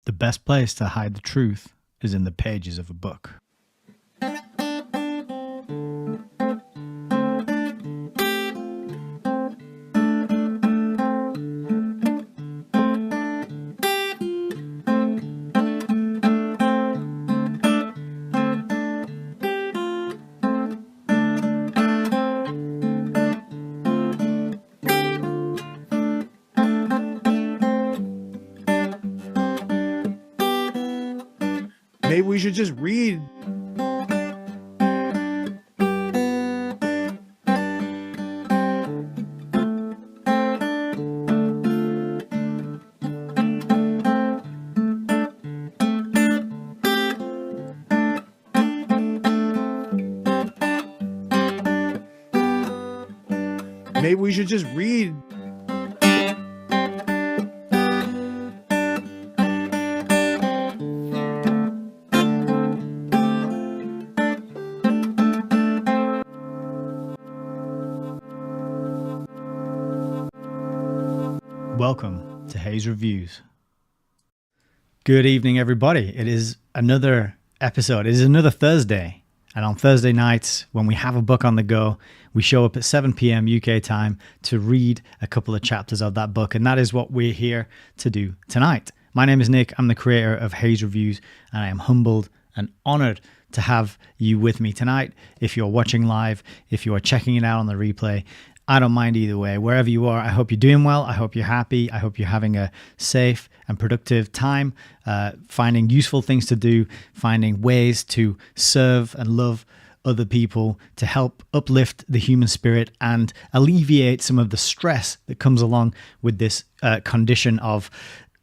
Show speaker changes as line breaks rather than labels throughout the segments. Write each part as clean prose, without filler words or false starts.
The best place to hide the truth is in the pages of a book.
Maybe we should just read. Maybe we should just read.
Welcome to Hayes Reviews. Good evening, everybody. It is another episode. It is another Thursday. And on Thursday nights, when we have a book on the go, we show up at 7 p.m. UK time to read a couple of chapters of that book. And that is what we're here to do tonight. My name is Nick. I'm the creator of Hayes Reviews, and I am humbled and honored to have you with me tonight. If you're watching live, if you are checking it out on the replay, I don't mind either way. Wherever you are, I hope you're doing well. I hope you're happy. I hope you're having a safe and productive time, finding useful things to do, finding ways to serve and love other people, to help uplift the human spirit and alleviate some of the stress that comes along with this condition of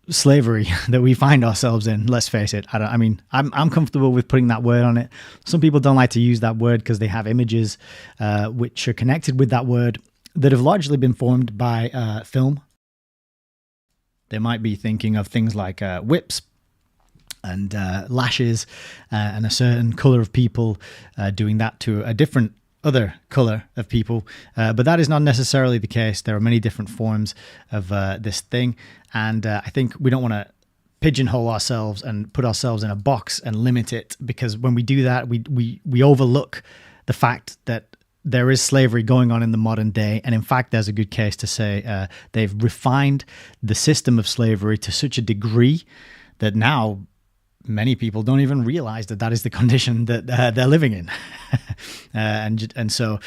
slavery that we find ourselves in. Let's face it. I'm comfortable with putting that word on it. Some people don't like to use that word because they have images which are connected with that word that have largely been formed by film. They might be thinking of things like whips and lashes and a certain color of people doing that to a different other color of people. But that is not necessarily the case. There are many different forms of this thing. And I think we don't want to pigeonhole ourselves and put ourselves in a box and limit it, because when we do that, we overlook the fact that there is slavery going on in the modern day. And in fact, there's a good case to say they've refined the system of slavery to such a degree that now many people don't even realize that that is the condition that they're living in. and so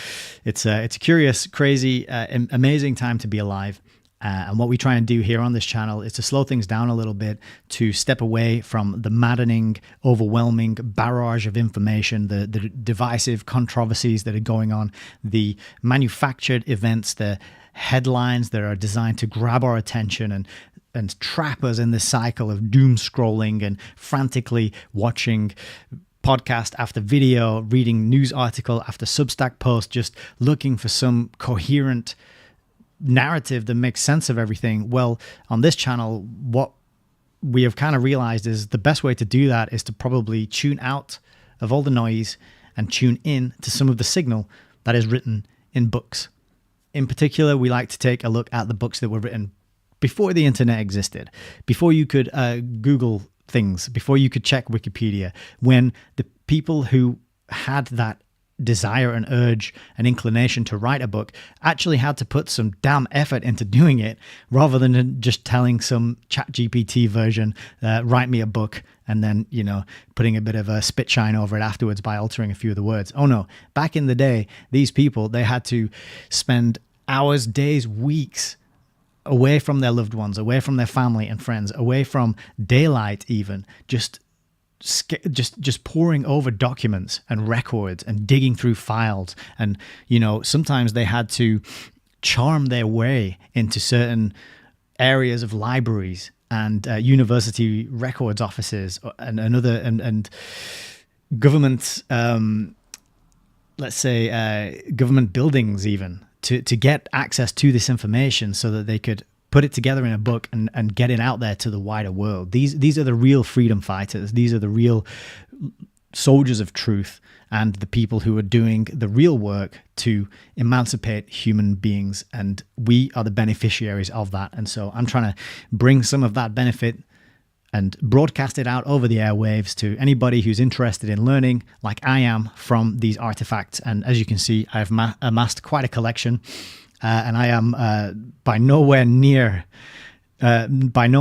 it's a curious, crazy, amazing time to be alive. And what we try and do here on this channel is to slow things down a little bit, to step away from the maddening, overwhelming barrage of information, the divisive controversies that are going on, the manufactured events, the headlines that are designed to grab our attention and trap us in this cycle of doom scrolling and frantically watching podcast after video, reading news article after Substack post, just looking for some coherent narrative that makes sense of everything. Well, on this channel, what we have kind of realized is the best way to do that is to probably tune out of all the noise and tune in to some of the signal that is written in books. In particular, we like to take a look at the books that were written before the internet existed, before you could Google things, before you could check Wikipedia, when the people who had that desire and urge and inclination to write a book actually had to put some damn effort into doing it, rather than just telling some ChatGPT version, write me a book, and then, putting a bit of a spit shine over it afterwards by altering a few of the words. Oh no, back in the day, these people, they had to spend hours, days, weeks away from their loved ones, away from their family and friends, away from daylight even, just poring over documents and records and digging through files. And, sometimes they had to charm their way into certain areas of libraries and university records offices and government, government buildings even, to get access to this information so that they could put it together in a book and get it out there to the wider world. These are the real freedom fighters. These are the real soldiers of truth and the people who are doing the real work to emancipate human beings. And we are the beneficiaries of that. And so I'm trying to bring some of that benefit and broadcast it out over the airwaves to anybody who's interested in learning, like I am, from these artifacts. And as you can see, I've amassed quite a collection, and I am by no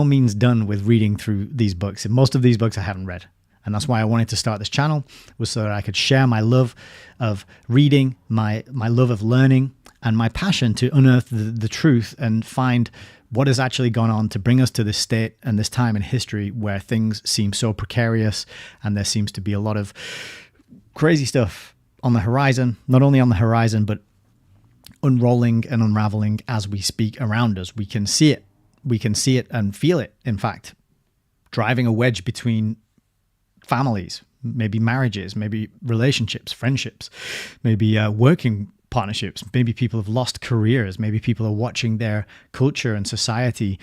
means done with reading through these books. And most of these books I haven't read. And that's why I wanted to start this channel, was so that I could share my love of reading, my love of learning, and my passion to unearth the truth and find what has actually gone on to bring us to this state and this time in history where things seem so precarious and there seems to be a lot of crazy stuff on the horizon, not only on the horizon, but unrolling and unraveling as we speak around us. We can see it. We can see it and feel it, in fact, driving a wedge between families, maybe marriages, maybe relationships, friendships, maybe working partnerships. Maybe people have lost careers. Maybe people are watching their culture and society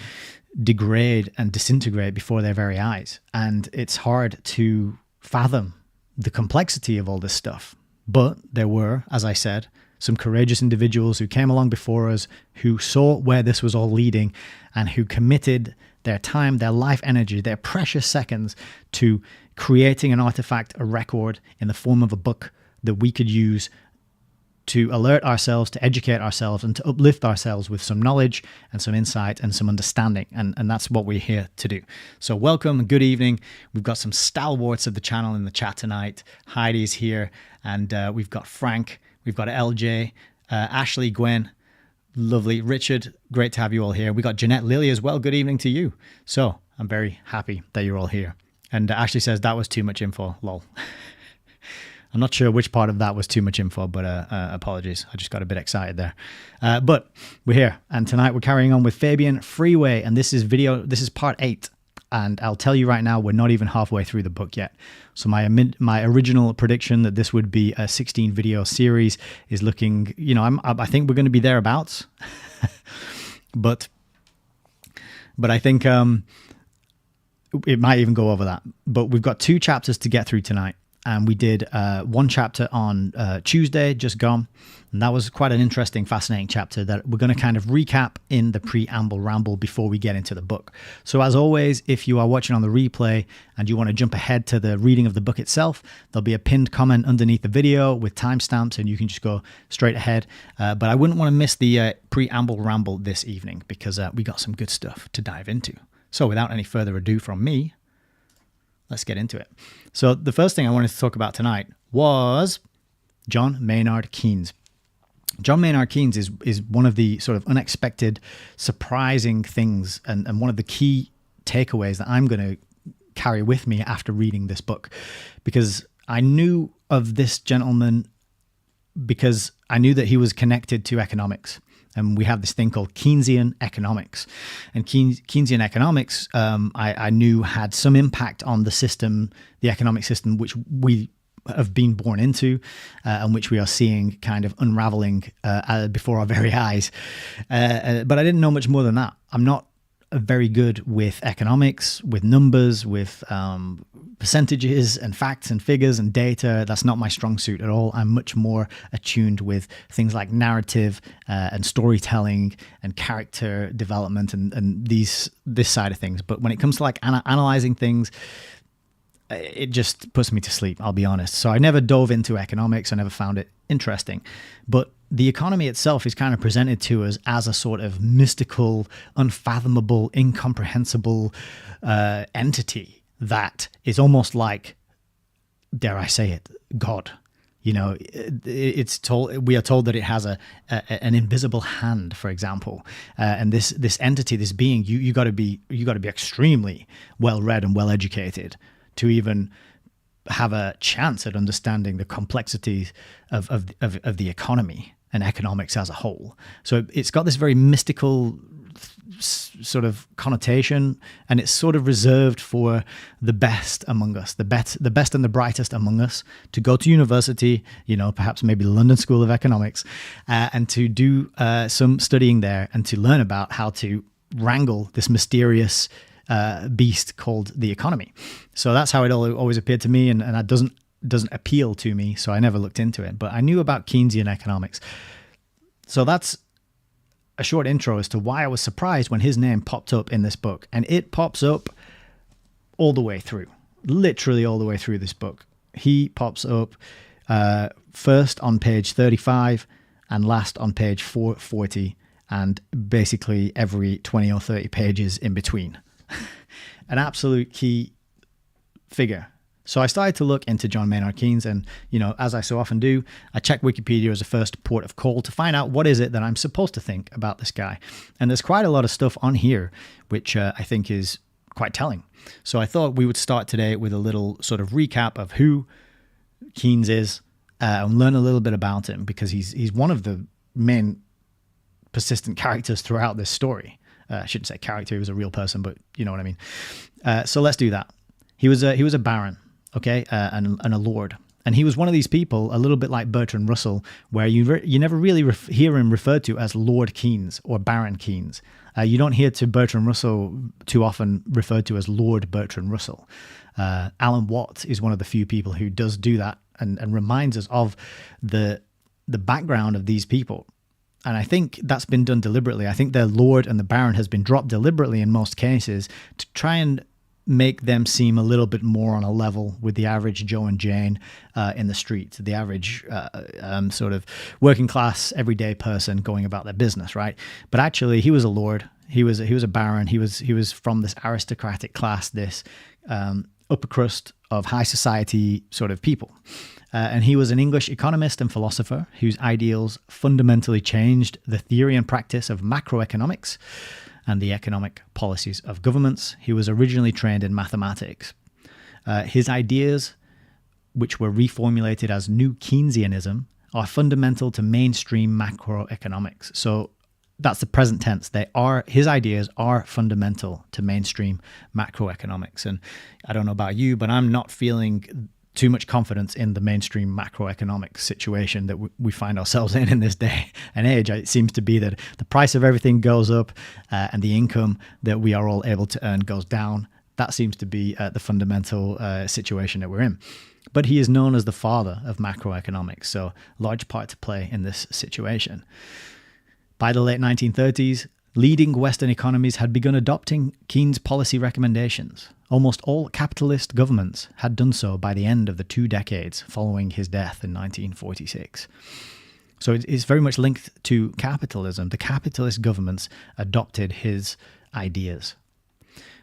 degrade and disintegrate before their very eyes. And it's hard to fathom the complexity of all this stuff. But there were, as I said, some courageous individuals who came along before us, who saw where this was all leading, and who committed their time, their life energy, their precious seconds to creating an artifact, a record in the form of a book that we could use to alert ourselves, to educate ourselves, and to uplift ourselves with some knowledge and some insight and some understanding. And that's what we're here to do. So welcome and good evening. We've got some stalwarts of the channel in the chat tonight. Heidi's here, and we've got Frank, we've got LJ, Ashley, Gwen, lovely. Richard, great to have you all here. We got Jeanette Lilly as well. Good evening to you. So I'm very happy that you're all here. And Ashley says that was too much info, lol. I'm not sure which part of that was too much info, but apologies. I just got a bit excited there. But we're here, and tonight we're carrying on with Fabian, Freeway, and this is part 8. And I'll tell you right now, we're not even halfway through the book yet. So my original prediction that this would be a 16 video series is looking, I think we're going to be thereabouts. but I think it might even go over that. But we've got 2 chapters to get through tonight. And we did one chapter on Tuesday, just gone. And that was quite an interesting, fascinating chapter that we're going to kind of recap in the preamble ramble before we get into the book. So as always, if you are watching on the replay and you want to jump ahead to the reading of the book itself, there'll be a pinned comment underneath the video with timestamps, and you can just go straight ahead. But I wouldn't want to miss the preamble ramble this evening, because we got some good stuff to dive into. So without any further ado from me, let's get into it. So the first thing I wanted to talk about tonight was John Maynard Keynes. John Maynard Keynes is one of the sort of unexpected, surprising things, and one of the key takeaways that I'm going to carry with me after reading this book, because I knew of this gentleman because I knew that he was connected to economics. And we have this thing called Keynesian economics. And Keynesian economics, I knew had some impact on the system, the economic system, which we have been born into, and which we are seeing kind of unraveling before our very eyes. But I didn't know much more than that. I'm not very good with economics, with numbers, with percentages and facts and figures and data. That's not my strong suit at all. I'm much more attuned with things like narrative and storytelling and character development and this side of things. But when it comes to like analyzing things, it just puts me to sleep, I'll be honest. So I never dove into economics. I never found it interesting. But the economy itself is kind of presented to us as a sort of mystical, unfathomable, incomprehensible entity that is almost like, dare I say it, God. We are told that it has an invisible hand, for example, and this entity, this being, you got to be extremely well read and well educated to even have a chance at understanding the complexities of the economy and economics as a whole. So it's got this very mystical sort of connotation, and it's sort of reserved for the best among us, the best and the brightest among us, to go to university, perhaps maybe the London School of Economics, and to do some studying there and to learn about how to wrangle this mysterious beast called the economy. So that's how it always appeared to me, and that doesn't appeal to me, so I never looked into it. But I knew about Keynesian economics. So that's a short intro as to why I was surprised when his name popped up in this book. And it pops up all the way through, literally all the way through this book. He pops up first on page 35 and last on page 440, and basically every 20 or 30 pages in between. An absolute key figure. So I started to look into John Maynard Keynes, and, as I so often do, I check Wikipedia as a first port of call to find out what is it that I'm supposed to think about this guy. And there's quite a lot of stuff on here, which I think is quite telling. So I thought we would start today with a little sort of recap of who Keynes is, and learn a little bit about him, because he's one of the main persistent characters throughout this story. I shouldn't say character; he was a real person, but you know what I mean. So let's do that. He was a baron, okay, and a lord, and he was one of these people, a little bit like Bertrand Russell, where you never really hear him referred to as Lord Keynes or Baron Keynes. You don't hear to Bertrand Russell too often referred to as Lord Bertrand Russell. Alan Watt is one of the few people who does do that and reminds us of the background of these people. And I think that's been done deliberately. I think the Lord and the Baron has been dropped deliberately in most cases to try and make them seem a little bit more on a level with the average Joe and Jane in the street, the average sort of working class, everyday person going about their business, right? But actually, he was a lord. He was a baron. He was from this aristocratic class, this upper crust of high society sort of people. And he was an English economist and philosopher whose ideals fundamentally changed the theory and practice of macroeconomics and the economic policies of governments. He was originally trained in mathematics. His ideas, which were reformulated as New Keynesianism, are fundamental to mainstream macroeconomics. So that's the present tense. His ideas are fundamental to mainstream macroeconomics. And I don't know about you, but I'm not feeling too much confidence in the mainstream macroeconomic situation that we find ourselves in this day and age. It seems to be that the price of everything goes up and the income that we are all able to earn goes down. That seems to be the fundamental situation that we're in. But he is known as the father of macroeconomics, so large part to play in this situation. By the late 1930s, leading Western economies had begun adopting Keynes' policy recommendations. Almost all capitalist governments had done so by the end of the 2 decades following his death in 1946. So it's very much linked to capitalism. The capitalist governments adopted his ideas.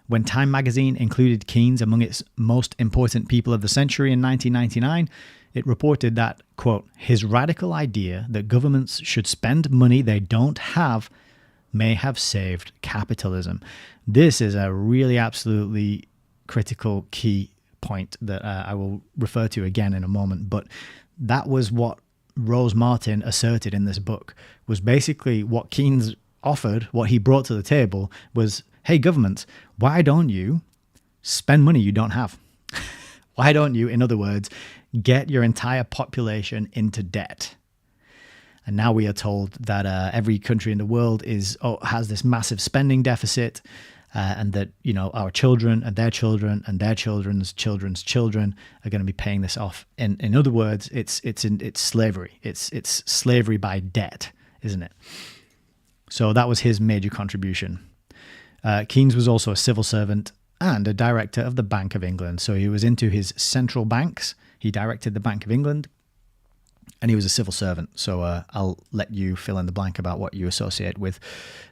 When Time magazine included Keynes among its most important people of the century in 1999, it reported that, quote, his radical idea that governments should spend money they don't have may have saved capitalism. This is a really absolutely critical key point that I will refer to again in a moment. But that was what Rose Martin asserted in this book, was basically what Keynes offered, what he brought to the table was, hey, governments, why don't you spend money you don't have? Why don't you, in other words, get your entire population into debt? And now we are told that every country in the world has this massive spending deficit, and that our children and their children and their children's children's children are going to be paying this off. In other words, it's slavery. It's slavery by debt, isn't it? So that was his major contribution. Keynes was also a civil servant and a director of the Bank of England. So he was into his central banks. He directed the Bank of England. And he was a civil servant, so I'll let you fill in the blank about what you associate with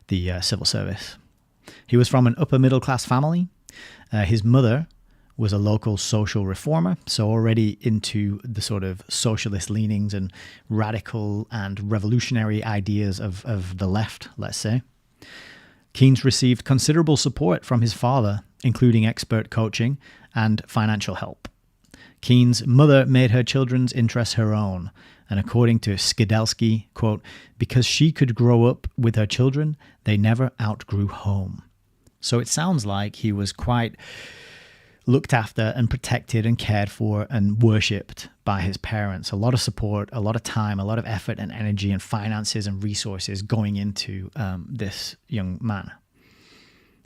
the civil service. He was from an upper middle class family. His mother was a local social reformer, so already into the sort of socialist leanings and radical and revolutionary ideas of the left, let's say. Keynes received considerable support from his father, including expert coaching and financial help. Keynes' mother made her children's interests her own, and according to Skidelsky, quote, because she could grow up with her children, they never outgrew home. So it sounds like he was quite looked after and protected and cared for and worshipped by his parents. A lot of support, a lot of time, a lot of effort and energy and finances and resources going into this young man.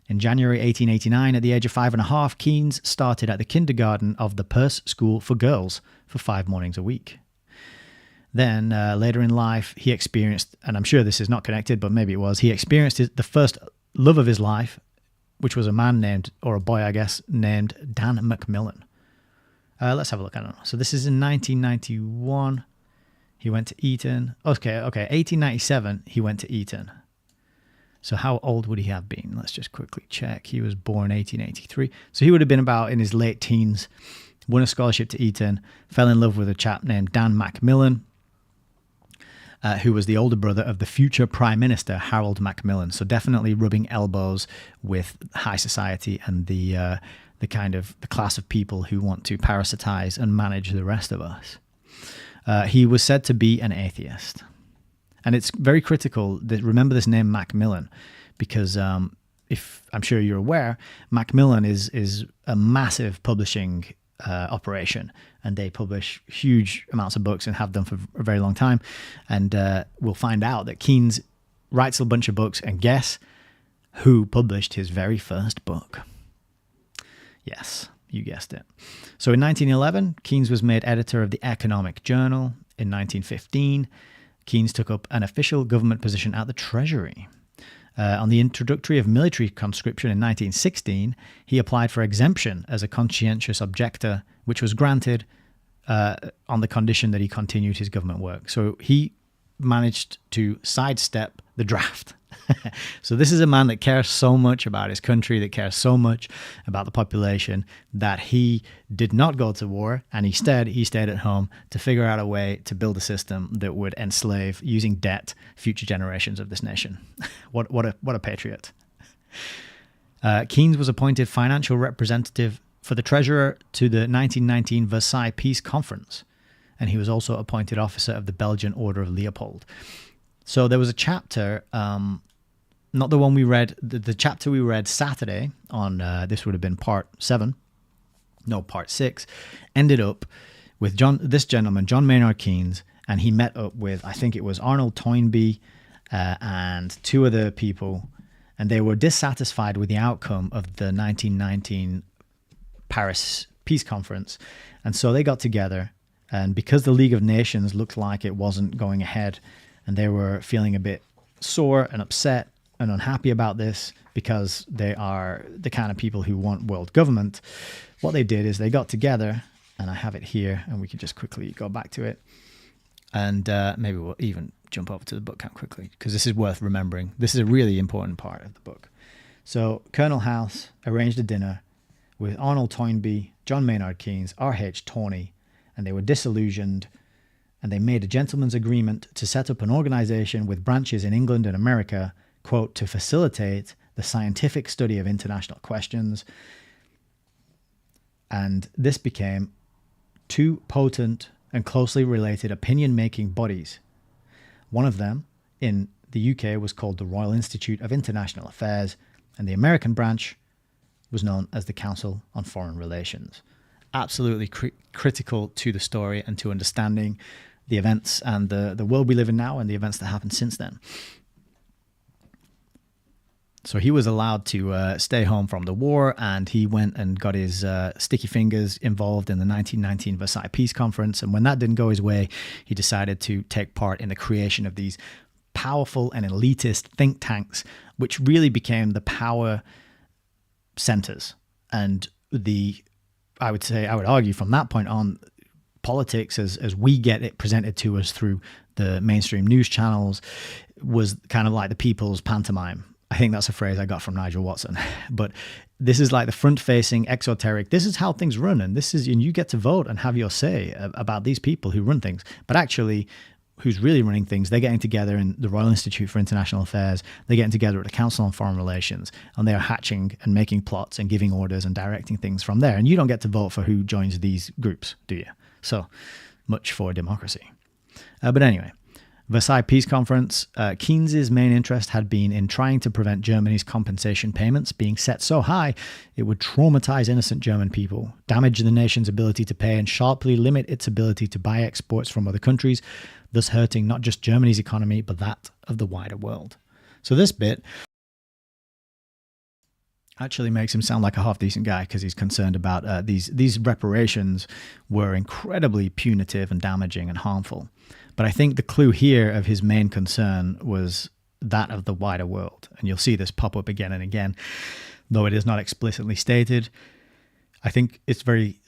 In January 1889, at the age of 5.5, Keynes started at the kindergarten of the Perse School for Girls for 5 mornings a week. Then, later in life, he experienced, and I'm sure this is not connected, but maybe it was, he experienced the first love of his life which was a man named, or a boy, I guess, named Dan Macmillan. Let's have a look. I don't know. So this is in 1991. He went to Eton. Okay. 1897, he went to Eton. So how old would he have been? Let's just quickly check. He was born 1883. So he would have been about in his late teens, won a scholarship to Eton, fell in love with a chap named Dan Macmillan, who was the older brother of the future Prime Minister, Harold Macmillan. So definitely rubbing elbows with high society and the kind of the class of people who want to parasitize and manage the rest of us. He was said to be an atheist. And it's very critical that remember this name Macmillan, because if I'm sure you're aware, Macmillan is a massive publishing operation, and they publish huge amounts of books and have done for a very long time. And we'll find out that Keynes writes a bunch of books, and guess who published his very first book? Yes, you guessed it. So in 1911, Keynes was made editor of the Economic Journal. In 1915, Keynes took up an official government position at the Treasury. On the introductory of military conscription in 1916, he applied for exemption as a conscientious objector, which was granted on the condition that he continued his government work. So he managed to sidestep the draft. So this is a man that cares so much about his country, that cares so much about the population, that he did not go to war, and instead he stayed at home to figure out a way to build a system that would enslave, using debt, future generations of this nation. What a patriot. Keynes was appointed financial representative for the treasurer to the 1919 Versailles Peace Conference, and he was also appointed officer of the Belgian Order of Leopold. So there was a chapter, not the one we read, the chapter we read Saturday on, this would have been part 6, ended up with this gentleman, John Maynard Keynes, and he met up with, I think it was Arnold Toynbee and two other people, and they were dissatisfied with the outcome of the 1919 Paris Peace Conference. And so they got together, and because the League of Nations looked like it wasn't going ahead, and they were feeling a bit sore and upset and unhappy about this because they are the kind of people who want world government, what they did is they got together, and I have it here, and we can just quickly go back to it. And maybe we'll even jump over to the book count quickly, because this is worth remembering. This is a really important part of the book. So Colonel House arranged a dinner with Arnold Toynbee, John Maynard Keynes, R.H. Tawney, and they were disillusioned, and they made a gentleman's agreement to set up an organization with branches in England and America, quote, to facilitate the scientific study of international questions. And this became two potent and closely related opinion-making bodies. One of them in the UK was called the Royal Institute of International Affairs, and the American branch was known as the Council on Foreign Relations. Absolutely critical to the story and to understanding the events and the world we live in now and the events that happened since then. So he was allowed to stay home from the war, and he went and got his sticky fingers involved in the 1919 Versailles Peace Conference. And when that didn't go his way, he decided to take part in the creation of these powerful and elitist think tanks, which really became the power centers. And I would argue from that point on, politics as we get it presented to us through the mainstream news channels was kind of like the people's pantomime. I think that's a phrase I got from Nigel Watson. But this is like the front-facing, exoteric, this is how things run, and you get to vote and have your say about these people who run things. But actually, who's really running things, they're getting together in the Royal Institute for International Affairs, they're getting together at the Council on Foreign Relations, and they're hatching and making plots and giving orders and directing things from there. And you don't get to vote for who joins these groups, do you? So much for democracy. But anyway, Versailles Peace Conference, Keynes's main interest had been in trying to prevent Germany's compensation payments being set so high it would traumatize innocent German people, damage the nation's ability to pay, and sharply limit its ability to buy exports from other countries, thus hurting not just Germany's economy, but that of the wider world. So this bit actually makes him sound like a half-decent guy, because he's concerned about these reparations were incredibly punitive and damaging and harmful. But I think the clue here of his main concern was that of the wider world. And you'll see this pop up again and again. though it is not explicitly stated. I think it's very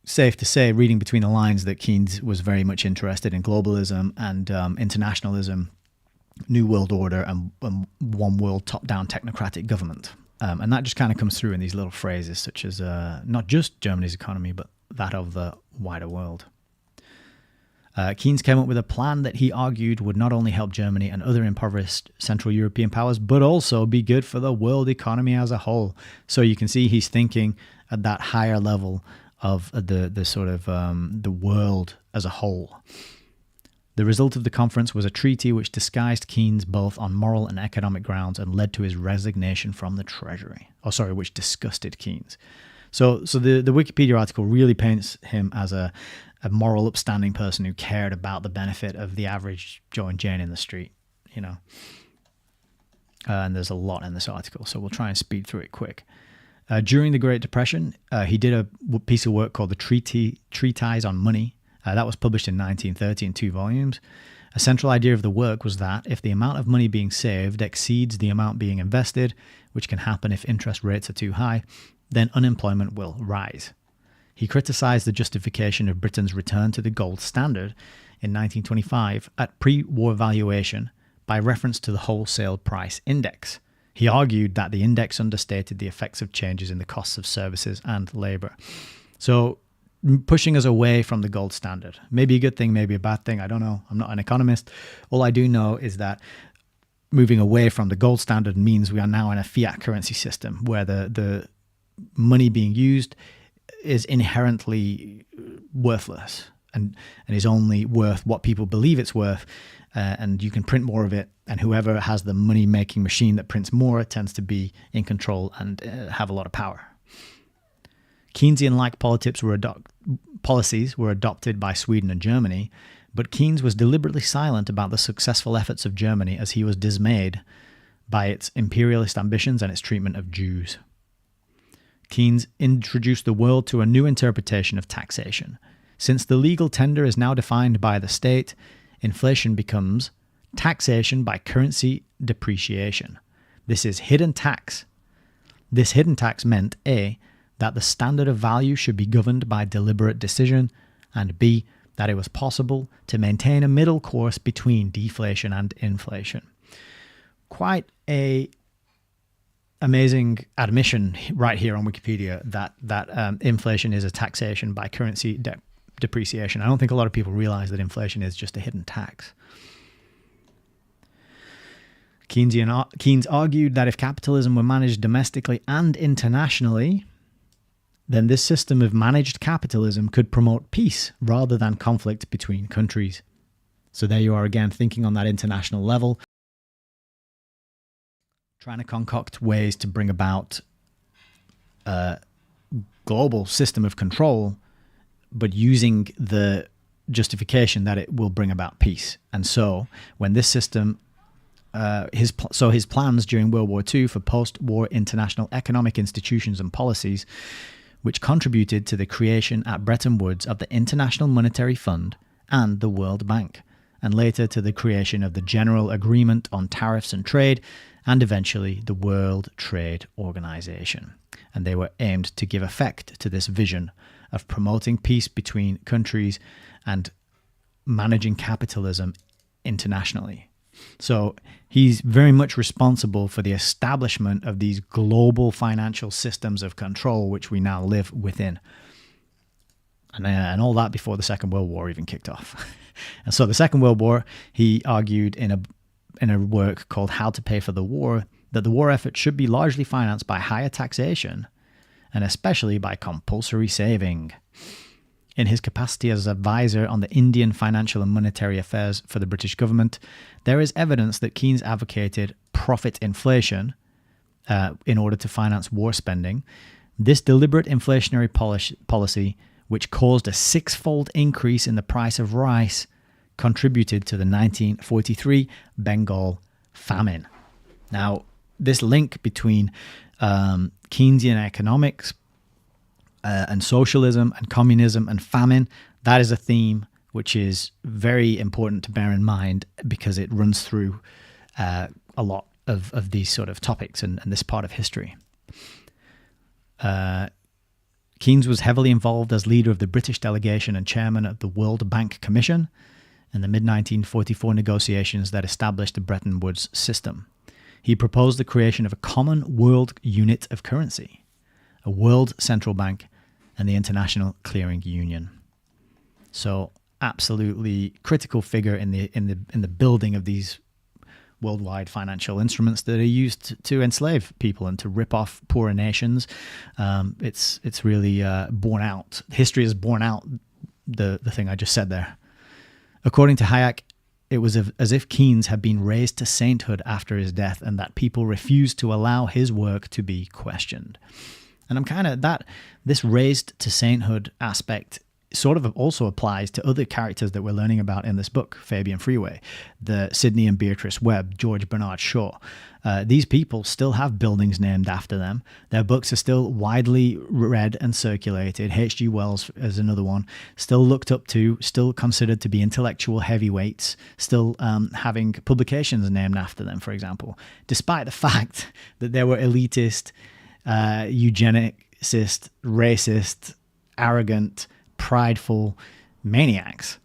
safe to say, reading between the lines, that Keynes was very much interested in globalism and internationalism, New World Order, and one world top-down technocratic government. And that just kind of comes through in these little phrases, such as not just Germany's economy, but that of the wider world. Keynes came up with a plan that he argued would not only help Germany and other impoverished Central European powers, but also be good for the world economy as a whole. So you can see he's thinking at that higher level of the sort of the world as a whole. The result of the conference was a treaty which disguised Keynes both on moral and economic grounds and led to his resignation from the Treasury. Which disgusted Keynes. So the Wikipedia article really paints him as a moral, upstanding person who cared about the benefit of the average Joe and Jane in the street, you know. And there's a lot in this article, so we'll try and speed through it quick. During the Great Depression, he did a piece of work called the Treatise on Money. That was published in 1930 in 2 volumes. A central idea of the work was that if the amount of money being saved exceeds the amount being invested, which can happen if interest rates are too high, then unemployment will rise. He criticized the justification of Britain's return to the gold standard in 1925 at pre-war valuation by reference to the wholesale price index. He argued that the index understated the effects of changes in the costs of services and labor. So pushing us away from the gold standard. Maybe a good thing, maybe a bad thing. I don't know. I'm not an economist. All I do know is that moving away from the gold standard means we are now in a fiat currency system where the money being used is inherently worthless and is only worth what people believe it's worth. And you can print more of it, and whoever has the money-making machine that prints more tends to be in control and have a lot of power. Keynesian-like policies were adopted by Sweden and Germany, but Keynes was deliberately silent about the successful efforts of Germany as he was dismayed by its imperialist ambitions and its treatment of Jews. Keynes introduced the world to a new interpretation of taxation. Since the legal tender is now defined by the state, inflation becomes taxation by currency depreciation. This is hidden tax. This hidden tax meant A, that the standard of value should be governed by deliberate decision, and B, that it was possible to maintain a middle course between deflation and inflation. Quite a amazing admission right here on Wikipedia that inflation is a taxation by currency depreciation. I don't think a lot of people realize that inflation is just a hidden tax. Keynes argued that if capitalism were managed domestically and internationally, then this system of managed capitalism could promote peace rather than conflict between countries. So there you are again, thinking on that international level, trying to concoct ways to bring about a global system of control, but using the justification that it will bring about peace. And so when this system, his plans during World War II for post-war international economic institutions and policies, which contributed to the creation at Bretton Woods of the International Monetary Fund and the World Bank, and later to the creation of the General Agreement on Tariffs and Trade, and eventually the World Trade Organization. And they were aimed to give effect to this vision of promoting peace between countries and managing capitalism internationally. So he's very much responsible for the establishment of these global financial systems of control, which we now live within. And all that before the Second World War even kicked off. And so the Second World War, he argued in a work called How to Pay for the War, that the war effort should be largely financed by higher taxation, and especially by compulsory saving. In his capacity as advisor on the Indian financial and monetary affairs for the British government, there is evidence that Keynes advocated profit inflation in order to finance war spending. This deliberate inflationary policy, which caused a 6-fold increase in the price of rice, contributed to the 1943 Bengal famine. Now, this link between Keynesian economics and socialism and communism and famine, that is a theme which is very important to bear in mind because it runs through a lot of these sort of topics and this part of history. Keynes was heavily involved as leader of the British delegation and chairman of the World Bank Commission in the mid-1944 negotiations that established the Bretton Woods system. He proposed the creation of a common world unit of currency, a world central bank, and the International Clearing Union. So, absolutely critical figure in the building of these worldwide financial instruments that are used to enslave people and to rip off poorer nations. It's really borne out. History has borne out the thing I just said there. According to Hayek, it was as if Keynes had been raised to sainthood after his death, and that people refused to allow his work to be questioned. And I'm kind of this raised to sainthood aspect sort of also applies to other characters that we're learning about in this book, Fabian Freeway, the Sidney and Beatrice Webb, George Bernard Shaw. These people still have buildings named after them. Their books are still widely read and circulated. H.G. Wells is another one, still looked up to, still considered to be intellectual heavyweights, still having publications named after them, for example, despite the fact that they were elitist, eugenicist, racist, arrogant, prideful maniacs.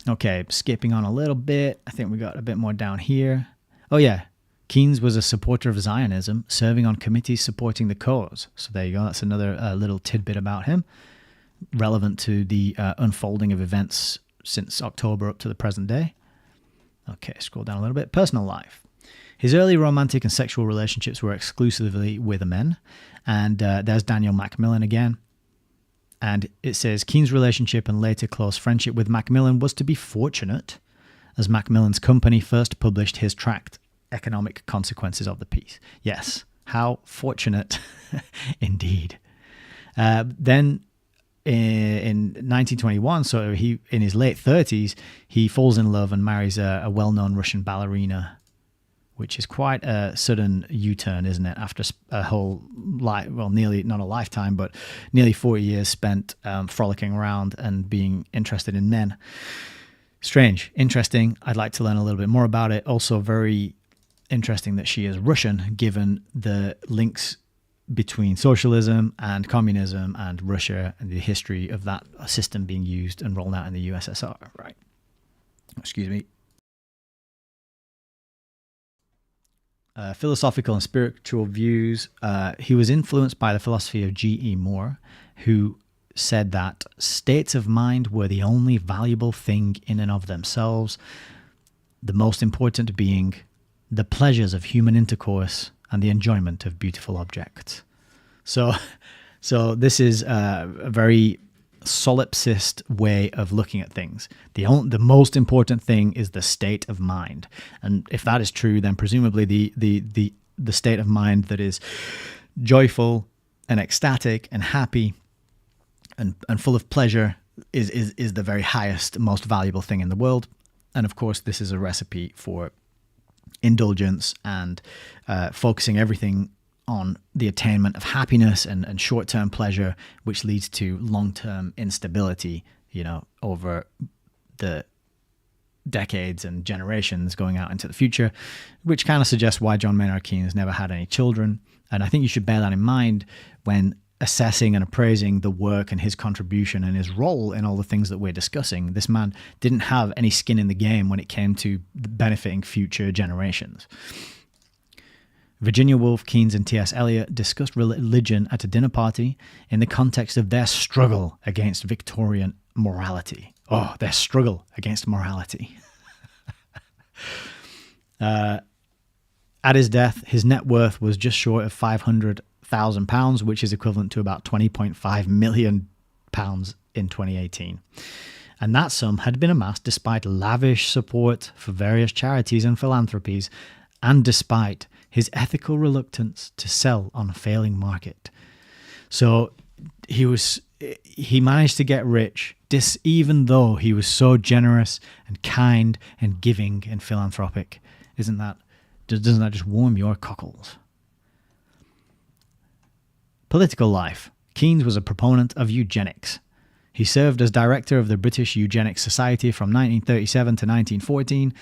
Okay, skipping on a little bit. I think we got a bit more down here. Oh yeah, Keynes was a supporter of Zionism, serving on committees supporting the cause. So there you go. That's another little tidbit about him, relevant to the unfolding of events since October up to the present day. Okay, scroll down a little bit. Personal life. His early romantic and sexual relationships were exclusively with men. And there's Daniel Macmillan again. And it says, Keynes' relationship and later close friendship with Macmillan was to be fortunate, as Macmillan's company first published his tract, Economic Consequences of the Peace. Yes, how fortunate indeed. Then in 1921, so he in his late 30s, he falls in love and marries a well-known Russian ballerina, which is quite a sudden U-turn, isn't it? After a whole life, well, nearly, not a lifetime, but nearly 40 years spent frolicking around and being interested in men. Strange, interesting. I'd like to learn a little bit more about it. Also very interesting that she is Russian, given the links between socialism and communism and Russia and the history of that system being used and rolled out in the USSR, right? Excuse me. Philosophical and spiritual views. He was influenced by the philosophy of G.E. Moore, who said that states of mind were the only valuable thing in and of themselves, the most important being the pleasures of human intercourse and the enjoyment of beautiful objects. So this is a very solipsist way of looking at things. The most important thing is the state of mind, and if that is true, then presumably the state of mind that is joyful and ecstatic and happy and full of pleasure is the very highest, most valuable thing in the world. And of course, this is a recipe for indulgence and focusing everything on the attainment of happiness and short-term pleasure, which leads to long-term instability, over the decades and generations going out into the future, which kind of suggests why John Maynard Keynes never had any children. And I think you should bear that in mind when assessing and appraising the work and his contribution and his role in all the things that we're discussing. This man didn't have any skin in the game when it came to benefiting future generations. Virginia Woolf, Keynes, and T.S. Eliot discussed religion at a dinner party in the context of their struggle against Victorian morality. Oh, their struggle against morality. At his death, his net worth was just short of £500,000, which is equivalent to about £20.5 million in 2018. And that sum had been amassed despite lavish support for various charities and philanthropies, and despite his ethical reluctance to sell on a failing market. So he managed to get rich, even though he was so generous and kind and giving and philanthropic. Doesn't that just warm your cockles? Political life. Keynes was a proponent of eugenics. He served as director of the British Eugenics Society from 1937 to 1914.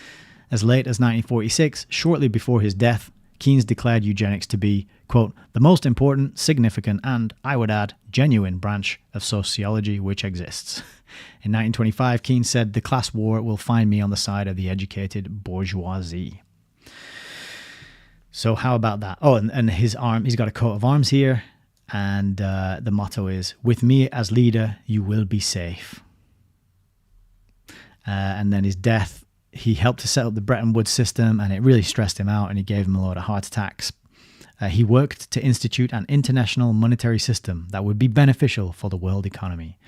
As late as 1946, shortly before his death, Keynes declared eugenics to be, quote, the most important, significant, and, I would add, genuine branch of sociology which exists. In 1925, Keynes said, the class war will find me on the side of the educated bourgeoisie. So how about that? Oh, and his arm, he's got a coat of arms here, and the motto is, with me as leader, you will be safe. And then his death, he helped to set up the Bretton Woods system, and it really stressed him out, and he gave him a load of heart attacks. He worked to institute an international monetary system that would be beneficial for the world economy.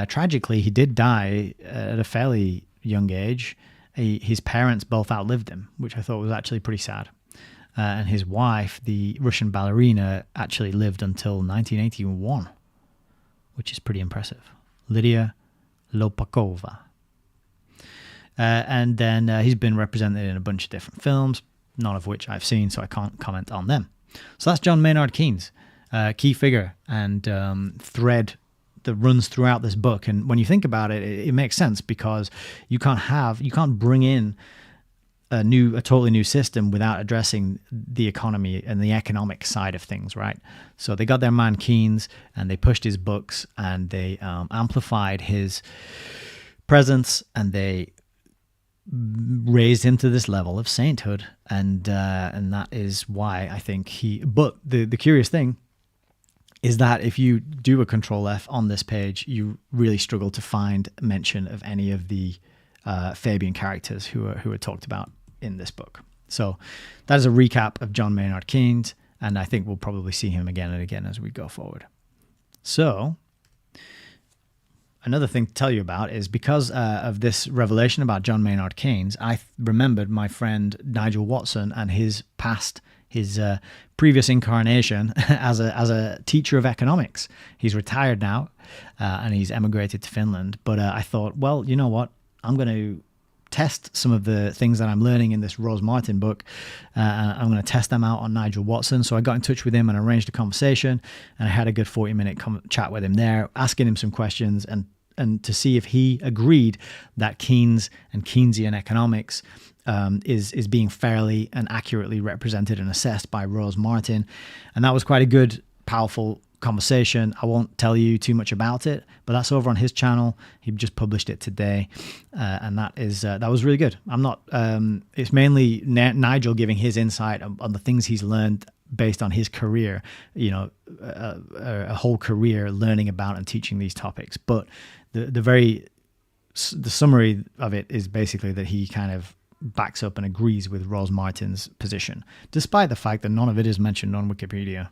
Tragically, he did die at a fairly young age. His parents both outlived him, which I thought was actually pretty sad. And his wife, the Russian ballerina, actually lived until 1981, which is pretty impressive. Lydia Lopakova. And then he's been represented in a bunch of different films, none of which I've seen, so I can't comment on them. So that's John Maynard Keynes, key figure and thread that runs throughout this book. And when you think about it, it makes sense, because you can't bring in a totally new system without addressing the economy and the economic side of things, right? So they got their man Keynes, and they pushed his books, and they amplified his presence, and they raised him to this level of sainthood, and that is why I think but the curious thing is that if you do a Control F on this page, you really struggle to find mention of any of the Fabian characters who are talked about in this book. So that is a recap of John Maynard Keynes, and I think we'll probably see him again and again as we go forward. So another thing to tell you about is, because of this revelation about John Maynard Keynes, I remembered my friend Nigel Watson and his previous incarnation as a teacher of economics. He's retired now, and he's emigrated to Finland. But I thought, well, you know what? I'm going to test some of the things that I'm learning in this Rose Martin book. I'm going to test them out on Nigel Watson. So I got in touch with him and arranged a conversation, and I had a good 40-minute chat with him there, asking him some questions and to see if he agreed that Keynes and Keynesian economics is being fairly and accurately represented and assessed by Rose Martin. And that was quite a good, powerful conversation. I won't tell you too much about it, but that's over on his channel. He just published it today, and that was really good. It's mainly Nigel giving his insight on the things he's learned based on his career, a whole career learning about and teaching these topics. But the summary of it is basically that he kind of backs up and agrees with Rose Martin's position, despite the fact that none of it is mentioned on Wikipedia.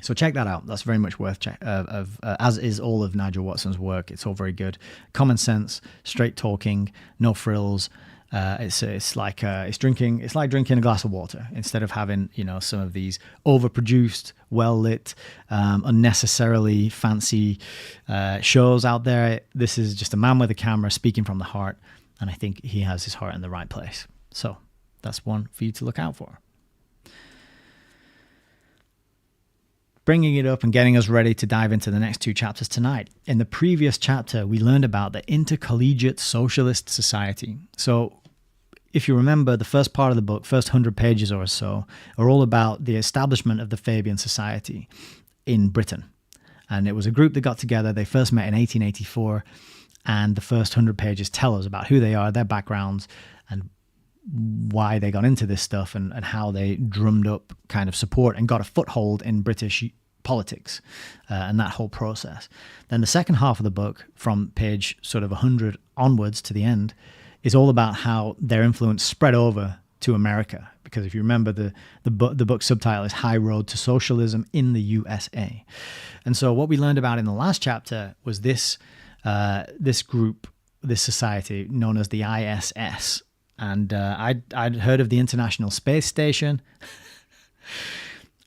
So check that out. That's very much worth as is all of Nigel Watson's work. It's all very good. Common sense, straight talking, no frills. It's like drinking a glass of water instead of having some of these overproduced, well lit, unnecessarily fancy shows out there. This is just a man with a camera speaking from the heart, and I think he has his heart in the right place. So that's one for you to look out for. Bringing it up and getting us ready to dive into the next two chapters tonight. In the previous chapter, we learned about the intercollegiate socialist society. So if you remember, the first part of the book, first 100 pages or so, are all about the establishment of the Fabian Society in Britain. And it was a group that got together. They first met in 1884, and the first 100 pages tell us about who they are, their backgrounds, and why they got into this stuff, and how they drummed up kind of support and got a foothold in British politics, and that whole process. Then the second half of the book, from page sort of 100 onwards to the end, is all about how their influence spread over to America. Because if you remember, the book's subtitle is High Road to Socialism in the USA. And so what we learned about in the last chapter was this group, this society known as the ISS. And I'd heard of the International Space Station,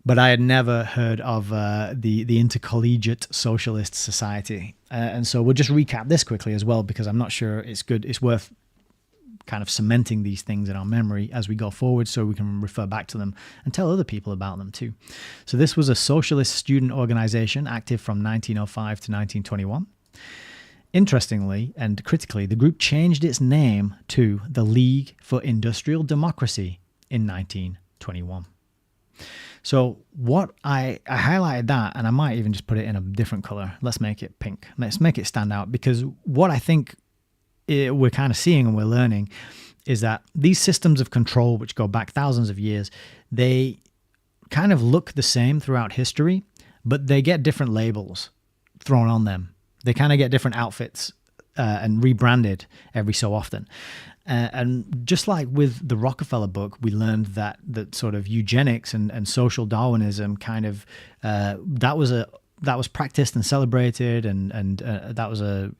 but I had never heard of the Intercollegiate Socialist Society. And so we'll just recap this quickly as well, because I'm not sure it's worth kind of cementing these things in our memory as we go forward, so we can refer back to them and tell other people about them too. So this was a socialist student organization active from 1905 to 1921. Interestingly and critically, the group changed its name to the League for Industrial Democracy in 1921. So what I highlighted that, and I might even just put it in a different color. Let's make it pink. Let's make it stand out, because what I think we're kind of seeing and we're learning is that these systems of control, which go back thousands of years, they kind of look the same throughout history, but they get different labels thrown on them. They kind of get different outfits and rebranded every so often. And just like with the Rockefeller book, we learned that sort of eugenics and social Darwinism kind of that was practiced and celebrated, and that was a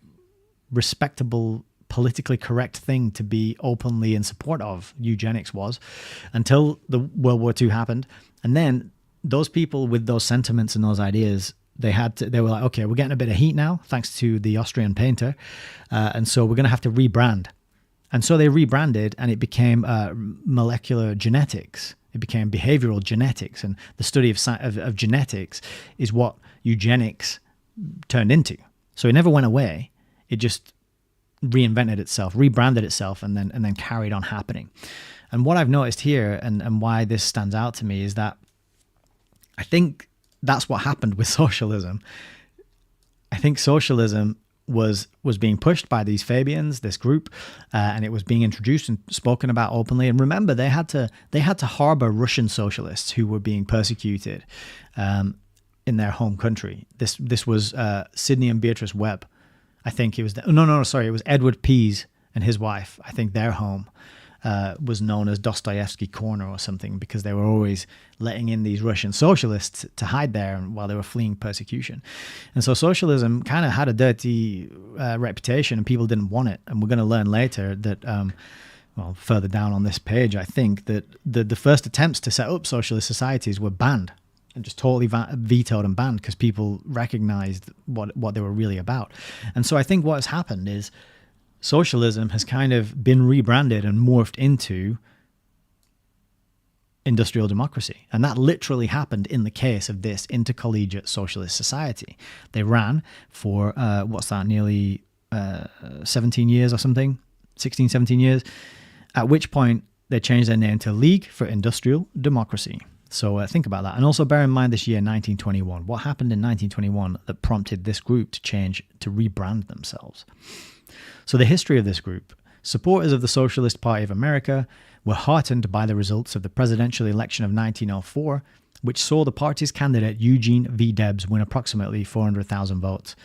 respectable, politically correct thing to be openly in support of. Eugenics was, until the World War II happened, and then those people with those sentiments and those ideas, they were like, okay, we're getting a bit of heat now, thanks to the Austrian painter, and so we're going to have to rebrand. And so they rebranded, and it became molecular genetics. It became behavioral genetics, and the study of genetics is what eugenics turned into. So it never went away. It just reinvented itself, rebranded itself, and then carried on happening. And what I've noticed here, and why this stands out to me, is that I think that's what happened with socialism. I think socialism was being pushed by these Fabians, this group, and it was being introduced and spoken about openly. And remember, they had to harbor Russian socialists who were being persecuted in their home country. This was Sidney and Beatrice Webb. I think it was it was Edward Pease and his wife. I think their home was known as Dostoevsky Corner or something, because they were always letting in these Russian socialists to hide there while they were fleeing persecution. And so socialism kind of had a dirty reputation, and people didn't want it. And we're going to learn later that, further down on this page, I think that the first attempts to set up socialist societies were banned, and just totally vetoed and banned, because people recognized what they were really about. And so I think what has happened is socialism has kind of been rebranded and morphed into industrial democracy. And that literally happened in the case of this intercollegiate socialist society. They ran for, nearly 17 years or something, 16, 17 years, at which point they changed their name to League for Industrial Democracy. So think about that. And also bear in mind this year, 1921. What happened in 1921 that prompted this group to rebrand themselves? So the history of this group: supporters of the Socialist Party of America were heartened by the results of the presidential election of 1904, which saw the party's candidate Eugene V. Debs win approximately 400,000 votes.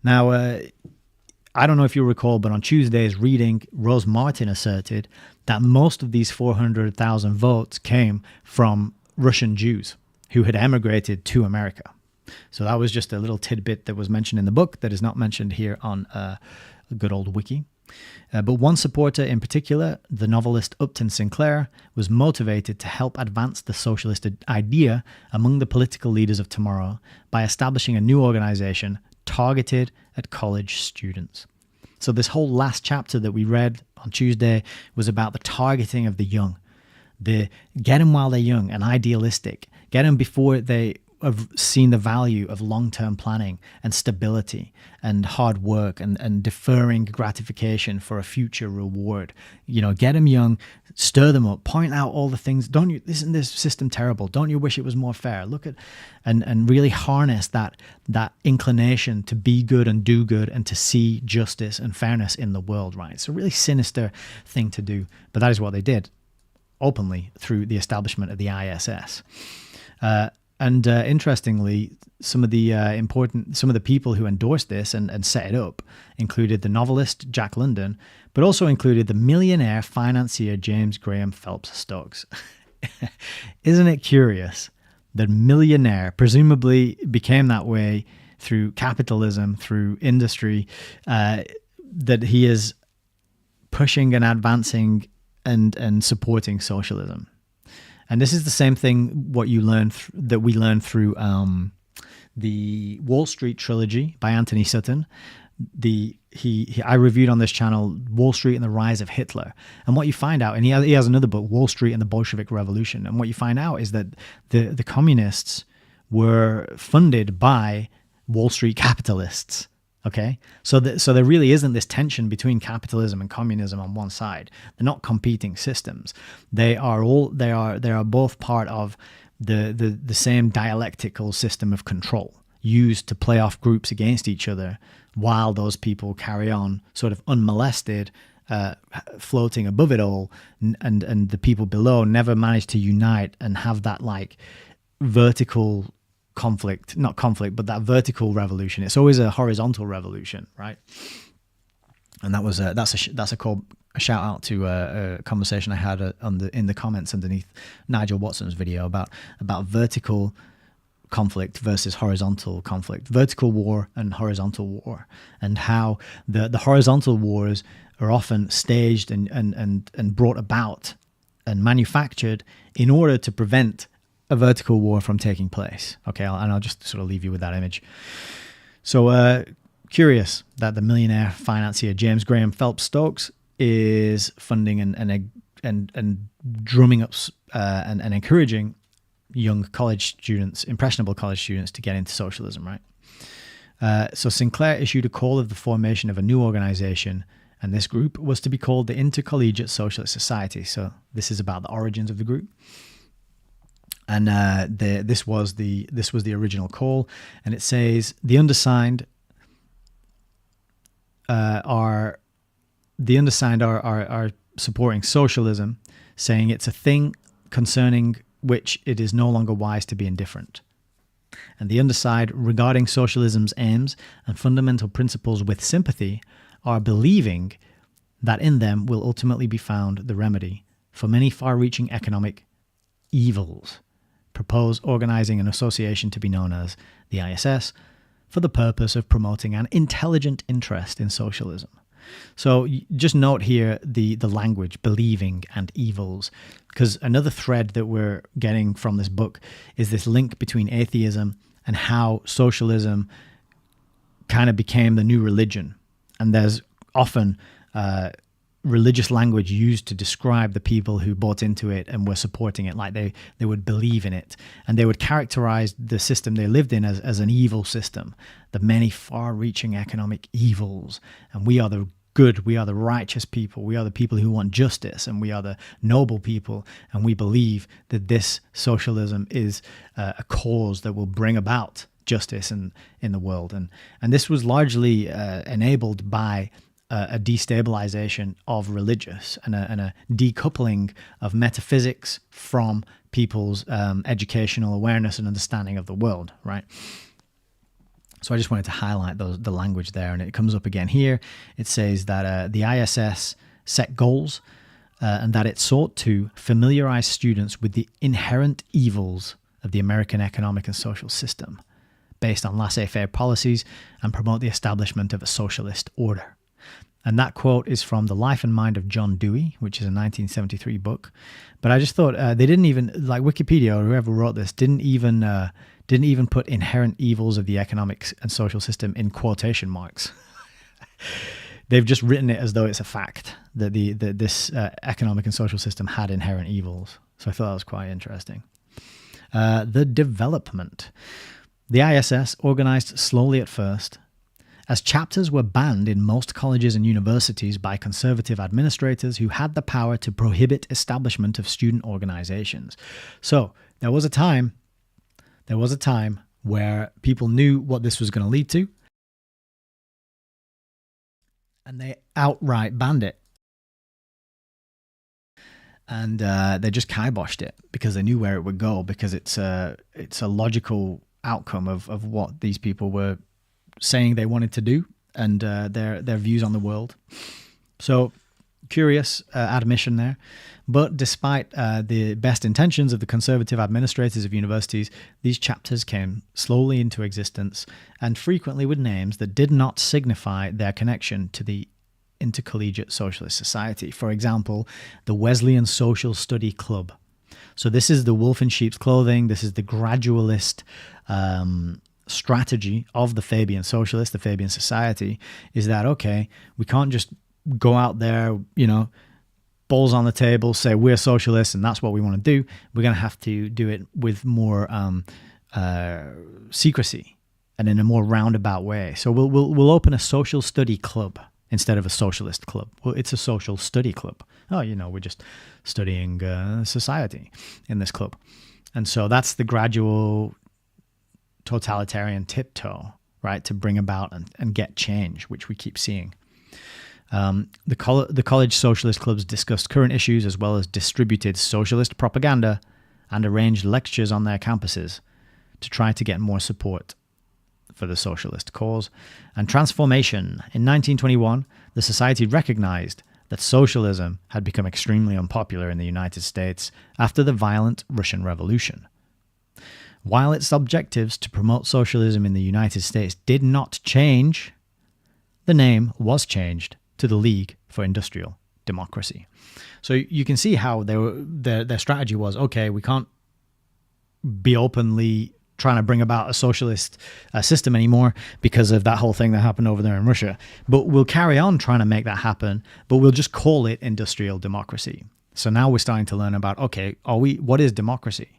Now, I don't know if you recall, but on Tuesday's reading, Rose Martin asserted that most of these 400,000 votes came from Russian Jews who had emigrated to America. So that was just a little tidbit that was mentioned in the book that is not mentioned here on a good old wiki. But one supporter in particular, the novelist Upton Sinclair, was motivated to help advance the socialist idea among the political leaders of tomorrow by establishing a new organization targeted at college students. So this whole last chapter that we read on Tuesday was about the targeting of the young. Get them while they're young and idealistic. Get them before they have seen the value of long-term planning and stability and hard work and deferring gratification for a future reward. Get them young, stir them up, point out all the things. Isn't this system terrible? Don't you wish it was more fair? Look at, and really harness that inclination to be good and do good and to see justice and fairness in the world, right? It's a really sinister thing to do, but that is what they did openly through the establishment of the ISS. And interestingly, some of the people who endorsed this and set it up included the novelist Jack London, but also included the millionaire financier James Graham Phelps Stokes. Isn't it curious that millionaire presumably became that way through capitalism, through industry, that he is pushing and advancing and supporting socialism? And this is the same thing what you learn that we learned through the Wall Street trilogy by Anthony Sutton. I reviewed on this channel Wall Street and the Rise of Hitler. And what you find out, and he has another book, Wall Street and the Bolshevik Revolution. And what you find out is that the communists were funded by Wall Street capitalists. Okay, so there really isn't this tension between capitalism and communism on one side. They're not competing systems. They are both part of the same dialectical system of control used to play off groups against each other while those people carry on sort of unmolested, floating above it all, and the people below never manage to unite and have that like vertical conflict, not conflict, but that vertical revolution. It's always a horizontal revolution, right? And that was that's a shout out to a conversation I had in the comments underneath Nigel Watson's video about vertical conflict versus horizontal conflict, vertical war and horizontal war, and how the horizontal wars are often staged and brought about and manufactured in order to prevent a vertical war from taking place. Okay, I'll just sort of leave you with that image. So curious that the millionaire financier James Graham Phelps Stokes is funding and drumming up and encouraging young college students, impressionable college students, to get into socialism, right? So Sinclair issued a call of the formation of a new organization, and this group was to be called the Intercollegiate Socialist Society. So this is about the origins of the group. And this was the original call, and it says the undersigned are supporting socialism, saying it's a thing concerning which it is no longer wise to be indifferent. And the underside, regarding socialism's aims and fundamental principles with sympathy, are believing that in them will ultimately be found the remedy for many far-reaching economic evils. Propose organizing an association to be known as the ISS for the purpose of promoting an intelligent interest in socialism. So just note here the language, believing and evils, because another thread that we're getting from this book is this link between atheism and how socialism kind of became the new religion. And there's often religious language used to describe the people who bought into it and were supporting it, like they would believe in it, and they would characterize the system they lived in as an evil system, the many far-reaching economic evils, and we are the good, we are the righteous people, we are the people who want justice, and we are the noble people, and we believe that this socialism is a cause that will bring about justice in the world. And this was largely enabled by a destabilization of religious and a decoupling of metaphysics from people's educational awareness and understanding of the world, right? So I just wanted to highlight the language there, and it comes up again here. It says that the ISS set goals and that it sought to familiarize students with the inherent evils of the American economic and social system based on laissez-faire policies and promote the establishment of a socialist order. And that quote is from The Life and Mind of John Dewey, which is a 1973 book. But I just thought they didn't even, like Wikipedia or whoever wrote this, didn't even put inherent evils of the economic and social system in quotation marks. They've just written it as though it's a fact that this economic and social system had inherent evils. So I thought that was quite interesting. The development. The ISS organized slowly at first, as chapters were banned in most colleges and universities by conservative administrators who had the power to prohibit establishment of student organizations. So there was a time where people knew what this was going to lead to, and they outright banned it. And they just kiboshed it because they knew where it would go, because it's a logical outcome of what these people were saying they wanted to do, and their views on the world. So curious admission there. But despite the best intentions of the conservative administrators of universities, these chapters came slowly into existence, and frequently with names that did not signify their connection to the Intercollegiate Socialist Society. For example, the Wesleyan Social Study Club. So this is the wolf in sheep's clothing. This is the gradualist strategy of the Fabian Socialist, the Fabian Society, is that, okay, we can't just go out there, balls on the table, say we're socialists and that's what we want to do. We're going to have to do it with more secrecy and in a more roundabout way. So we'll open a social study club instead of a socialist club. Well, it's a social study club. Oh, we're just studying society in this club. And so that's the gradual totalitarian tiptoe, right, to bring about and get change, which we keep seeing. The college socialist clubs discussed current issues as well as distributed socialist propaganda and arranged lectures on their campuses to try to get more support for the socialist cause. And transformation. In 1921, the society recognized that socialism had become extremely unpopular in the United States after the violent Russian Revolution. While its objectives to promote socialism in the United States did not change, the name was changed to the League for Industrial Democracy. So you can see how their strategy was, okay, we can't be openly trying to bring about a socialist system anymore because of that whole thing that happened over there in Russia. But we'll carry on trying to make that happen, but we'll just call it industrial democracy. So now we're starting to learn about, okay, what is democracy?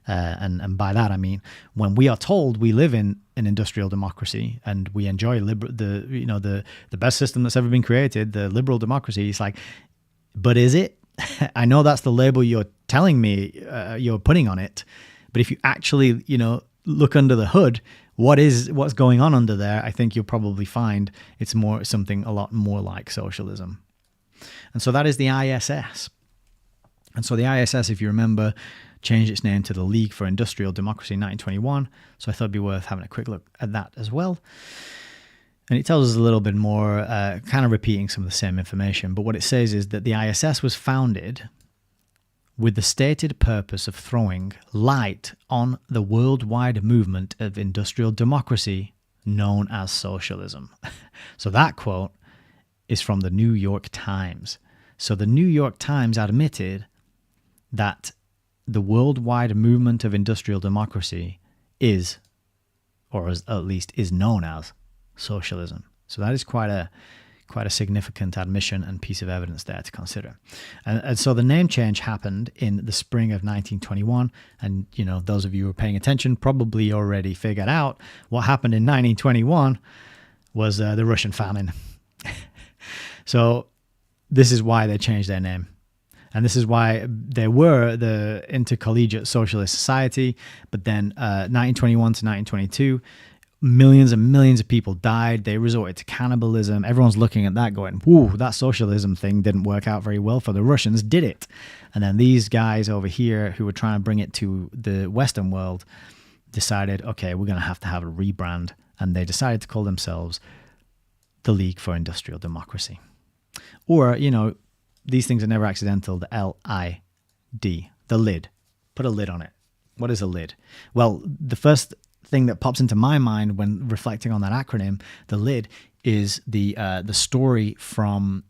And by that I mean, when we are told we live in an industrial democracy and we enjoy the best system that's ever been created, the liberal democracy, it's like, but is it? I know that's the label you're telling me you're putting on it, but if you actually look under the hood, what's going on under there, I think you'll probably find it's something a lot more like socialism. And so that is the ISS. And so the ISS, if you remember, changed its name to the League for Industrial Democracy in 1921. So I thought it'd be worth having a quick look at that as well. And it tells us a little bit more, kind of repeating some of the same information. But what it says is that the ISS was founded with the stated purpose of throwing light on the worldwide movement of industrial democracy known as socialism. So that quote is from the New York Times. So the New York Times admitted that the worldwide movement of industrial democracy is, or at least is known as, socialism. So that is quite a significant admission and piece of evidence there to consider. And so the name change happened in the spring of 1921. And, those of you who are paying attention probably already figured out what happened in 1921 was the Russian famine. So this is why they changed their name. And this is why they were the Intercollegiate Socialist Society. But then 1921 to 1922, millions and millions of people died. They resorted to cannibalism. Everyone's looking at that going, whoa, that socialism thing didn't work out very well for the Russians, did it? And then these guys over here who were trying to bring it to the Western world decided, okay, we're going to have a rebrand. And they decided to call themselves the League for Industrial Democracy. Or, these things are never accidental. The LID, the lid. Put a lid on it. What is a lid? Well, the first thing that pops into my mind when reflecting on that acronym, the lid, is the story from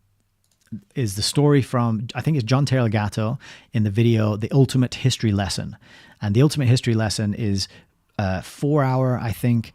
I think it's John Taylor Gatto in the video The Ultimate History Lesson. And the Ultimate History Lesson is a 4-hour, I think,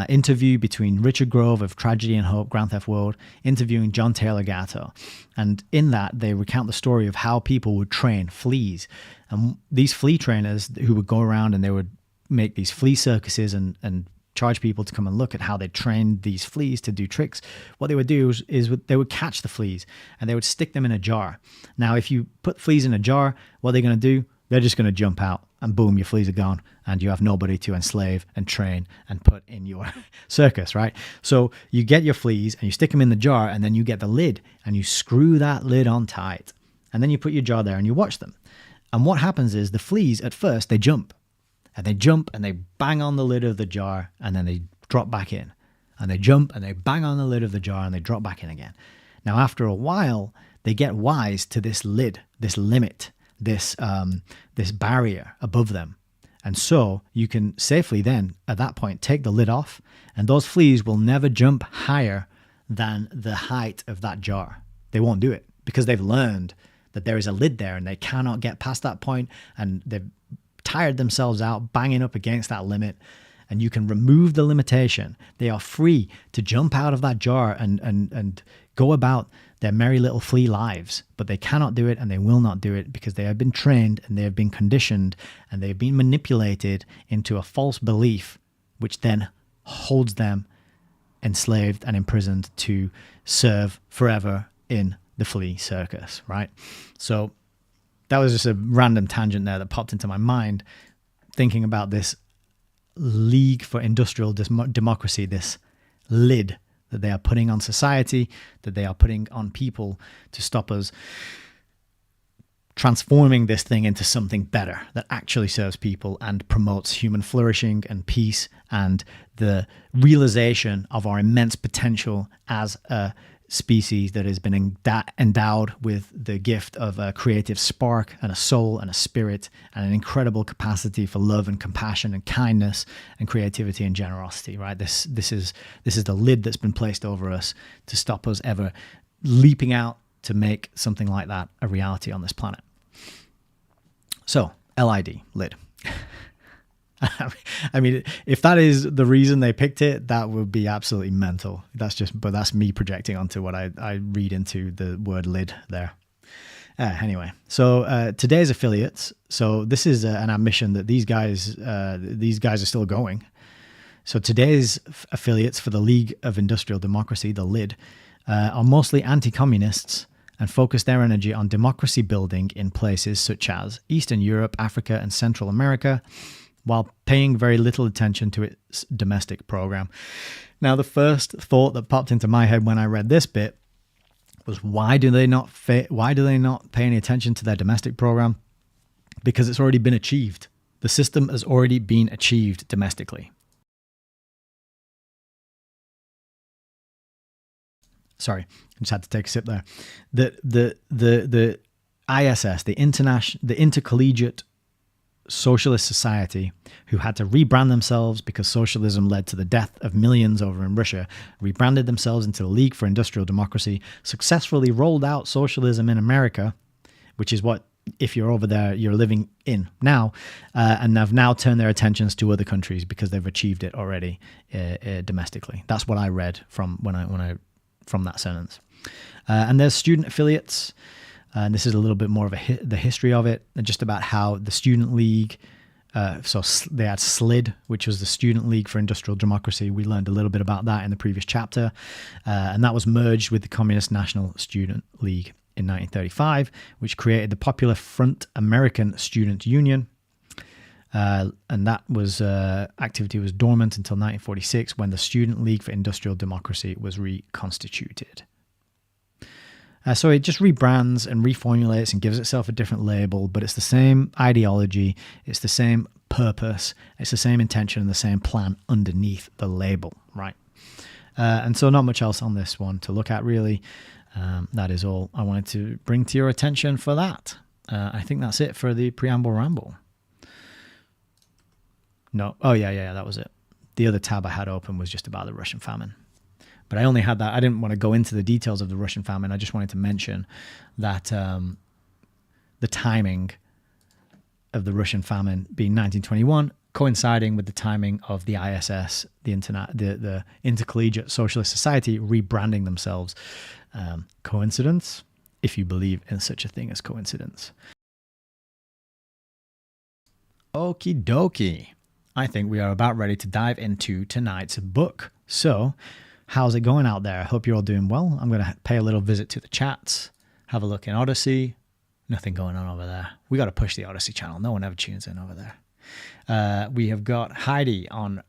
interview between Richard Grove of Tragedy and Hope, Grand Theft World, interviewing John Taylor Gatto. And in that, they recount the story of how people would train fleas. And these flea trainers who would go around and they would make these flea circuses and charge people to come and look at how they trained these fleas to do tricks. What they would do is they would catch the fleas and they would stick them in a jar. Now, if you put fleas in a jar, what are they going to do? They're just going to jump out and boom, your fleas are gone and you have nobody to enslave and train and put in your circus, right? So you get your fleas and you stick them in the jar and then you get the lid and you screw that lid on tight. And then you put your jar there and you watch them. And what happens is the fleas at first, they jump. And they jump and they bang on the lid of the jar and then they drop back in. And they jump and they bang on the lid of the jar and they drop back in again. Now, after a while, they get wise to this lid, this limit, this barrier above them. And so you can safely then, at that point, take the lid off and those fleas will never jump higher than the height of that jar. They won't do it because they've learned that there is a lid there and they cannot get past that point and they've tired themselves out banging up against that limit, and you can remove the limitation. They are free to jump out of that jar and go about their merry little flea lives, but they cannot do it and they will not do it because they have been trained and they have been conditioned and they have been manipulated into a false belief, which then holds them enslaved and imprisoned to serve forever in the flea circus, right? So that was just a random tangent there that popped into my mind thinking about this League for Industrial Democracy, this lid that they are putting on society, that they are putting on people to stop us transforming this thing into something better that actually serves people and promotes human flourishing and peace and the realization of our immense potential as a species that has been endowed with the gift of a creative spark and a soul and a spirit and an incredible capacity for love and compassion and kindness and creativity and generosity, right? This is the lid that's been placed over us to stop us ever leaping out to make something like that a reality on this planet. So, LID, lid. I mean, if that is the reason they picked it, that would be absolutely mental. But that's me projecting onto what I read into the word lid there. Anyway, so today's affiliates. So this is an admission that these guys are still going. So today's affiliates for the League of Industrial Democracy, the LID, are mostly anti-communists and focus their energy on democracy building in places such as Eastern Europe, Africa, and Central America, while paying very little attention to its domestic program. Now, the first thought that popped into my head when I read this bit was, why do they not pay any attention to their domestic program? Because it's already been achieved. The system has already been achieved domestically. Sorry, I just had to take a sip there. The ISS, the Intercollegiate Socialist Society, who had to rebrand themselves because socialism led to the death of millions over in Russia, rebranded themselves into the League for Industrial Democracy, successfully rolled out socialism in America, which is what, if you're over there, you're living in now, and have now turned their attentions to other countries because they've achieved it already domestically. That's what I read from from that sentence. And there's student affiliates. And this is a little bit more of the history of it, and just about how the Student League, so they had SLID, which was the Student League for Industrial Democracy. We learned a little bit about that in the previous chapter. And that was merged with the Communist National Student League in 1935, which created the Popular Front American Student Union. And that was activity was dormant until 1946, when the Student League for Industrial Democracy was reconstituted. So it just rebrands and reformulates and gives itself a different label, but it's the same ideology, it's the same purpose, it's the same intention and the same plan underneath the label, right? And so not much else on this one to look at, really. That is all I wanted to bring to your attention for that. I think that's it for the Preamble Ramble. No, oh yeah, that was it. The other tab I had open was just about the Russian famine. But I only had that. I didn't want to go into the details of the Russian famine. I just wanted to mention that the timing of the Russian famine being 1921, coinciding with the timing of the ISS, the Intercollegiate Socialist Society, rebranding themselves. Coincidence? If you believe in such a thing as coincidence. Okie dokie. I think we are about ready to dive into tonight's book. So, how's it going out there? I hope you're all doing well. I'm going to pay a little visit to the chats, have a look in Odyssey. Nothing going on over there. We got to push the Odyssey channel. No one ever tunes in over there. We have got Heidi on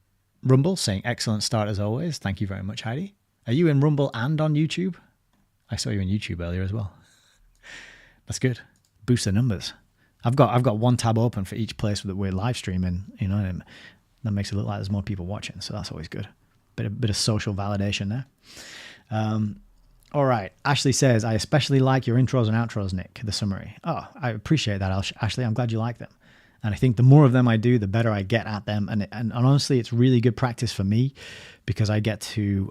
Rumble saying, excellent start as always. Thank you very much, Heidi. Are you in Rumble and on YouTube? I saw you on YouTube earlier as well. That's good. Boost the numbers. I've got one tab open for each place that we're live streaming, you know, and that makes it look like there's more people watching. So that's always good. Bit of social validation there. All right. Ashley says, I especially like your intros and outros, Nick, the summary. Oh, I appreciate that, Ashley. I'm glad you like them. And I think the more of them I do, the better I get at them. And honestly, it's really good practice for me because I get to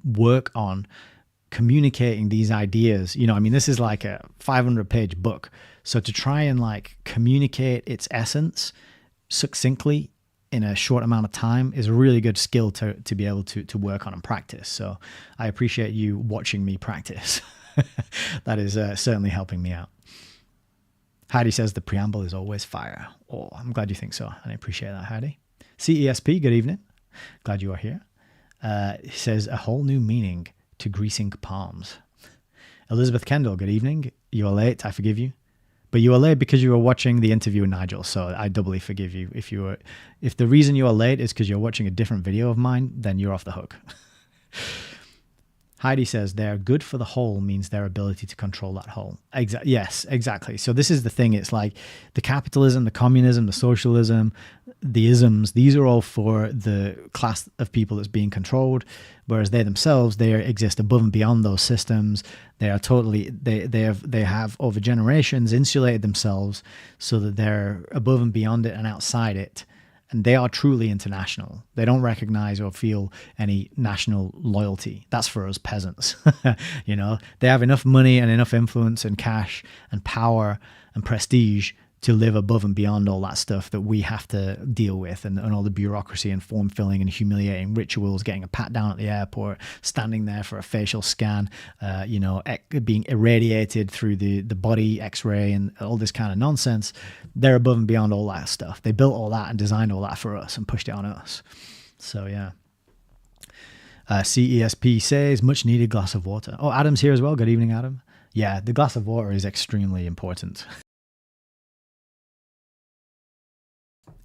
work on communicating these ideas. You know, I mean, this is like a 500-page book. So to try and like communicate its essence succinctly in a short amount of time is a really good skill to be able to work on and practice. So I appreciate you watching me practice. That is certainly helping me out. Heidi says the preamble is always fire. Oh, I'm glad you think so. And I appreciate that, Heidi. CESP, good evening. Glad you are here. He says a whole new meaning to greasing palms. Elizabeth Kendall, good evening. You are late. I forgive you. But you were late because you were watching the interview with Nigel, so I doubly forgive you. If the reason you are late is because you're watching a different video of mine, then you're off the hook. Heidi says they're good for the whole means their ability to control that whole. Yes, exactly. So this is the thing. It's like the capitalism, the communism, the socialism, the isms, these are all for the class of people that's being controlled, whereas they themselves, they exist above and beyond those systems. They are totally, they have over generations insulated themselves so that they're above and beyond it and outside it. And they are truly international. They don't recognize or feel any national loyalty. That's for us peasants. You know, they have enough money and enough influence and cash and power and prestige to live above and beyond all that stuff that we have to deal with, and all the bureaucracy and form filling and humiliating rituals, getting a pat down at the airport, standing there for a facial scan, being irradiated through the body x-ray and all this kind of nonsense. They're above and beyond all that stuff. They built all that and designed all that for us and pushed it on us. So yeah. CESP says, much needed glass of water. Oh, Adam's here as well. Good evening, Adam. Yeah, the glass of water is extremely important.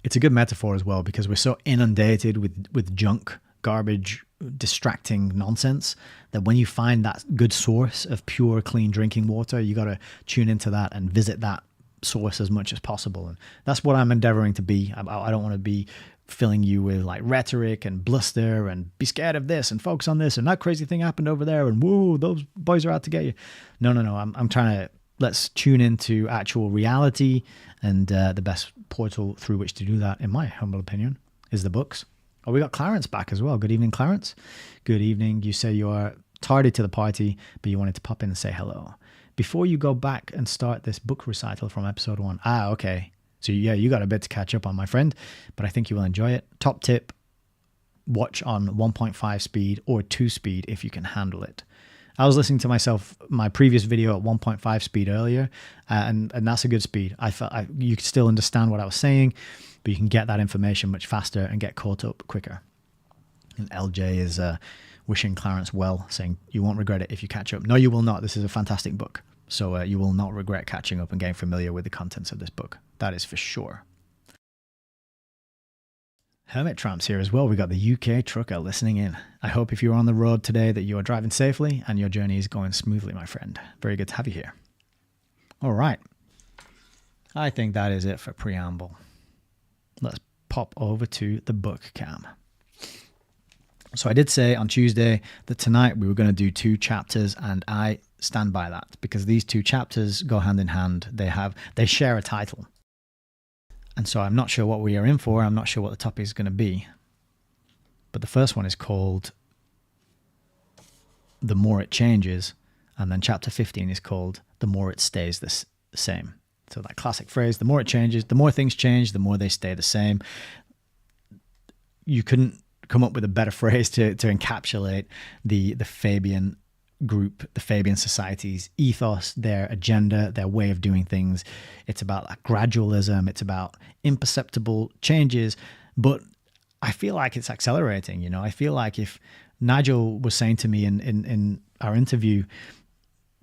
It's a good metaphor as well, because we're so inundated with junk, garbage, distracting nonsense that when you find that good source of pure, clean drinking water, you got to tune into that and visit that source as much as possible. And that's what I'm endeavoring to be. I don't want to be filling you with like rhetoric and bluster and be scared of this and focus on this and that crazy thing happened over there and whoa, those boys are out to get you. No. I'm trying to, let's tune into actual reality, and the best portal through which to do that, in my humble opinion, is the books. Oh, we got Clarence back as well. Good evening, Clarence. Good evening. You say you are tardy to the party, but you wanted to pop in and say hello. Before you go back and start this book recital from episode 1. Ah, okay. So yeah, you got a bit to catch up on, my friend, but I think you will enjoy it. Top tip, watch on 1.5 speed or 2 speed if you can handle it. I was listening to my previous video at 1.5 speed earlier, and that's a good speed. I felt you could still understand what I was saying, but you can get that information much faster and get caught up quicker. And LJ is wishing Clarence well, saying, you won't regret it if you catch up. No, you will not. This is a fantastic book. So you will not regret catching up and getting familiar with the contents of this book. That is for sure. Hermit Tramp's here as well. We got the UK trucker listening in. I hope if you're on the road today that you are driving safely and your journey is going smoothly, my friend. Very good to have you here. All right. I think that is it for Preamble. Let's pop over to the book cam. So I did say on Tuesday that tonight we were going to do 2 chapters, and I stand by that because these 2 chapters go hand in hand. They share a title. And so I'm not sure what we are in for. I'm not sure what the topic is going to be. But the first one is called The More It Changes. And then chapter 15 is called The More It Stays the Same. So that classic phrase, the more it changes, the more things change, the more they stay the same. You couldn't come up with a better phrase to encapsulate the Fabian group, the Fabian Society's ethos, their agenda, their way of doing things. It's about like gradualism. It's about imperceptible changes, but I feel like it's accelerating. You know, I feel like if Nigel was saying to me in our interview,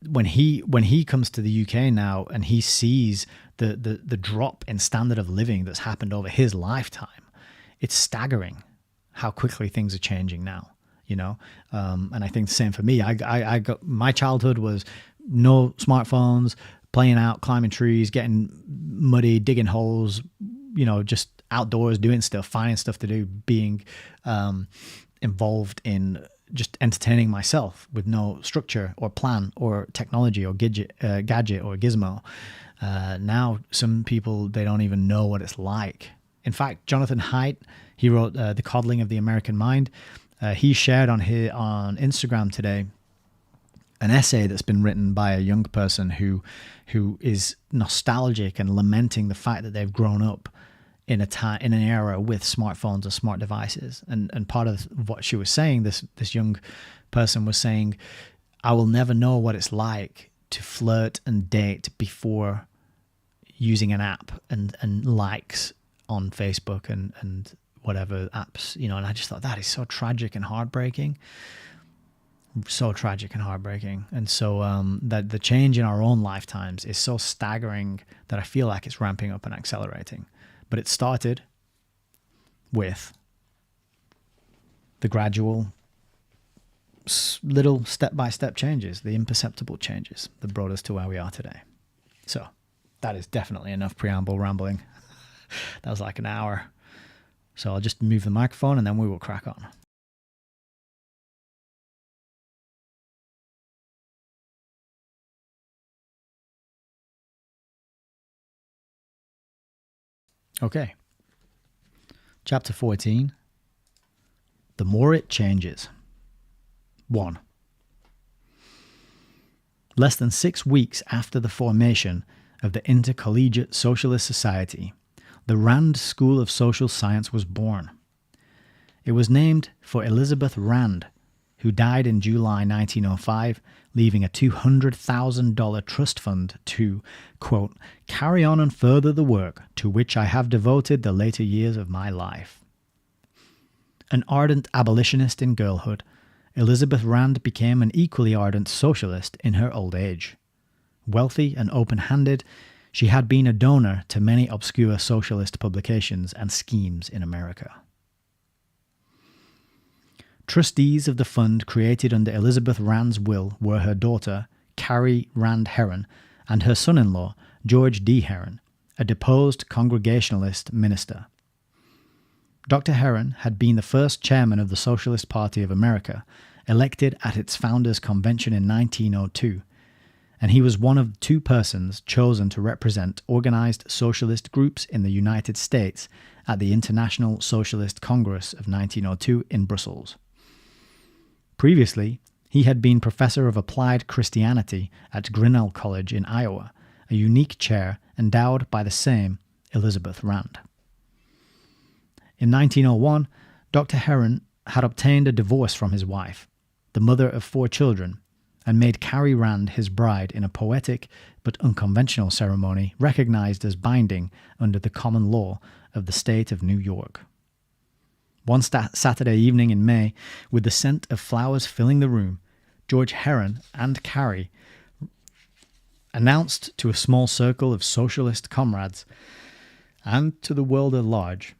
when he comes to the UK now and he sees the drop in standard of living that's happened over his lifetime, it's staggering how quickly things are changing now. You know, and I think the same for me. I got, my childhood was no smartphones, playing out, climbing trees, getting muddy, digging holes, you know, just outdoors doing stuff, finding stuff to do, being involved in just entertaining myself with no structure or plan or technology or gadget or gizmo. Now, some people, they don't even know what it's like. In fact, Jonathan Haidt, he wrote The Coddling of the American Mind. He shared on Instagram today an essay that's been written by a young person who is nostalgic and lamenting the fact that they've grown up in an era with smartphones and smart devices. And part of what she was saying, this young person was saying, I will never know what it's like to flirt and date before using an app and likes on Facebook and whatever apps, you know. And I just thought that is so tragic and heartbreaking. So tragic and heartbreaking. And so that the change in our own lifetimes is so staggering that I feel like it's ramping up and accelerating. But it started with the gradual little step-by-step changes, the imperceptible changes that brought us to where we are today. So that is definitely enough preamble rambling. That was like an hour. So I'll just move the microphone and then we will crack on. Okay. Chapter 14. The more it changes. 1. Less than 6 weeks after the formation of the Intercollegiate Socialist Society, the Rand School of Social Science was born. It was named for Elizabeth Rand, who died in July 1905, leaving a $200,000 trust fund to, quote, carry on and further the work to which I have devoted the later years of my life. An ardent abolitionist in girlhood, Elizabeth Rand became an equally ardent socialist in her old age. Wealthy and open-handed, she had been a donor to many obscure socialist publications and schemes in America. Trustees of the fund created under Elizabeth Rand's will were her daughter, Carrie Rand Heron, and her son-in-law, George D. Heron, a deposed Congregationalist minister. Dr. Heron had been the first chairman of the Socialist Party of America, elected at its founders' convention in 1902, and he was one of 2 persons chosen to represent organized socialist groups in the United States at the International Socialist Congress of 1902 in Brussels. Previously, he had been professor of applied Christianity at Grinnell College in Iowa, a unique chair endowed by the same Elizabeth Rand. In 1901, Dr. Heron had obtained a divorce from his wife, the mother of 4 children, and made Carrie Rand his bride in a poetic but unconventional ceremony recognized as binding under the common law of the state of New York. One Saturday evening in May, with the scent of flowers filling the room, George Heron and Carrie announced to a small circle of socialist comrades and to the world at large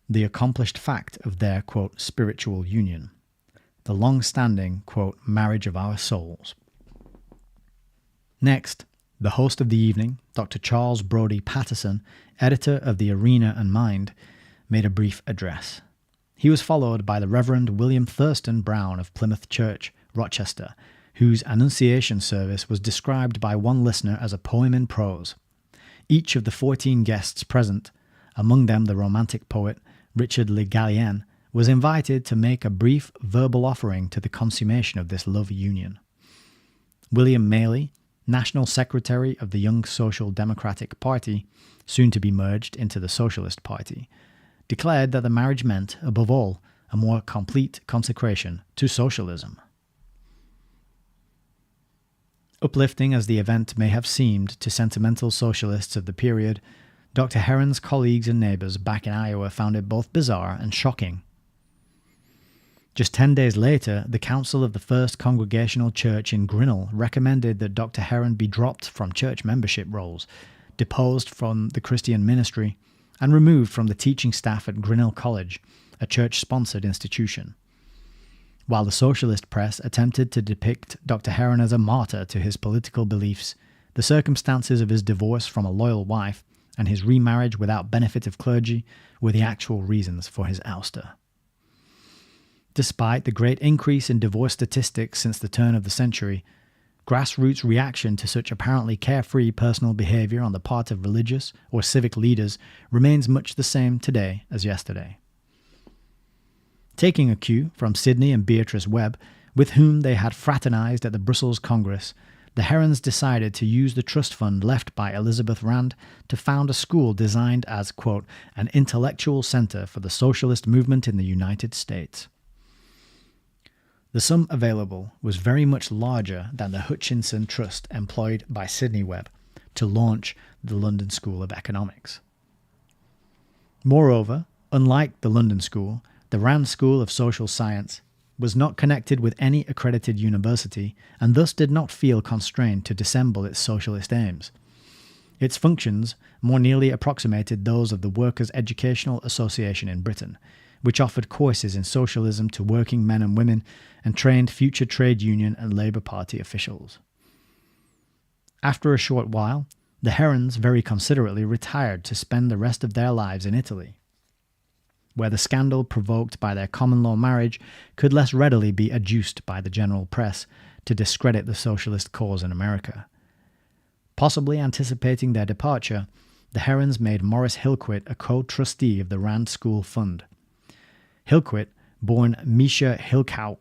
the accomplished fact of their, quote, spiritual union, the long-standing, quote, marriage of our souls. Next, the host of the evening, Dr. Charles Brodie Patterson, editor of the Arena and Mind, made a brief address. He was followed by the Reverend William Thurston Brown of Plymouth Church, Rochester, whose Annunciation service was described by one listener as a poem in prose. Each of the 14 guests present, among them the Romantic poet Richard Le Gallienne, was invited to make a brief verbal offering to the consummation of this love union. William Maley, National Secretary of the Young Social Democratic Party, soon to be merged into the Socialist Party, declared that the marriage meant, above all, a more complete consecration to socialism. Uplifting as the event may have seemed to sentimental socialists of the period, Dr. Heron's colleagues and neighbors back in Iowa found it both bizarre and shocking. Just 10 days later, the Council of the First Congregational Church in Grinnell recommended that Dr. Heron be dropped from church membership roles, deposed from the Christian ministry, and removed from the teaching staff at Grinnell College, a church-sponsored institution. While the socialist press attempted to depict Dr. Heron as a martyr to his political beliefs, the circumstances of his divorce from a loyal wife and his remarriage without benefit of clergy were the actual reasons for his ouster. Despite the great increase in divorce statistics since the turn of the century, grassroots reaction to such apparently carefree personal behavior on the part of religious or civic leaders remains much the same today as yesterday. Taking a cue from Sidney and Beatrice Webb, with whom they had fraternized at the Brussels Congress, the Herons decided to use the trust fund left by Elizabeth Rand to found a school designed as, quote, an intellectual center for the socialist movement in the United States. The sum available was very much larger than the Hutchinson Trust employed by Sidney Webb to launch the London School of Economics. Moreover, unlike the London School, the Rand School of Social Science was not connected with any accredited university and thus did not feel constrained to dissemble its socialist aims. Its functions more nearly approximated those of the Workers' Educational Association in Britain, which offered courses in socialism to working men and women and trained future trade union and Labour Party officials. After a short while, the Herons very considerately retired to spend the rest of their lives in Italy, where the scandal provoked by their common law marriage could less readily be adduced by the general press to discredit the socialist cause in America. Possibly anticipating their departure, the Herons made Morris Hillquit a co-trustee of the Rand School Fund. Hillquit, born Misha Hilkowicz,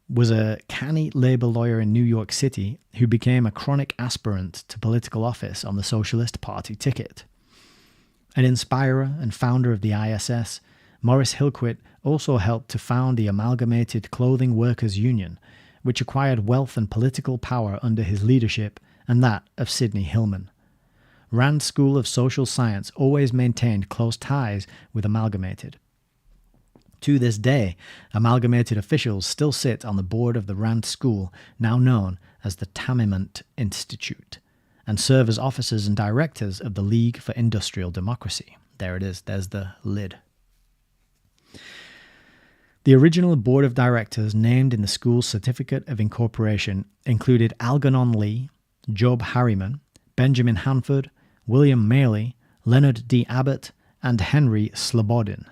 was a canny Labour lawyer in New York City who became a chronic aspirant to political office on the Socialist Party ticket. An inspirer and founder of the ISS, Morris Hillquit also helped to found the Amalgamated Clothing Workers Union, which acquired wealth and political power under his leadership and that of Sidney Hillman. Rand School of Social Science always maintained close ties with Amalgamated. To this day, Amalgamated officials still sit on the board of the Rand School, now known as the Tamiment Institute, and serve as officers and directors of the League for Industrial Democracy. There it is, there's the lid. The original board of directors named in the school's certificate of incorporation included Algernon Lee, Job Harriman, Benjamin Hanford, William Maley, Leonard D. Abbott, and Henry Slobodin.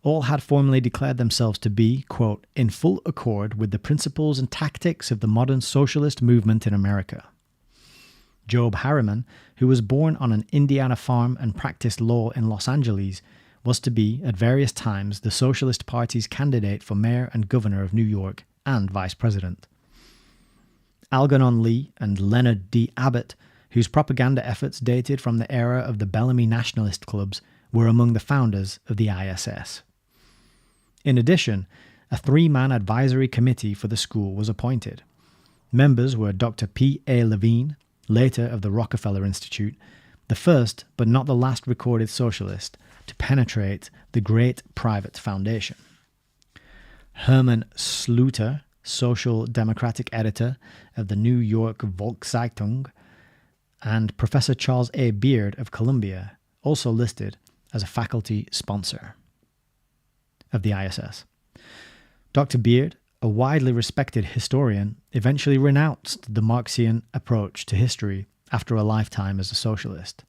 All had formally declared themselves to be, quote, in full accord with the principles and tactics of the modern socialist movement in America. Job Harriman, who was born on an Indiana farm and practiced law in Los Angeles, was to be, at various times, the Socialist Party's candidate for mayor and governor of New York and vice president. Algernon Lee and Leonard D. Abbott, whose propaganda efforts dated from the era of the Bellamy nationalist clubs, were among the founders of the ISS. In addition, a three-man advisory committee for the school was appointed. Members were Dr. P. A. Levine, later of the Rockefeller Institute, the first but not the last recorded socialist to penetrate the great private foundation. Hermann Sluter, social democratic editor of the New York Volkszeitung, and Professor Charles A. Beard of Columbia, also listed as a faculty sponsor of the ISS. Dr. Beard, a widely respected historian, eventually renounced the Marxian approach to history after a lifetime as a socialist.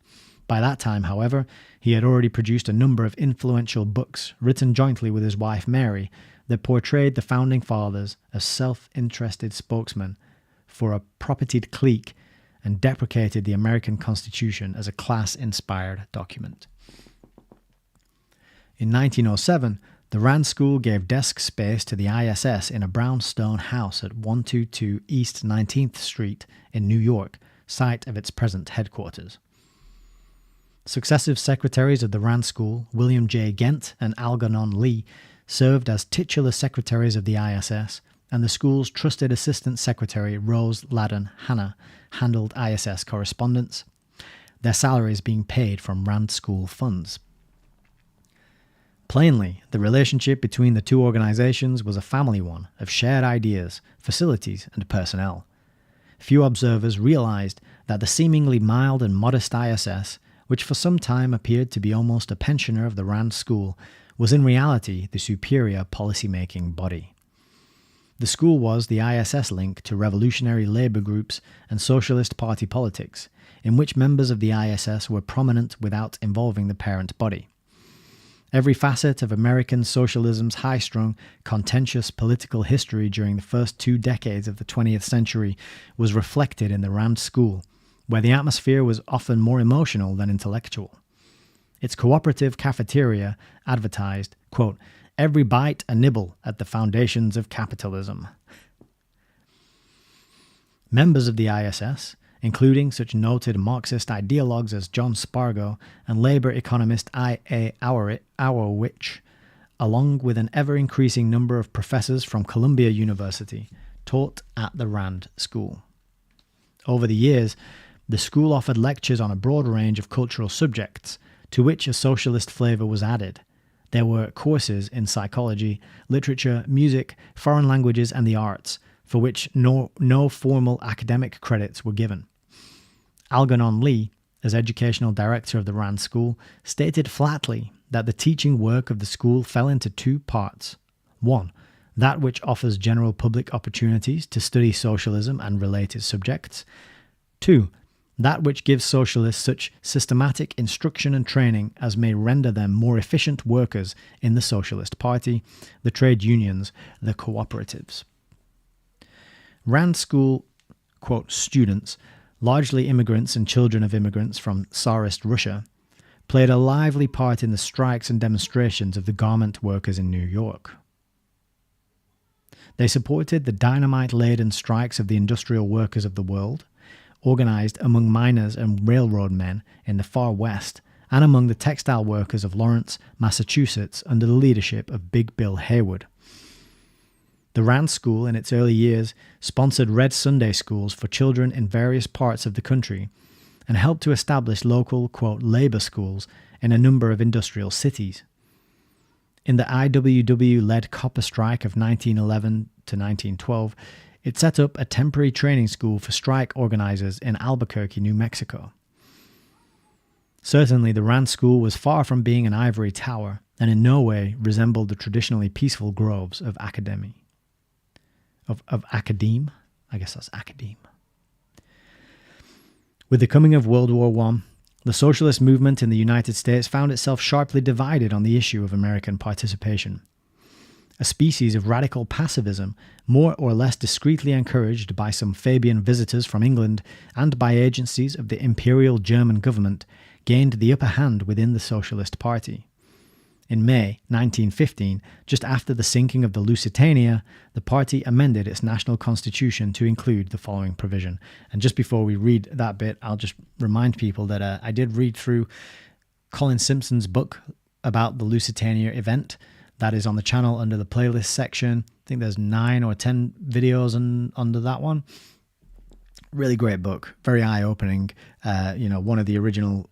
By that time, however, he had already produced a number of influential books written jointly with his wife Mary that portrayed the founding fathers as self-interested spokesmen for a propertied clique and deprecated the American Constitution as a class-inspired document. In 1907, the Rand School gave desk space to the ISS in a brownstone house at 122 East 19th Street in New York, site of its present headquarters. Successive secretaries of the Rand School, William J. Gent and Algernon Lee, served as titular secretaries of the ISS, and the school's trusted assistant secretary, Rose Ladden Hanna, handled ISS correspondence, their salaries being paid from Rand School funds. Plainly, the relationship between the two organizations was a family one of shared ideas, facilities, and personnel. Few observers realized that the seemingly mild and modest ISS, which for some time appeared to be almost a pensioner of the Rand School, was in reality the superior policy-making body. The school was the ISS link to revolutionary labor groups and Socialist Party politics, in which members of the ISS were prominent without involving the parent body. Every facet of American socialism's high-strung, contentious political history during the first 2 decades of the 20th century was reflected in the Rand School, where the atmosphere was often more emotional than intellectual. Its cooperative cafeteria advertised, quote, every bite a nibble at the foundations of capitalism. Members of the ISS, including such noted Marxist ideologues as John Spargo and labor economist I.A. Auerwitsch, along with an ever-increasing number of professors from Columbia University, taught at the Rand School. Over the years, the school offered lectures on a broad range of cultural subjects, to which a socialist flavour was added. There were courses in psychology, literature, music, foreign languages and the arts, for which no formal academic credits were given. Algernon Lee, as educational director of the Rand School, stated flatly that the teaching work of the school fell into two parts. One, that which offers general public opportunities to study socialism and related subjects. Two, that which gives socialists such systematic instruction and training as may render them more efficient workers in the Socialist Party, the trade unions, the cooperatives. Rand School, quote, students, largely immigrants and children of immigrants from Tsarist Russia, played a lively part in the strikes and demonstrations of the garment workers in New York. They supported the dynamite-laden strikes of the industrial workers of the world, organized among miners and railroad men in the far west and among the textile workers of Lawrence, Massachusetts, under the leadership of Big Bill Haywood. The Rand School, in its early years, sponsored Red Sunday schools for children in various parts of the country and helped to establish local, quote, labor schools in a number of industrial cities. In the IWW-led copper strike of 1911 to 1912, it set up a temporary training school for strike organizers in Albuquerque, New Mexico. Certainly, the Rand School was far from being an ivory tower and in no way resembled the traditionally peaceful groves of academe. Of academe? I guess that's academe. With the coming of World War I, the socialist movement in the United States found itself sharply divided on the issue of American participation. A species of radical pacifism, more or less discreetly encouraged by some Fabian visitors from England and by agencies of the Imperial German government, gained the upper hand within the Socialist Party. In May 1915, just after the sinking of the Lusitania, the party amended its national constitution to include the following provision. And just before we read that bit, I'll just remind people that I did read through Colin Simpson's book about the Lusitania event. That is on the channel under the playlist section. I think there's 9 or 10 videos under that one. Really great book, very eye-opening. One of the original,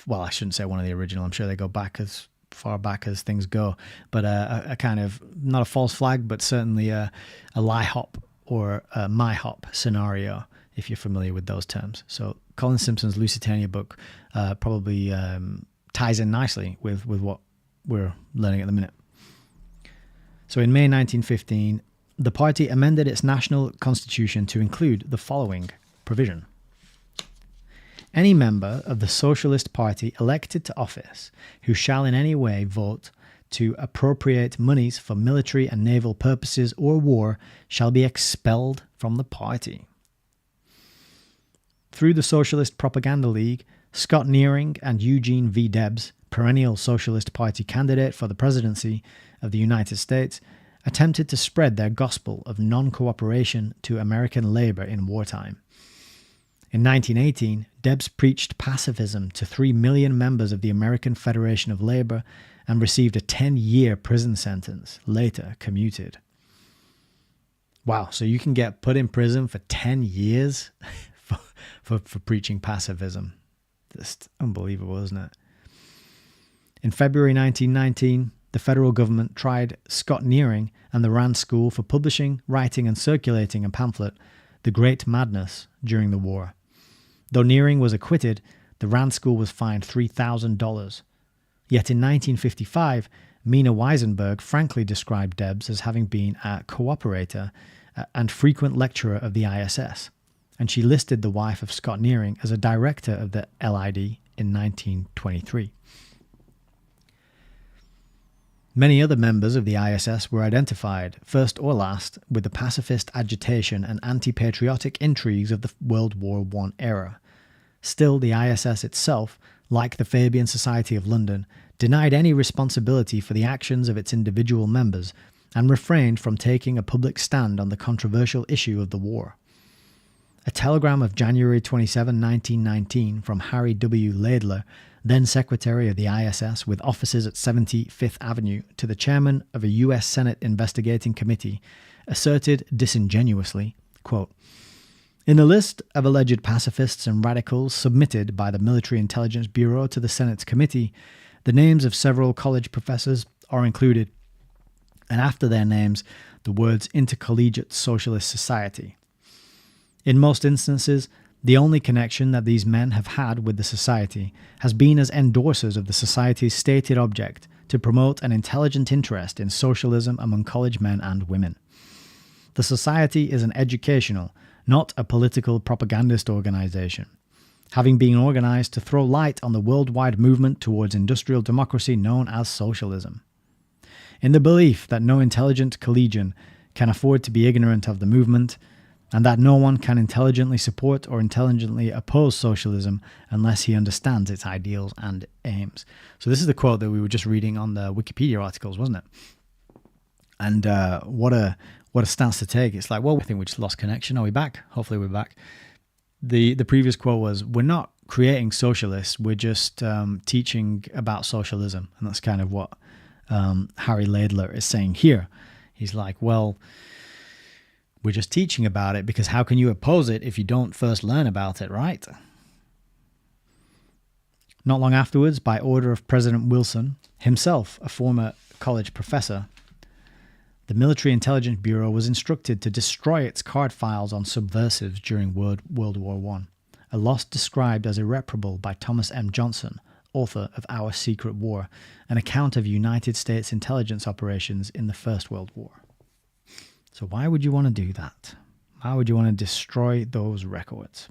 well, I shouldn't say one of the original. I'm sure they go back as far back as things go, but a kind of, not a false flag, but certainly a lie hop or a my hop scenario, if you're familiar with those terms. So Colin Simpson's Lusitania book probably ties in nicely with what we're learning at the minute. So in May 1915, the party amended its national constitution to include the following provision. Any member of the Socialist Party elected to office who shall in any way vote to appropriate monies for military and naval purposes or war shall be expelled from the party. Through the Socialist Propaganda League, Scott Nearing and Eugene V. Debs, perennial Socialist Party candidate for the presidency of the United States, attempted to spread their gospel of non-cooperation to American labor in wartime. In 1918, Debs preached pacifism to 3 million members of the American Federation of Labor and received a 10-year prison sentence, later commuted. Wow, so you can get put in prison for 10 years for preaching pacifism. Just unbelievable, isn't it? In February 1919, the federal government tried Scott Nearing and the Rand School for publishing, writing and circulating a pamphlet, The Great Madness, during the war. Though Nearing was acquitted, the Rand School was fined $3,000. Yet in 1955, Mina Weisenberg frankly described Debs as having been a cooperator and frequent lecturer of the ISS, and she listed the wife of Scott Nearing as a director of the LID in 1923. Many other members of the ISS were identified, first or last, with the pacifist agitation and anti-patriotic intrigues of the World War I era. Still, the ISS itself, like the Fabian Society of London, denied any responsibility for the actions of its individual members and refrained from taking a public stand on the controversial issue of the war. A telegram of January 27, 1919, from Harry W. Laidler, then Secretary of the ISS with offices at 75th Avenue, to the chairman of a U.S. Senate investigating committee, asserted disingenuously, quote, In the list of alleged pacifists and radicals submitted by the Military Intelligence Bureau to the Senate's committee, the names of several college professors are included, and after their names, the words Intercollegiate Socialist Society. In most instances, the only connection that these men have had with the society has been as endorsers of the society's stated object to promote an intelligent interest in socialism among college men and women. The society is an educational, not a political propagandist organization, having been organized to throw light on the worldwide movement towards industrial democracy known as socialism. In the belief that no intelligent collegian can afford to be ignorant of the movement, and that no one can intelligently support or intelligently oppose socialism unless he understands its ideals and aims. So this is the quote that we were just reading on the Wikipedia articles, wasn't it? And what a stance to take. It's like, well, I think we just lost connection. Are we back? Hopefully we're back. The previous quote was, we're not creating socialists, we're just teaching about socialism. And that's kind of what Harry Laidler is saying here. He's like, well, we're just teaching about it because how can you oppose it if you don't first learn about it, right? Not long afterwards, by order of President Wilson, himself a former college professor, the Military Intelligence Bureau was instructed to destroy its card files on subversives during World War I, a loss described as irreparable by Thomas M. Johnson, author of Our Secret War, an account of United States intelligence operations in the First World War. So why would you want to do that? Why would you want to destroy those records?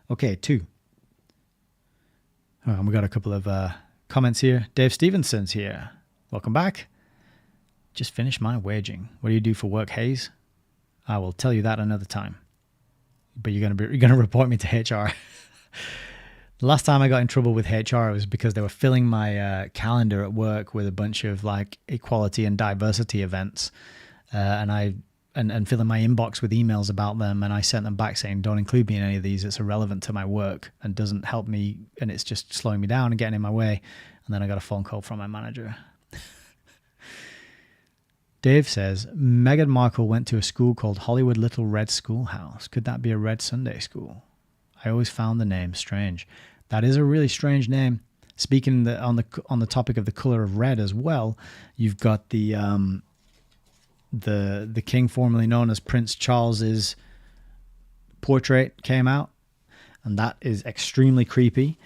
Okay, 2. Oh, and we got a couple of comments here. Dave Stevenson's here. Welcome back. Just finished my waging. What do you do for work, Hayes? I will tell you that another time. But you're gonna report me to HR. The last time I got in trouble with HR was because they were filling my calendar at work with a bunch of like equality and diversity events, and filling my inbox with emails about them, and I sent them back saying, don't include me in any of these, it's irrelevant to my work and doesn't help me, and it's just slowing me down and getting in my way. And then I got a phone call from my manager. Dave says, Meghan Markle went to a school called Hollywood Little Red Schoolhouse. Could that be a red Sunday school? I always found the name strange. That is a really strange name. Speaking on the topic of the color of red as well, you've got the king formerly known as Prince Charles's portrait came out, and that is extremely creepy.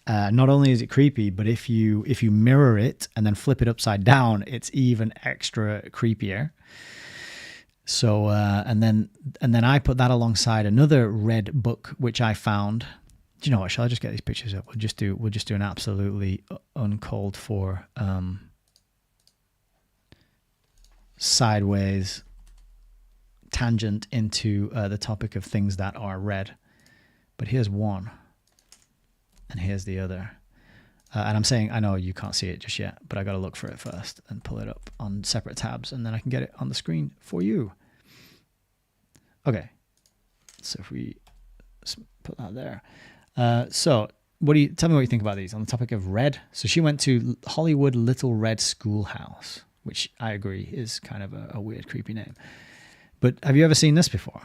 Not only is it creepy, but if you mirror it and then flip it upside down, it's even extra creepier. So and then I put that alongside another red book which I found. Do you know what? Shall I just get these pictures up? We'll just do an absolutely uncalled for sideways tangent into the topic of things that are red. But here's one. And here's the other. And I'm saying, I know you can't see it just yet, but I got to look for it first and pull it up on separate tabs, and then I can get it on the screen for you. Okay. So if we put that there. So tell me what you think about these on the topic of red. So she went to Hollywood Little Red Schoolhouse, which I agree is kind of a weird, creepy name. But have you ever seen this before?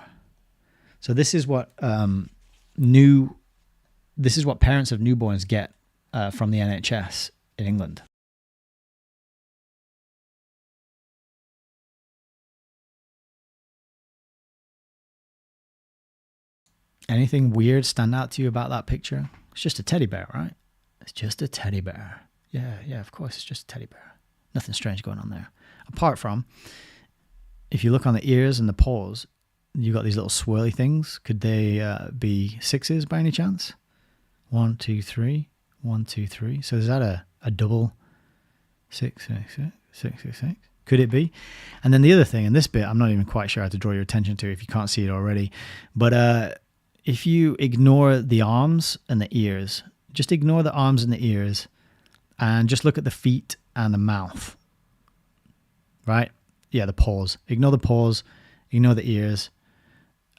So this is what parents of newborns get from the NHS in England. Anything weird stand out to you about that picture? It's just a teddy bear, right? It's just a teddy bear. Yeah, of course, it's just a teddy bear. Nothing strange going on there. Apart from, if you look on the ears and the paws, you got these little swirly things. Could they be sixes by any chance? 1, 2, 3. 1, 2, 3. So is that a double 6, 6, 6, 6, 6, 6? Could it be? And then the other thing, and this bit I'm not even quite sure how to draw your attention to if you can't see it already, but if you ignore the arms and the ears, just ignore the arms and the ears and just look at the feet and the mouth, right? Yeah, the paws. Ignore the paws, ignore the ears,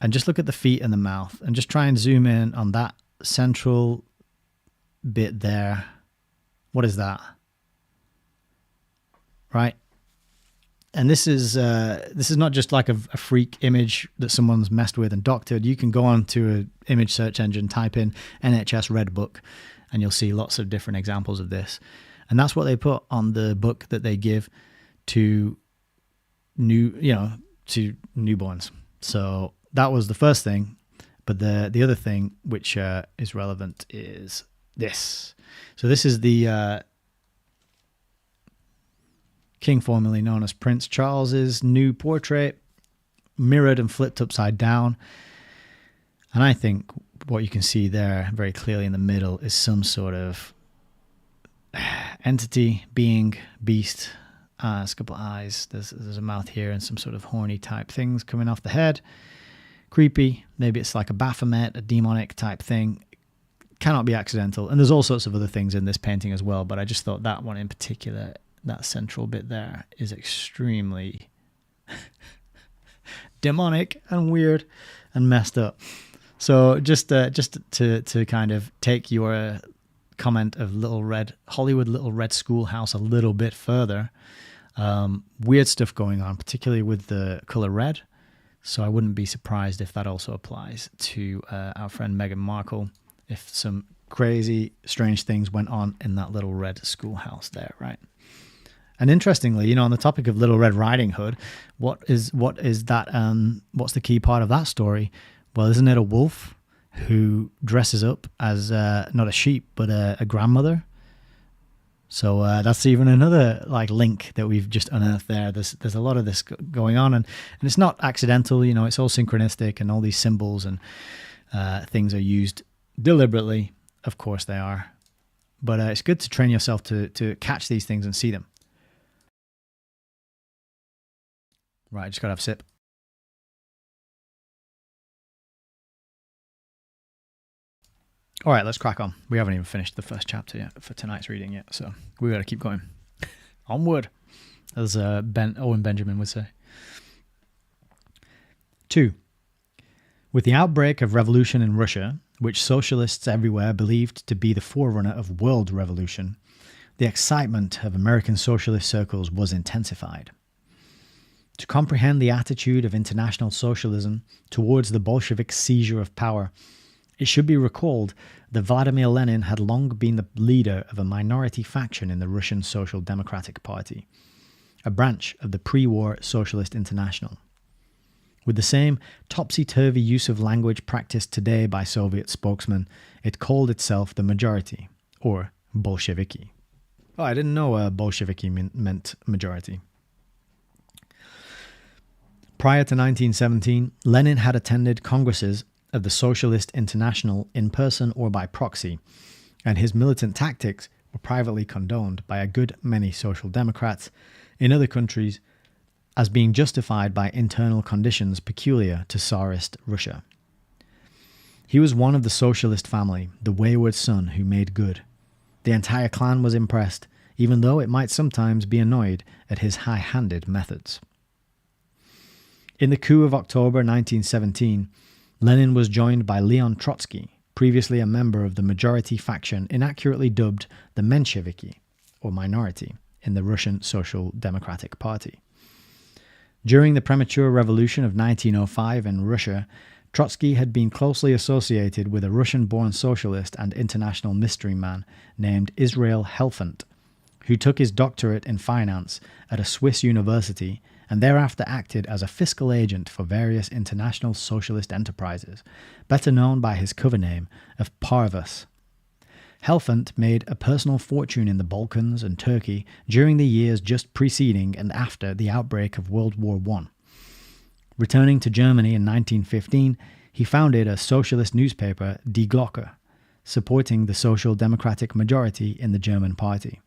and just look at the feet and the mouth, and just try and zoom in on that central bit there. What is that? Right? And this is not just like a freak image that someone's messed with and doctored. You can go on to an image search engine, type in NHS Red Book, and you'll see lots of different examples of this. And that's what they put on the book that they give to newborns. So that was the first thing. But the other thing which is relevant is this. So this is the king formerly known as Prince Charles's new portrait, mirrored and flipped upside down. And I think what you can see there very clearly in the middle is some sort of entity, being, beast. There's a couple of eyes. There's a mouth here and some sort of horny type things coming off the head. Creepy. Maybe it's like a Baphomet, a demonic type thing. Cannot be accidental. And there's all sorts of other things in this painting as well, but I just thought that one in particular, that central bit there, is extremely demonic and weird and messed up. So just to kind of take your comment of Hollywood Little Red Schoolhouse a little bit further, weird stuff going on, particularly with the color red. So I wouldn't be surprised if that also applies to our friend Meghan Markle, if some crazy, strange things went on in that little red schoolhouse there, right? And interestingly, on the topic of Little Red Riding Hood, what is that? What's the key part of that story? Well, isn't it a wolf who dresses up as not a sheep but a grandmother? So that's even another link that we've just unearthed there. There's a lot of this going on, and it's not accidental. It's all synchronistic, and all these symbols and things are used deliberately. Of course they are, but it's good to train yourself to catch these things and see them. Right, just gotta have a sip. All right, let's crack on. We haven't even finished the first chapter yet for tonight's reading yet, so we got to keep going. Onward, as Owen Benjamin would say. 2. With the outbreak of revolution in Russia, which socialists everywhere believed to be the forerunner of world revolution, the excitement of American socialist circles was intensified. To comprehend the attitude of international socialism towards the Bolshevik seizure of power, it should be recalled that Vladimir Lenin had long been the leader of a minority faction in the Russian Social Democratic Party, a branch of the pre-war Socialist International. With the same topsy-turvy use of language practiced today by Soviet spokesmen, it called itself the majority, or Bolsheviki. Oh, I didn't know Bolsheviki meant majority. Prior to 1917, Lenin had attended congresses of the Socialist International in person or by proxy, and his militant tactics were privately condoned by a good many social democrats in other countries as being justified by internal conditions peculiar to Tsarist Russia. He was one of the socialist family, the wayward son who made good. The entire clan was impressed, even though it might sometimes be annoyed at his high-handed methods. In the coup of October 1917, Lenin was joined by Leon Trotsky, previously a member of the majority faction inaccurately dubbed the Mensheviki, or minority, in the Russian Social Democratic Party. During the premature revolution of 1905 in Russia, Trotsky had been closely associated with a Russian-born socialist and international mystery man named Israel Helfand, who took his doctorate in finance at a Swiss university and thereafter acted as a fiscal agent for various international socialist enterprises, better known by his cover name of Parvus. Helfand made a personal fortune in the Balkans and Turkey during the years just preceding and after the outbreak of World War I. Returning to Germany in 1915, he founded a socialist newspaper, Die Glocke, supporting the social democratic majority in the German party.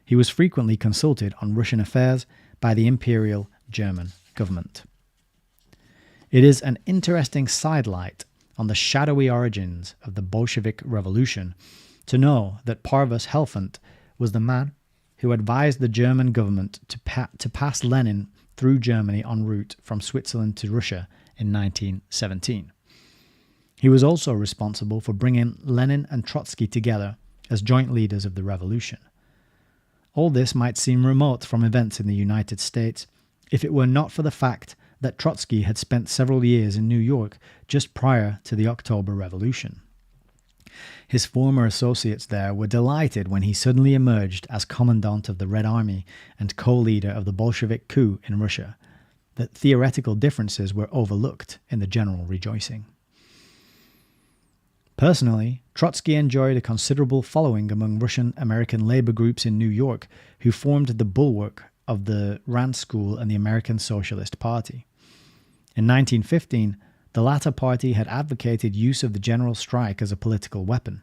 He was frequently consulted on Russian affairs by the Imperial German government. It is an interesting sidelight on the shadowy origins of the Bolshevik Revolution to know that Parvus Helfand was the man who advised the German government to pass Lenin through Germany en route from Switzerland to Russia in 1917. He was also responsible for bringing Lenin and Trotsky together as joint leaders of the revolution. All this might seem remote from events in the United States, if it were not for the fact that Trotsky had spent several years in New York just prior to the October Revolution. His former associates there were delighted when he suddenly emerged as commandant of the Red Army and co-leader of the Bolshevik coup in Russia, that theoretical differences were overlooked in the general rejoicing. Personally, Trotsky enjoyed a considerable following among Russian-American labor groups in New York who formed the bulwark of the Rand School and the American Socialist Party. In 1915, the latter party had advocated use of the general strike as a political weapon.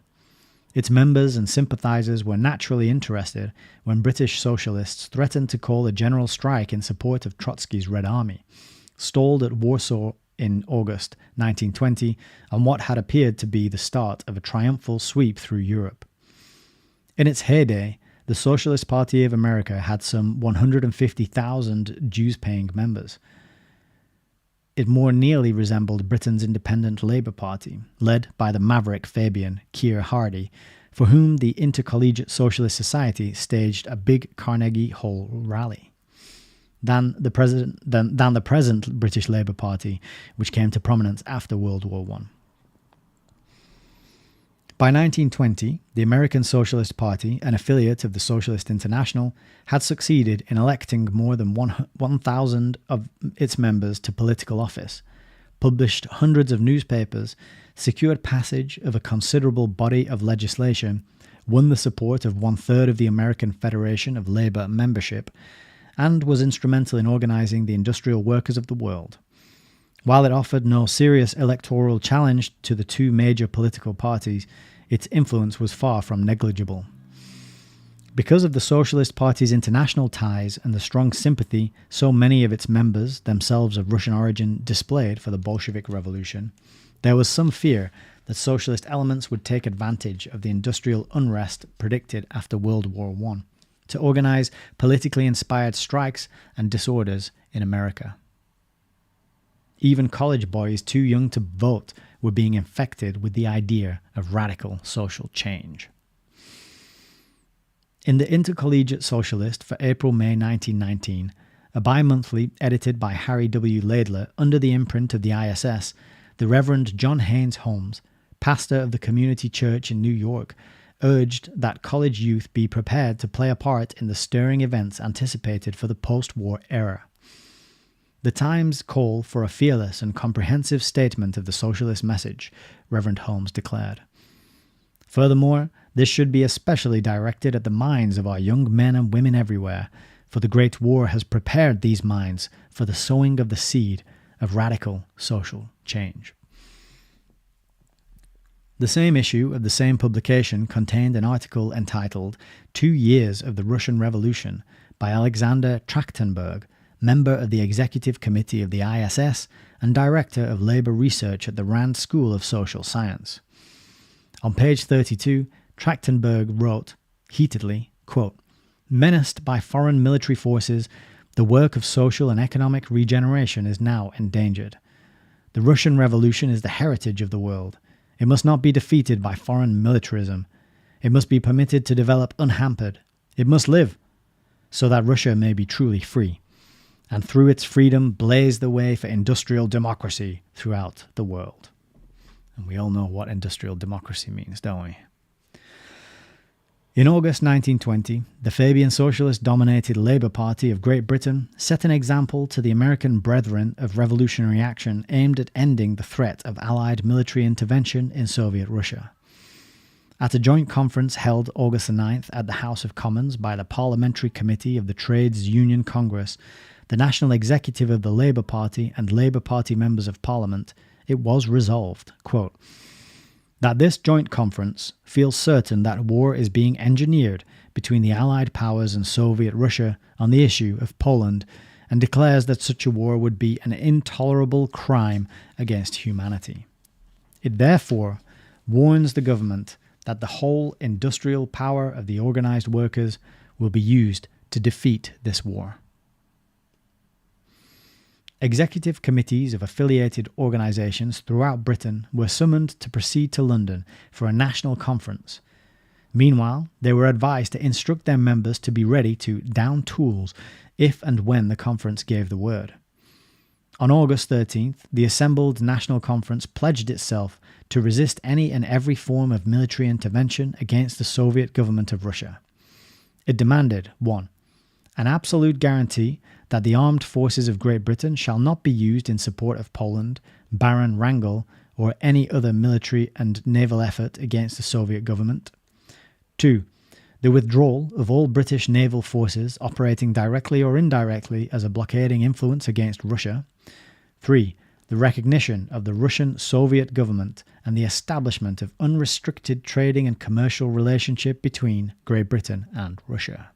Its members and sympathizers were naturally interested when British socialists threatened to call a general strike in support of Trotsky's Red Army, stalled at Warsaw in August 1920 on what had appeared to be the start of a triumphal sweep through Europe. In its heyday, the Socialist Party of America had some 150,000 dues-paying members. It more nearly resembled Britain's Independent Labour Party, led by the maverick Fabian Keir Hardie, for whom the Intercollegiate Socialist Society staged a big Carnegie Hall rally, than the present British Labour Party, which came to prominence after World War I. By 1920, the American Socialist Party, an affiliate of the Socialist International, had succeeded in electing more than 1,000 of its members to political office, published hundreds of newspapers, secured passage of a considerable body of legislation, won the support of one-third of the American Federation of Labor membership, and was instrumental in organizing the industrial workers of the world. While it offered no serious electoral challenge to the two major political parties, its influence was far from negligible. Because of the Socialist Party's international ties and the strong sympathy so many of its members, themselves of Russian origin, displayed for the Bolshevik Revolution, there was some fear that socialist elements would take advantage of the industrial unrest predicted after World War I to organize politically inspired strikes and disorders in America. Even college boys too young to vote were being infected with the idea of radical social change. In the Intercollegiate Socialist for April-May 1919, a bi-monthly edited by Harry W. Laidler under the imprint of the ISS, the Reverend John Haynes Holmes, pastor of the Community Church in New York, urged that college youth be prepared to play a part in the stirring events anticipated for the post-war era. The Times call for a fearless and comprehensive statement of the socialist message, Reverend Holmes declared. Furthermore, this should be especially directed at the minds of our young men and women everywhere, for the Great War has prepared these minds for the sowing of the seed of radical social change. The same issue of the same publication contained an article entitled 2 Years of the Russian Revolution by Alexander Trachtenberg, member of the Executive Committee of the ISS and Director of Labor Research at the Rand School of Social Science. On page 32, Trachtenberg wrote, heatedly, quote, "Menaced by foreign military forces, the work of social and economic regeneration is now endangered. The Russian Revolution is the heritage of the world. It must not be defeated by foreign militarism. It must be permitted to develop unhampered. It must live, so that Russia may be truly free, and through its freedom blaze the way for industrial democracy throughout the world." And we all know what industrial democracy means, don't we? In August 1920, the Fabian Socialist-dominated Labour Party of Great Britain set an example to the American brethren of revolutionary action aimed at ending the threat of Allied military intervention in Soviet Russia. At a joint conference held August 9th at the House of Commons by the Parliamentary Committee of the Trades Union Congress, the National Executive of the Labour Party and Labour Party members of Parliament, it was resolved, quote, that this joint conference feels certain that war is being engineered between the Allied powers and Soviet Russia on the issue of Poland, and declares that such a war would be an intolerable crime against humanity. It therefore warns the government that the whole industrial power of the organized workers will be used to defeat this war. Executive committees of affiliated organisations throughout Britain were summoned to proceed to London for a national conference. Meanwhile, they were advised to instruct their members to be ready to down tools if and when the conference gave the word. On August 13th, the assembled National Conference pledged itself to resist any and every form of military intervention against the Soviet government of Russia. It demanded 1. An absolute guarantee that the armed forces of Great Britain shall not be used in support of Poland, Baron Wrangel, or any other military and naval effort against the Soviet government. 2. The withdrawal of all British naval forces operating directly or indirectly as a blockading influence against Russia. 3. The recognition of the Russian Soviet government and the establishment of unrestricted trading and commercial relationship between Great Britain and Russia.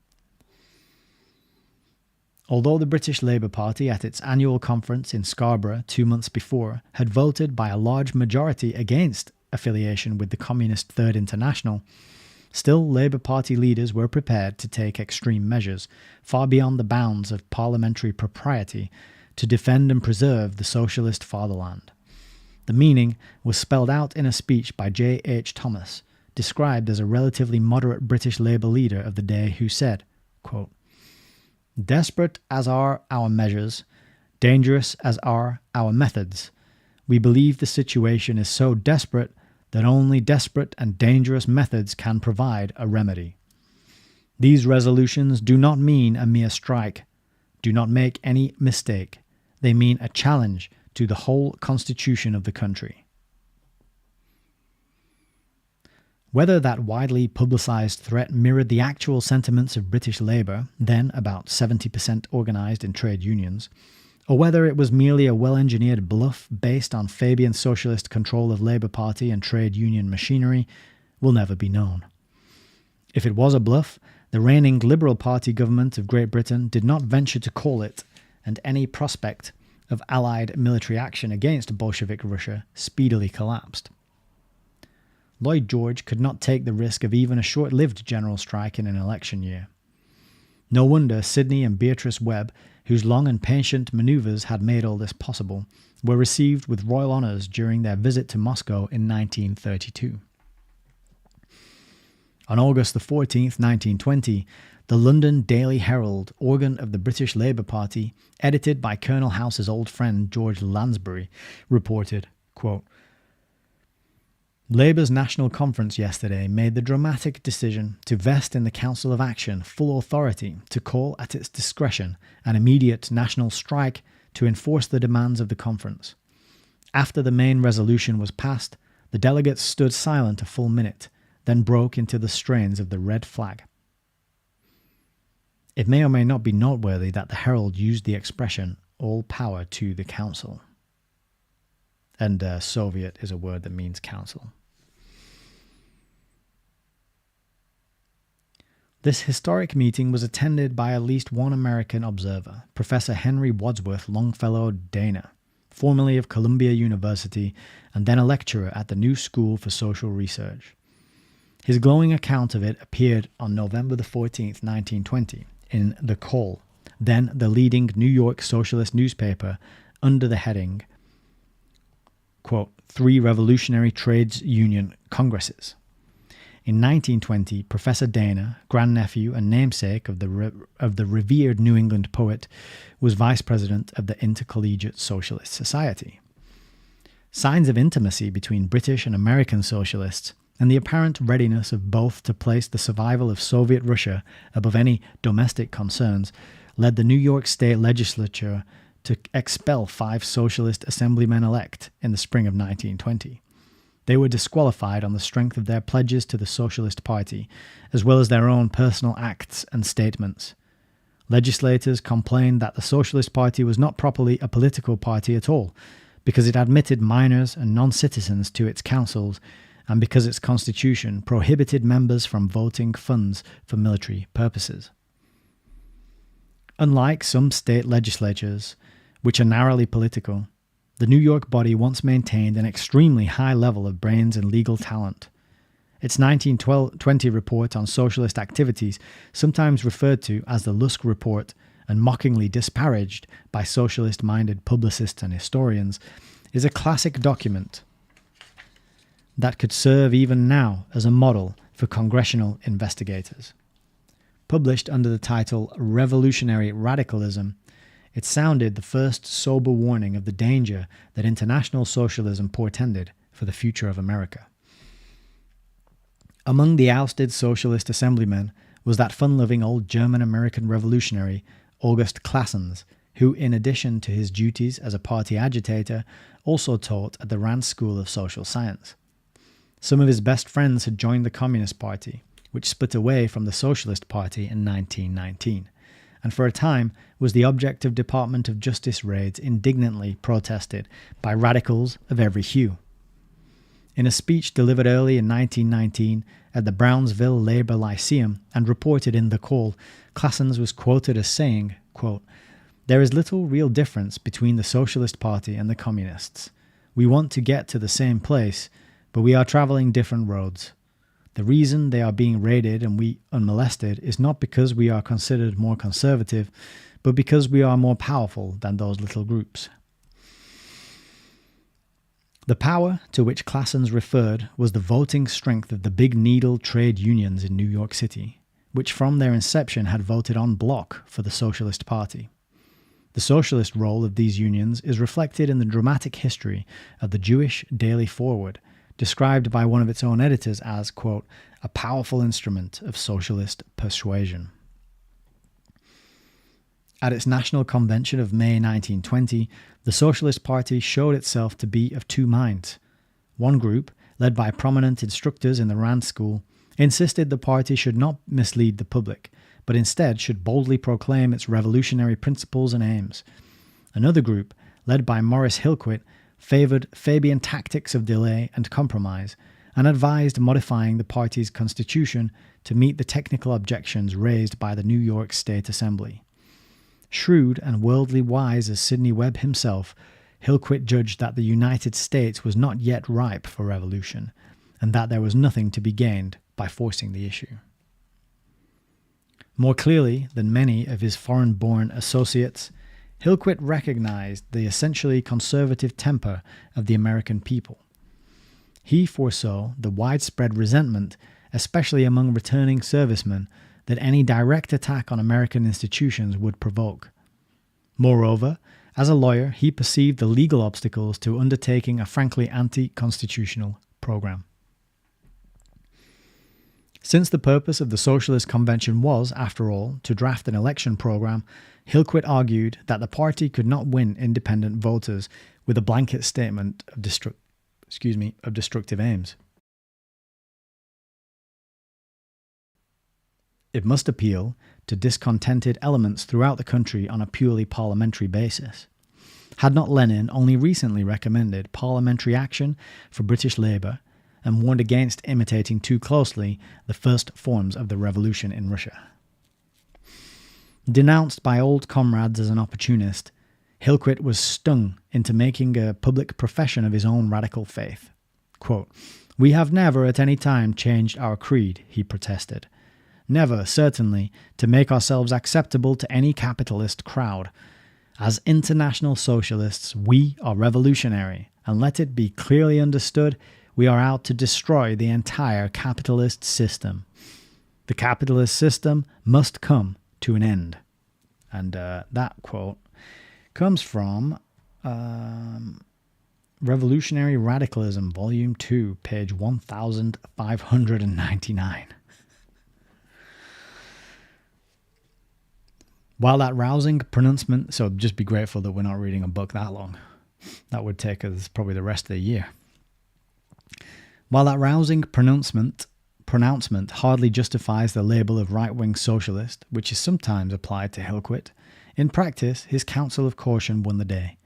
Although the British Labour Party at its annual conference in Scarborough 2 months before had voted by a large majority against affiliation with the Communist Third International, still Labour Party leaders were prepared to take extreme measures, far beyond the bounds of parliamentary propriety, to defend and preserve the socialist fatherland. The meaning was spelled out in a speech by J. H. Thomas, described as a relatively moderate British Labour leader of the day, who said, quote, "Desperate as are our measures, dangerous as are our methods, we believe the situation is so desperate that only desperate and dangerous methods can provide a remedy. These resolutions do not mean a mere strike. Do not make any mistake. They mean a challenge to the whole constitution of the country." Whether that widely publicised threat mirrored the actual sentiments of British Labour, then about 70% organised in trade unions, or whether it was merely a well-engineered bluff based on Fabian socialist control of Labour Party and trade union machinery, will never be known. If it was a bluff, the reigning Liberal Party government of Great Britain did not venture to call it, and any prospect of Allied military action against Bolshevik Russia speedily collapsed. Lloyd George could not take the risk of even a short-lived general strike in an election year. No wonder Sidney and Beatrice Webb, whose long and patient manoeuvres had made all this possible, were received with royal honours during their visit to Moscow in 1932. On August the 14th, 1920, the London Daily Herald, organ of the British Labour Party, edited by Colonel House's old friend George Lansbury, reported, quote, "Labour's National Conference yesterday made the dramatic decision to vest in the Council of Action full authority to call at its discretion an immediate national strike to enforce the demands of the conference. After the main resolution was passed, the delegates stood silent a full minute, then broke into the strains of the Red Flag." It may or may not be noteworthy that the Herald used the expression, "all power to the council." And Soviet is a word that means council. This historic meeting was attended by at least one American observer, Professor Henry Wadsworth Longfellow Dana, formerly of Columbia University and then a lecturer at the New School for Social Research. His glowing account of it appeared on November the 14th, 1920, in The Call, then the leading New York socialist newspaper, under the heading, quote, "Three Revolutionary Trades Union Congresses." In 1920, Professor Dana, grandnephew and namesake of the revered New England poet, was vice president of the Intercollegiate Socialist Society. Signs of intimacy between British and American socialists, and the apparent readiness of both to place the survival of Soviet Russia above any domestic concerns, led the New York State Legislature to expel 5 socialist assemblymen-elect in the spring of 1920. They were disqualified on the strength of their pledges to the Socialist Party, as well as their own personal acts and statements. Legislators complained that the Socialist Party was not properly a political party at all, because it admitted minors and non-citizens to its councils, and because its constitution prohibited members from voting funds for military purposes. Unlike some state legislatures, which are narrowly political, the New York body once maintained an extremely high level of brains and legal talent. Its 1920 report on socialist activities, sometimes referred to as the Lusk Report and mockingly disparaged by socialist-minded publicists and historians, is a classic document that could serve even now as a model for for congressional investigators. Published under the title Revolutionary Radicalism, it sounded the first sober warning of the danger that international socialism portended for the future of America. Among the ousted socialist assemblymen was that fun-loving old German-American revolutionary August Classens, who, in addition to his duties as a party agitator, also taught at the Rand School of Social Science. Some of his best friends had joined the Communist Party, which split away from the Socialist Party in 1919, and for a time was the object of Department of Justice raids indignantly protested by radicals of every hue. In a speech delivered early in 1919 at the Brownsville Labor Lyceum and reported in The Call, Classens was quoted as saying, quote, "There is little real difference between the Socialist Party and the Communists. We want to get to the same place, but we are traveling different roads. The reason they are being raided and we unmolested is not because we are considered more conservative, but because we are more powerful than those little groups." The power to which Classens referred was the voting strength of the big needle trade unions in New York City, which from their inception had voted en bloc for the Socialist Party. The socialist role of these unions is reflected in the dramatic history of the Jewish Daily Forward, described by one of its own editors as, quote, "a powerful instrument of socialist persuasion." At its National Convention of May 1920, the Socialist Party showed itself to be of two minds. One group, led by prominent instructors in the Rand School, insisted the party should not mislead the public, but instead should boldly proclaim its revolutionary principles and aims. Another group, led by Morris Hillquit, favoured Fabian tactics of delay and compromise, and advised modifying the party's constitution to meet the technical objections raised by the New York State Assembly. Shrewd and worldly wise as Sidney Webb himself, Hillquit judged that the United States was not yet ripe for revolution, and that there was nothing to be gained by forcing the issue. More clearly than many of his foreign-born associates, Hillquit recognized the essentially conservative temper of the American people. He foresaw the widespread resentment, especially among returning servicemen, that any direct attack on American institutions would provoke. Moreover, as a lawyer, he perceived the legal obstacles to undertaking a frankly anti-constitutional program. Since the purpose of the Socialist Convention was, after all, to draft an election program, Hillquit argued that the party could not win independent voters with a blanket statement of destructive aims. It must appeal to discontented elements throughout the country on a purely parliamentary basis. Had not Lenin only recently recommended parliamentary action for British Labour and warned against imitating too closely the first forms of the revolution in Russia? Denounced by old comrades as an opportunist, Hillquit was stung into making a public profession of his own radical faith. Quote, "We have never at any time changed our creed," he protested. "Never, certainly, to make ourselves acceptable to any capitalist crowd. As international socialists, we are revolutionary, and let it be clearly understood, we are out to destroy the entire capitalist system. The capitalist system must come to an end." And that quote comes from Revolutionary Radicalism, Volume 2, page 1599. While that rousing pronouncement, so just be grateful that we're not reading a book that long. That would take us probably the rest of the year. While that rousing pronouncement hardly justifies the label of right-wing socialist, which is sometimes applied to Hillquit, in practice his counsel of caution won the day.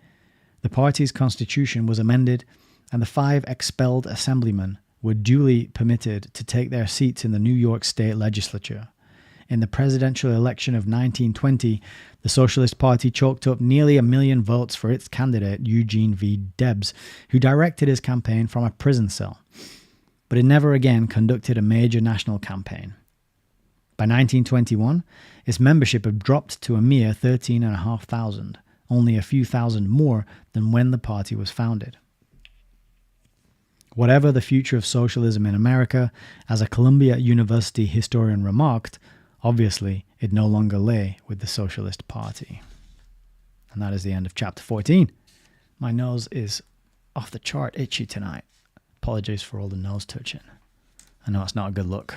The party's constitution was amended, and the 5 expelled assemblymen were duly permitted to take their seats in the New York State Legislature. In the presidential election of 1920, the Socialist Party chalked up nearly 1 million votes for its candidate, Eugene V. Debs, who directed his campaign from a prison cell. But it never again conducted a major national campaign. By 1921, its membership had dropped to a mere 13,500, only a few thousand more than when the party was founded. Whatever the future of socialism in America, as a Columbia University historian remarked, obviously it no longer lay with the Socialist Party. And that is the end of chapter 14. My nose is off the chart itchy tonight. Apologies for all the nose touching. I know it's not a good look.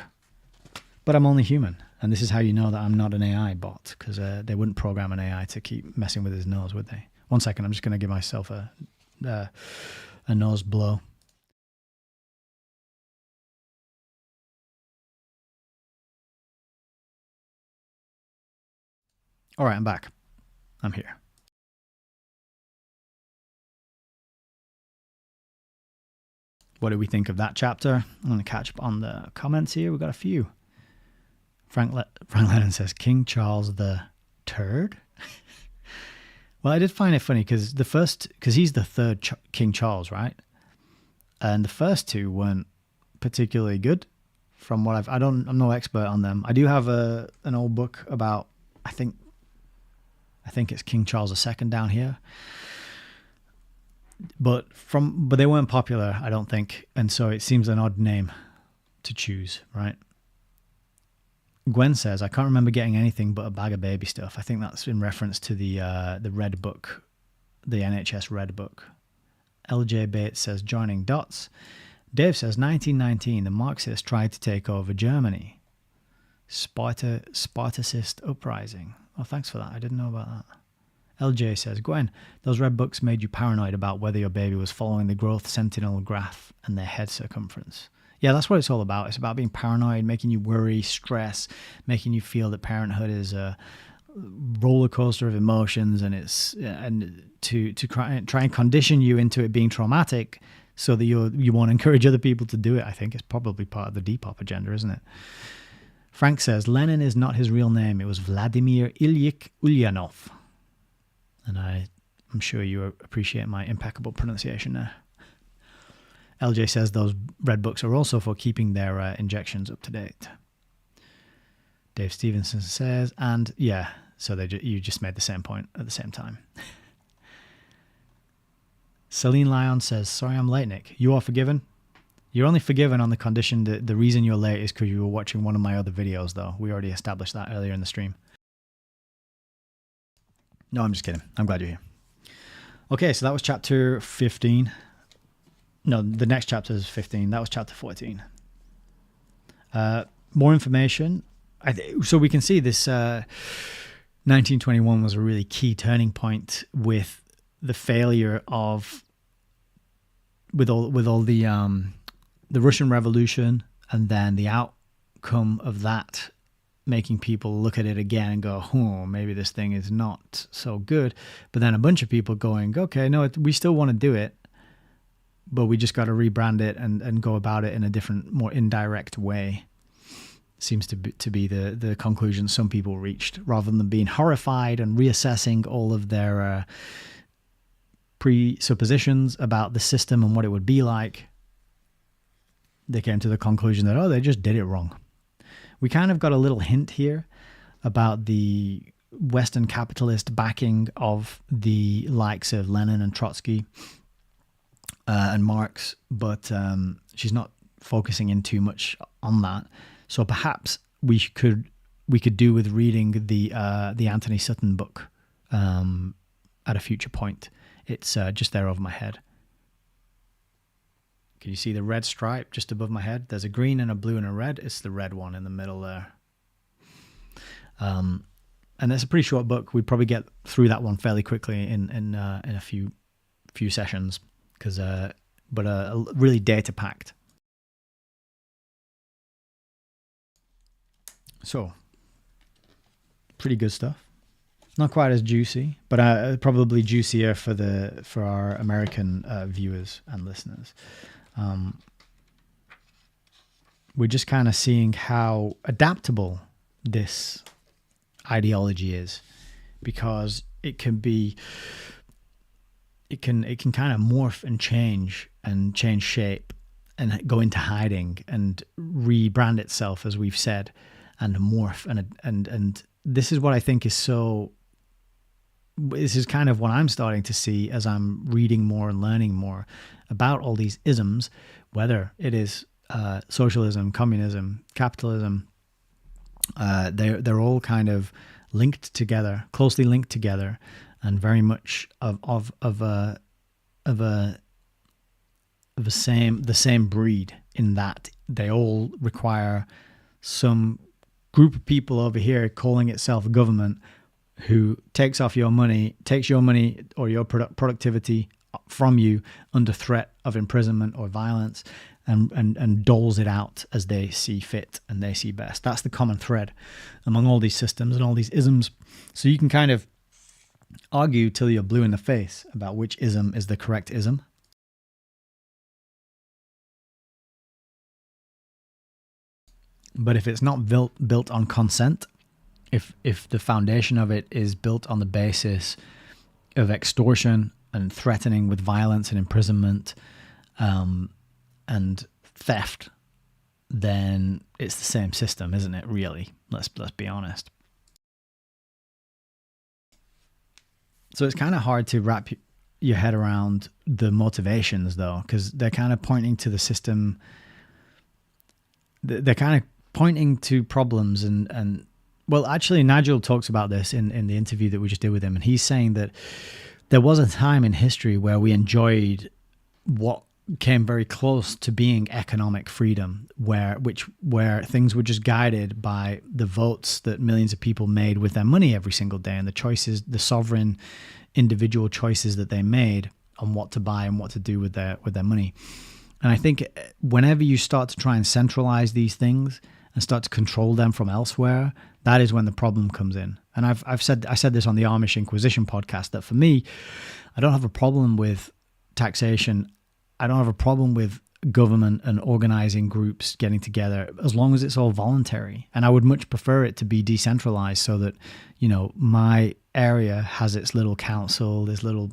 But I'm only human. And this is how you know that I'm not an AI bot, because they wouldn't program an AI to keep messing with his nose, would they? 1 second, I'm just going to give myself a nose blow. All right, I'm back. I'm here. What do we think of that chapter? I'm going to catch up on the comments here. We've got a few. Frank Lennon says, King Charles the Turd? Well, I did find it funny because he's the third King Charles, right? And the first two weren't particularly good from what I'm no expert on them. I do have an old book about, I think it's King Charles II down here. But they weren't popular, I don't think. And so it seems an odd name to choose, right? Gwen says, I can't remember getting anything but a bag of baby stuff. I think that's in reference to the Red Book, the NHS Red Book. LJ Bates says, joining dots. Dave says, 1919, the Marxists tried to take over Germany. Spartacist uprising. Oh, thanks for that. I didn't know about that. LJ says, Gwen, those red books made you paranoid about whether your baby was following the growth sentinel graph and their head circumference. Yeah, that's what it's all about. It's about being paranoid, making you worry, stress, making you feel that parenthood is a roller coaster of emotions, and to try and condition you into it being traumatic so that you won't encourage other people to do it. I think it's probably part of the Depop agenda, isn't it? Frank says, Lenin is not his real name. It was Vladimir Ilyich Ulyanov. And I'm sure you appreciate my impeccable pronunciation there. LJ says those red books are also for keeping their injections up to date. Dave Stevenson says, and yeah, so you just made the same point at the same time. Celine Lyon says, sorry I'm late, Nick. You are forgiven? You're only forgiven on the condition that the reason you're late is because you were watching one of my other videos, though. We already established that earlier in the stream. No, I'm just kidding. I'm glad you're here. Okay, so that was chapter 15. No, the next chapter is 15. That was chapter 14. More information. So we can see this 1921 was a really key turning point with the failure of, with all the Russian Revolution, and then the outcome of that making people look at it again and go, maybe this thing is not so good. But then a bunch of people going, okay, no, we still want to do it, but we just got to rebrand it and go about it in a different, more indirect way. Seems to be the conclusion some people reached, rather than being horrified and reassessing all of their presuppositions about the system and what it would be like. They came to the conclusion that, they just did it wrong. We kind of got a little hint here about the Western capitalist backing of the likes of Lenin and Trotsky and Marx, but she's not focusing in too much on that. So perhaps we could do with reading the Anthony Sutton book at a future point. It's just there over my head. Can you see the red stripe just above my head? There's a green and a blue and a red. It's the red one in the middle there. And it's a pretty short book. We'd probably get through that one fairly quickly in a few sessions, but really data packed. So, pretty good stuff. Not quite as juicy, but probably juicier for our American viewers and listeners. We're just kind of seeing how adaptable this ideology is, because it can kind of morph and change shape and go into hiding and rebrand itself, as we've said, and morph and this is what I think is so. This is kind of what I'm starting to see as I'm reading more and learning more about all these isms. whether it is socialism, communism, capitalism, they're all kind of linked together, closely linked together, and very much of the same breed, in that they all require some group of people over here calling itself government, who takes your money or your productivity from you under threat of imprisonment or violence, and doles it out as they see fit and they see best. That's the common thread among all these systems and all these isms. So you can kind of argue till you're blue in the face about which ism is the correct ism. But if it's not built on consent, if the foundation of it is built on the basis of extortion and threatening with violence and imprisonment and theft, then it's the same system, isn't it? Really, let's be honest. So it's kind of hard to wrap your head around the motivations, though, because they're kind of pointing to the system. They're kind of pointing to problems and well, actually, Nigel talks about this in the interview that we just did with him, and he's saying that there was a time in history where we enjoyed what came very close to being economic freedom, where things were just guided by the votes that millions of people made with their money every single day, and the choices, the sovereign individual choices that they made on what to buy and what to do with their money. And I think whenever you start to try and centralize these things and start to control them from elsewhere, that is when the problem comes in. And I said this on the Amish Inquisition podcast, that for me, I don't have a problem with taxation. I don't have a problem with government and organizing groups getting together, as long as it's all voluntary. And I would much prefer it to be decentralized, so that, my area has its little council, this little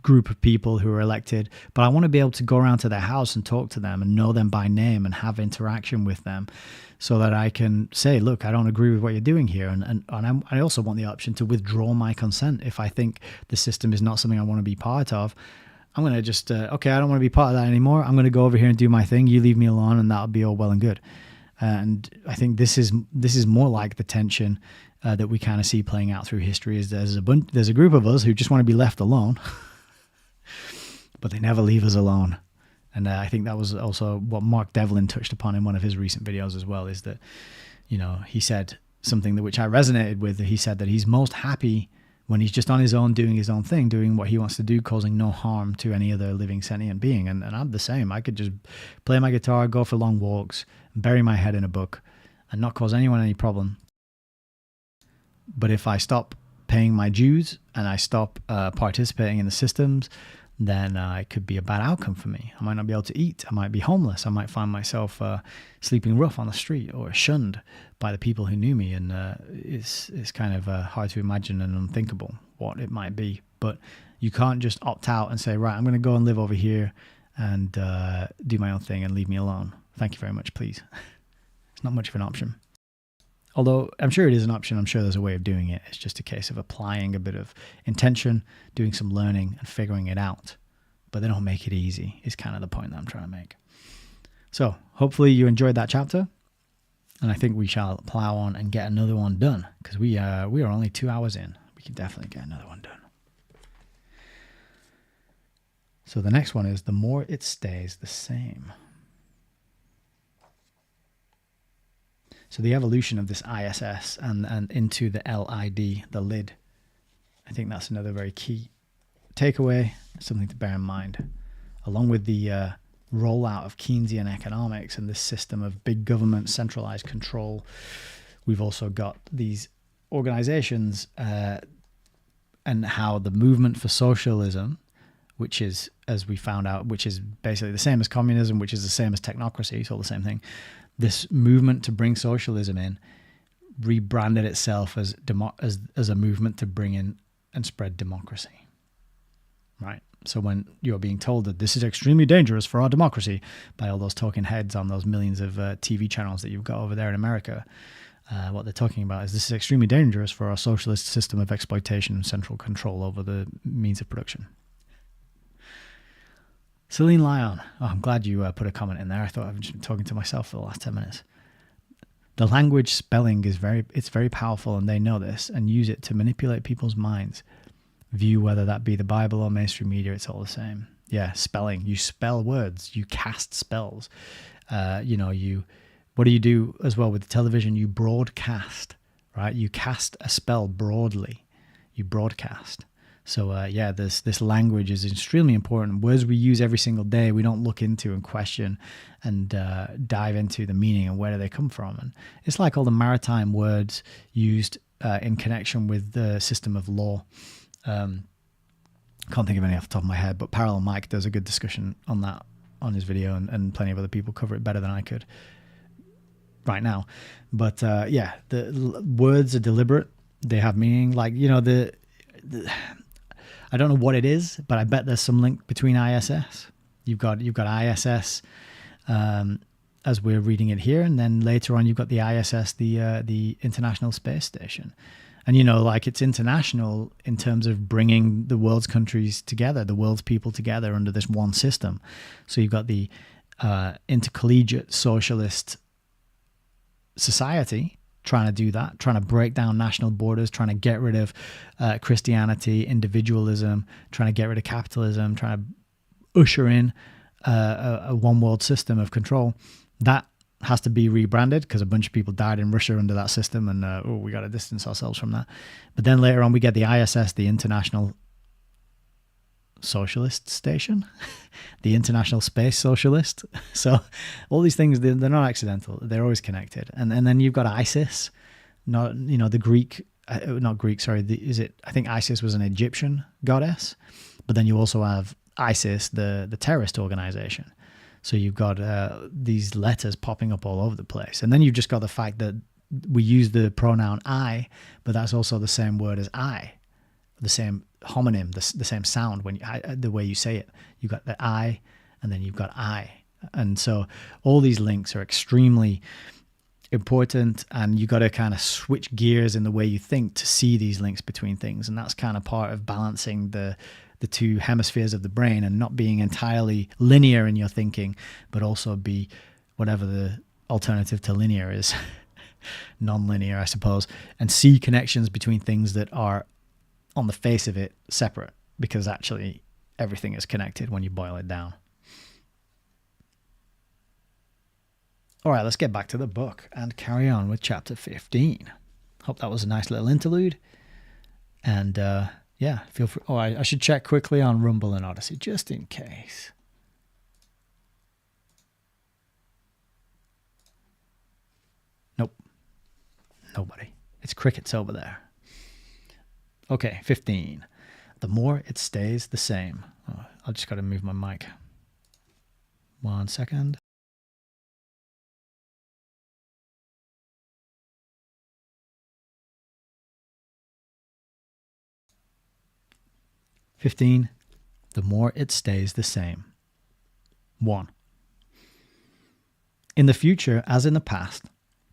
group of people who are elected, but I want to be able to go around to their house and talk to them and know them by name and have interaction with them, so that I can say, look, I don't agree with what you're doing here. And I also want the option to withdraw my consent if I think the system is not something I want to be part of. I'm going to just, okay, I don't want to be part of that anymore. I'm going to go over here and do my thing. You leave me alone, and that'll be all well and good. And I think this is more like the tension that we kind of see playing out through history. Is there's a group of us who just want to be left alone, but they never leave us alone. And I think that was also what Mark Devlin touched upon in one of his recent videos as well, is that, he said something which I resonated with. He said that he's most happy when he's just on his own, doing his own thing, doing what he wants to do, causing no harm to any other living sentient being. And I'm the same. I could just play my guitar, go for long walks, bury my head in a book, and not cause anyone any problem. But if I stop paying my dues and I stop participating in the systems, then it could be a bad outcome for me. I might not be able to eat. I might be homeless. I might find myself sleeping rough on the street, or shunned by the people who knew me. And it's kind of hard to imagine and unthinkable what it might be. But you can't just opt out and say, right, I'm going to go and live over here and do my own thing and leave me alone. Thank you very much, please. It's not much of an option. Although I'm sure it is an option. I'm sure there's a way of doing it. It's just a case of applying a bit of intention, doing some learning and figuring it out. But they don't make it easy, is kind of the point that I'm trying to make. So hopefully you enjoyed that chapter. And I think we shall plow on and get another one done, because we are only 2 hours in. We can definitely get another one done. So the next one is the more it stays the same. So the evolution of this ISS and into the LID, the lid, I think that's another very key takeaway, something to bear in mind, along with the rollout of Keynesian economics and this system of big government, centralized control. We've also got these organizations and how the movement for socialism, which is, as we found out, which is basically the same as communism, which is the same as technocracy, it's all the same thing. This movement to bring socialism in rebranded itself as a movement to bring in and spread democracy, right? So when you're being told that this is extremely dangerous for our democracy by all those talking heads on those millions of TV channels that you've got over there in America, what they're talking about is this is extremely dangerous for our socialist system of exploitation and central control over the means of production. Celine Lyon. Oh, I'm glad you put a comment in there. I thought I've just been talking to myself for the last 10 minutes. The language spelling is very powerful, and they know this and use it to manipulate people's minds. View, whether that be the Bible or mainstream media, it's all the same. Yeah, spelling. You spell words. You cast spells. What do you do as well with the television? You broadcast, right? You cast a spell broadly. You broadcast. So this language is extremely important. Words we use every single day, we don't look into and question and dive into the meaning and where do they come from. And it's like all the maritime words used in connection with the system of law. Can't think of any off the top of my head, but Parallel Mike does a good discussion on that on his video, and plenty of other people cover it better than I could right now. But the words are deliberate. They have meaning. Like, I don't know what it is, but I bet there's some link between ISS. You've got ISS as we're reading it here, and then later on you've got the ISS, the International Space Station. And it's international in terms of bringing the world's countries together, the world's people together under this one system. So you've got the intercollegiate socialist society trying to do that, trying to break down national borders, trying to get rid of Christianity, individualism, trying to get rid of capitalism, trying to usher in a one world system of control. That has to be rebranded because a bunch of people died in Russia under that system, and we got to distance ourselves from that. But then later on we get the ISS, the International Socialist Station, the International Space Socialist. So all these things, they're not accidental. They're always connected. And then you've got ISIS, the Greek, not Greek, sorry. I think Isis was an Egyptian goddess, but then you also have ISIS, the terrorist organization. So you've got these letters popping up all over the place. And then you've just got the fact that we use the pronoun I, but that's also the same word as I, the same homonym, the same sound the way you say it. You've got the I, and then you've got I. And so all these links are extremely important, and you got to kind of switch gears in the way you think to see these links between things. And that's kind of part of balancing the two hemispheres of the brain and not being entirely linear in your thinking, but also be whatever the alternative to linear is, non-linear, I suppose, and see connections between things that are on the face of it separate, because actually everything is connected when you boil it down. All right, let's get back to the book and carry on with chapter 15. Hope that was a nice little interlude. And feel free. Oh, I should check quickly on Rumble and Odyssey just in case. Nope. Nobody. It's crickets over there. Okay, 15. The more it stays the same. Oh, I just got to move my mic. 1 second. "15. The more it stays the same. 1. In the future, as in the past,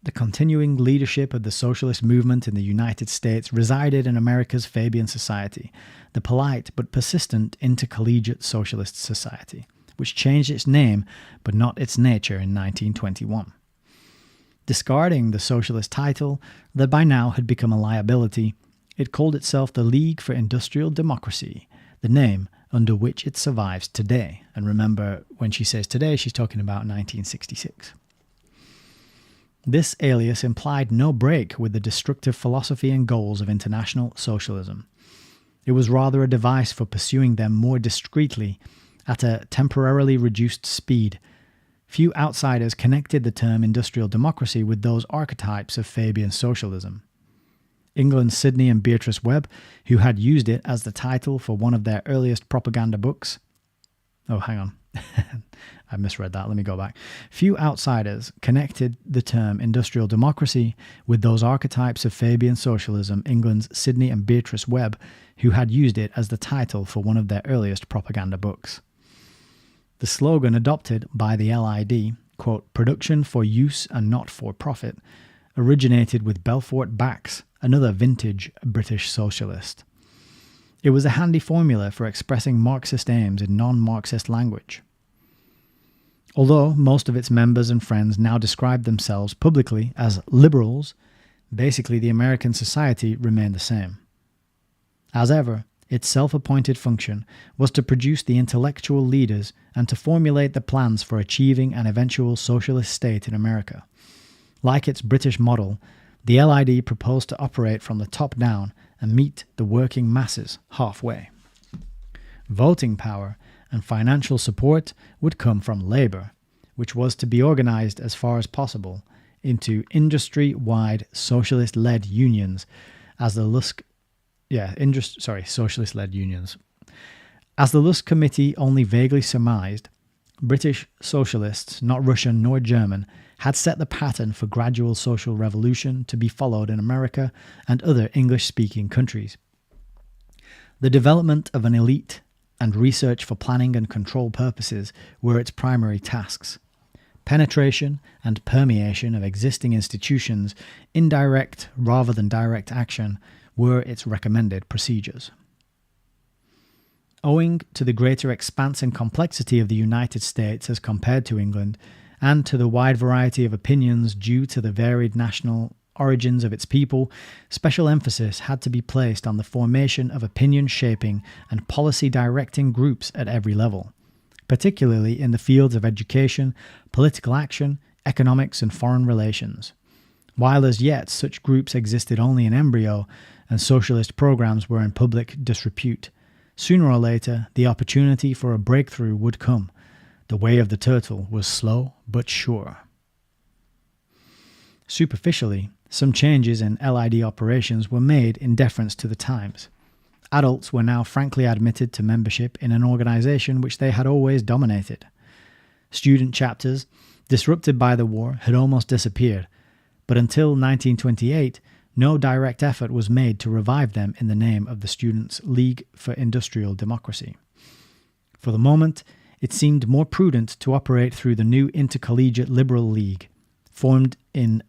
the continuing leadership of the socialist movement in the United States resided in America's Fabian society, the polite but persistent intercollegiate socialist society, which changed its name but not its nature in 1921. Discarding the socialist title that by now had become a liability, it called itself the League for Industrial Democracy, the name under which it survives today." And remember, when she says today, she's talking about 1966. This alias implied no break with the destructive philosophy and goals of international socialism. It was rather a device for pursuing them more discreetly at a temporarily reduced speed. Few outsiders connected the term industrial democracy with those archetypes of Fabian socialism. England's Sidney and Beatrice Webb, who had used it as the title for one of their earliest propaganda books. Oh, hang on. I misread that. Let me go back. Few outsiders connected the term industrial democracy with those archetypes of Fabian socialism, England's Sidney and Beatrice Webb, who had used it as the title for one of their earliest propaganda books. The slogan adopted by the LID, quote, "production for use and not for profit," originated with Belfort Bax, another vintage British socialist. It was a handy formula for expressing Marxist aims in non-Marxist language. Although most of its members and friends now describe themselves publicly as liberals, basically the American society remained the same. As ever, its self-appointed function was to produce the intellectual leaders and to formulate the plans for achieving an eventual socialist state in America. Like its British model, the LID proposed to operate from the top down and meet the working masses halfway. Voting power and financial support would come from Labour, which was to be organised as far as possible into industry-wide socialist-led unions, as the socialist-led unions. As the Lusk Committee only vaguely surmised, British socialists, not Russian nor German, had set the pattern for gradual social revolution to be followed in America and other English-speaking countries. The development of an elite and research for planning and control purposes were its primary tasks. Penetration and permeation of existing institutions, indirect rather than direct action, were its recommended procedures. Owing to the greater expanse and complexity of the United States as compared to England, and to the wide variety of opinions due to the varied national origins of its people, special emphasis had to be placed on the formation of opinion-shaping and policy-directing groups at every level, particularly in the fields of education, political action, economics, and foreign relations. While as yet such groups existed only in embryo, and socialist programs were in public disrepute, sooner or later the opportunity for a breakthrough would come. The way of the turtle was slow but sure. Superficially, some changes in LID operations were made in deference to the times. Adults were now frankly admitted to membership in an organization which they had always dominated. Student chapters, disrupted by the war, had almost disappeared, but until 1928, no direct effort was made to revive them in the name of the Students' League for Industrial Democracy. For the moment, it seemed more prudent to operate through the new Intercollegiate Liberal League, formed in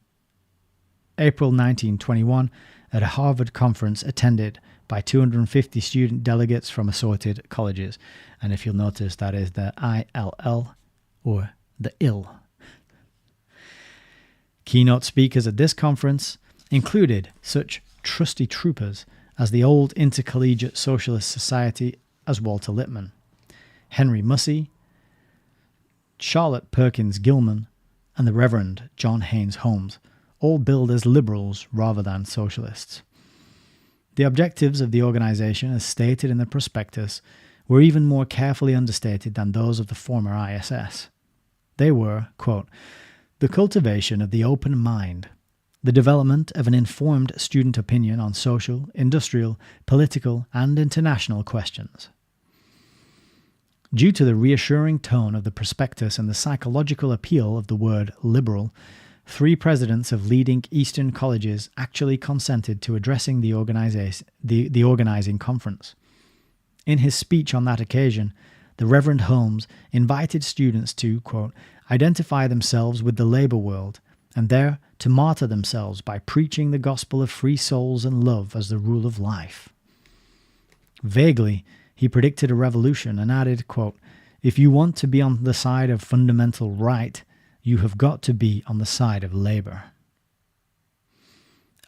April 1921 at a Harvard conference attended by 250 student delegates from assorted colleges. And if you'll notice, that is the ILL, or the IL. Keynote speakers at this conference included such trusty troopers as the old Intercollegiate Socialist Society as Walter Lippmann, Henry Mussey, Charlotte Perkins Gilman, and the Reverend John Haynes Holmes, all billed as liberals rather than socialists. The objectives of the organization, as stated in the prospectus, were even more carefully understated than those of the former ISS. They were, quote, the cultivation of the open mind, the development of an informed student opinion on social, industrial, political, and international questions. Due to the reassuring tone of the prospectus and the psychological appeal of the word liberal, 3 presidents of leading Eastern colleges actually consented to addressing the organizing conference. In his speech on that occasion, the Reverend Holmes invited students to, quote, identify themselves with the labor world, and there to martyr themselves by preaching the gospel of free souls and love as the rule of life. Vaguely, he predicted a revolution and added, quote, if you want to be on the side of fundamental right, you have got to be on the side of labor.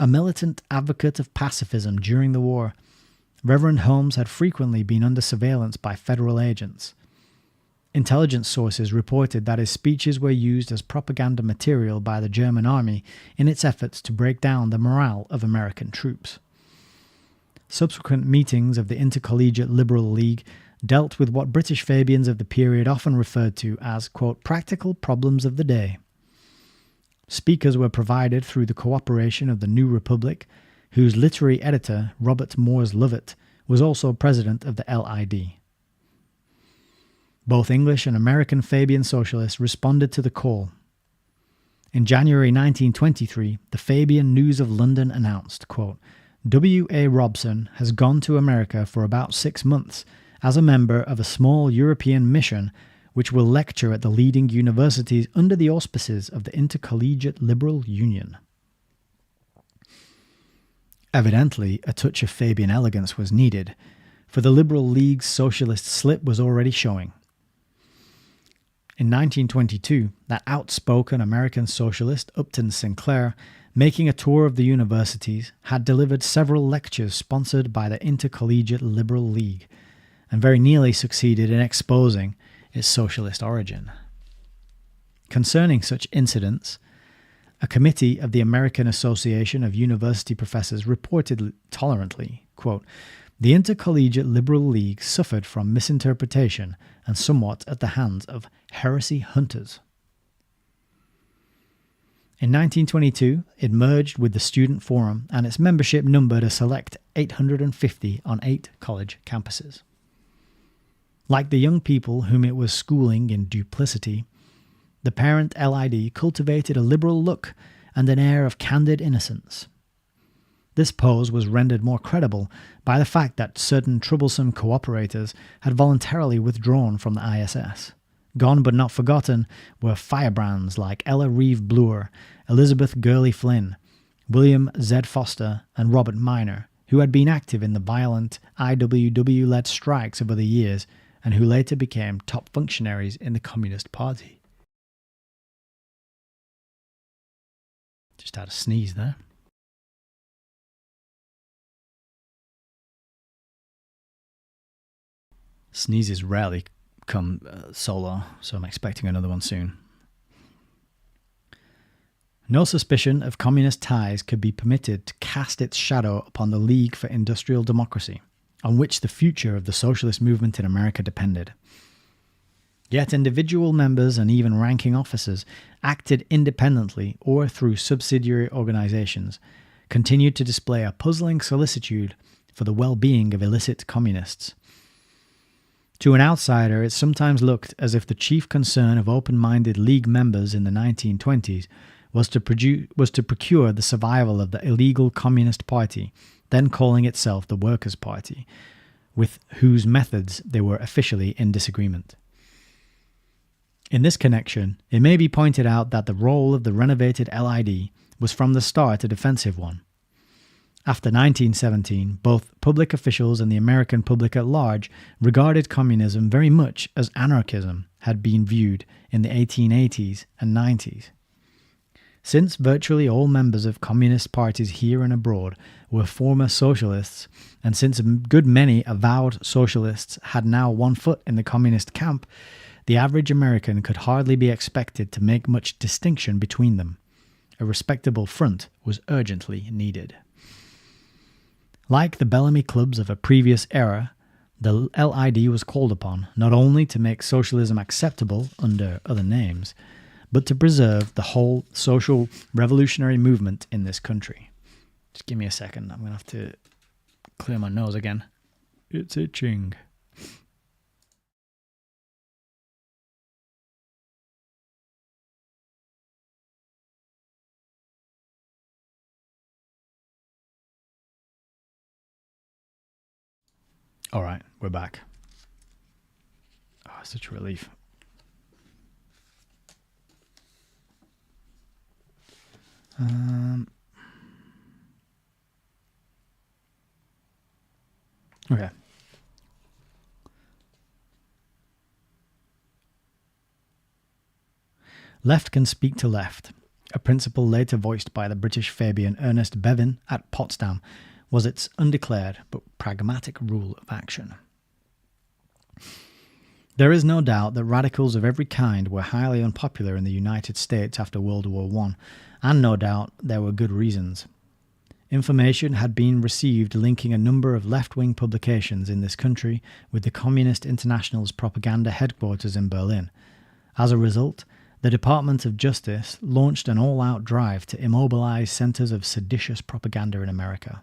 A militant advocate of pacifism during the war, Reverend Holmes had frequently been under surveillance by federal agents. Intelligence sources reported that his speeches were used as propaganda material by the German army in its efforts to break down the morale of American troops. Subsequent meetings of the Intercollegiate Liberal League dealt with what British Fabians of the period often referred to as, quote, practical problems of the day. Speakers were provided through the cooperation of the New Republic, whose literary editor, Robert Moores Lovett, was also president of the LID. Both English and American Fabian socialists responded to the call. In January 1923, the Fabian News of London announced, quote, W.A. Robson has gone to America for about 6 months as a member of a small European mission which will lecture at the leading universities under the auspices of the Intercollegiate Liberal Union. Evidently, a touch of Fabian elegance was needed, for the Liberal League's socialist slip was already showing. In 1922, that outspoken American socialist Upton Sinclair, making a tour of the universities, had delivered several lectures sponsored by the Intercollegiate Liberal League, and very nearly succeeded in exposing its socialist origin. Concerning such incidents, a committee of the American Association of University Professors reported tolerantly, quote, "The Intercollegiate Liberal League suffered from misinterpretation and somewhat at the hands of heresy hunters." In 1922, it merged with the Student Forum, and its membership numbered a select 850 on 8 college campuses. Like the young people whom it was schooling in duplicity, the parent LID cultivated a liberal look and an air of candid innocence. This pose was rendered more credible by the fact that certain troublesome cooperators had voluntarily withdrawn from the ISS. Gone but not forgotten were firebrands like Ella Reeve Bloor, Elizabeth Gurley Flynn, William Z. Foster, and Robert Minor, who had been active in the violent IWW-led strikes of other years and who later became top functionaries in the Communist Party. Just had a sneeze there. Sneezes rarely come solo, so I'm expecting another one soon. No suspicion of communist ties could be permitted to cast its shadow upon the League for Industrial Democracy, on which the future of the socialist movement in America depended. Yet individual members and even ranking officers acted independently or through subsidiary organizations, continued to display a puzzling solicitude for the well-being of illicit communists. To an outsider, it sometimes looked as if the chief concern of open-minded League members in the 1920s was to procure the survival of the illegal Communist Party, then calling itself the Workers' Party, with whose methods they were officially in disagreement. In this connection, it may be pointed out that the role of the renovated LID was from the start a defensive one. After 1917, both public officials and the American public at large regarded communism very much as anarchism had been viewed in the 1880s and 90s. Since virtually all members of communist parties here and abroad were former socialists, and since a good many avowed socialists had now one foot in the communist camp, the average American could hardly be expected to make much distinction between them. A respectable front was urgently needed. Like the Bellamy clubs of a previous era, the LID was called upon not only to make socialism acceptable under other names, but to preserve the whole social revolutionary movement in this country. Just give me a second, I'm going to have to clear my nose again. It's itching. All right, we're back. Oh, such a relief. Okay. Left can speak to left, a principle later voiced by the British Fabian Ernest Bevin at Potsdam, was its undeclared but pragmatic rule of action. There is no doubt that radicals of every kind were highly unpopular in the United States after World War I, and no doubt there were good reasons. Information had been received linking a number of left-wing publications in this country with the Communist International's propaganda headquarters in Berlin. As a result, the Department of Justice launched an all-out drive to immobilize centers of seditious propaganda in America.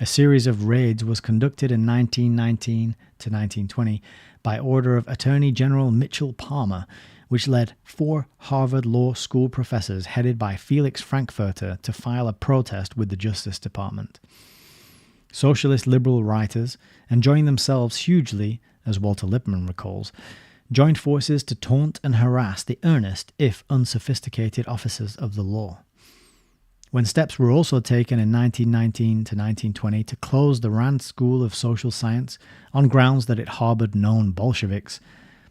A series of raids was conducted in 1919 to 1920 by order of Attorney General Mitchell Palmer, which led 4 Harvard Law School professors headed by Felix Frankfurter to file a protest with the Justice Department. Socialist liberal writers, enjoying themselves hugely, as Walter Lippmann recalls, joined forces to taunt and harass the earnest, if unsophisticated, officers of the law. When steps were also taken in 1919 to 1920 to close the Rand School of Social Science on grounds that it harbored known Bolsheviks,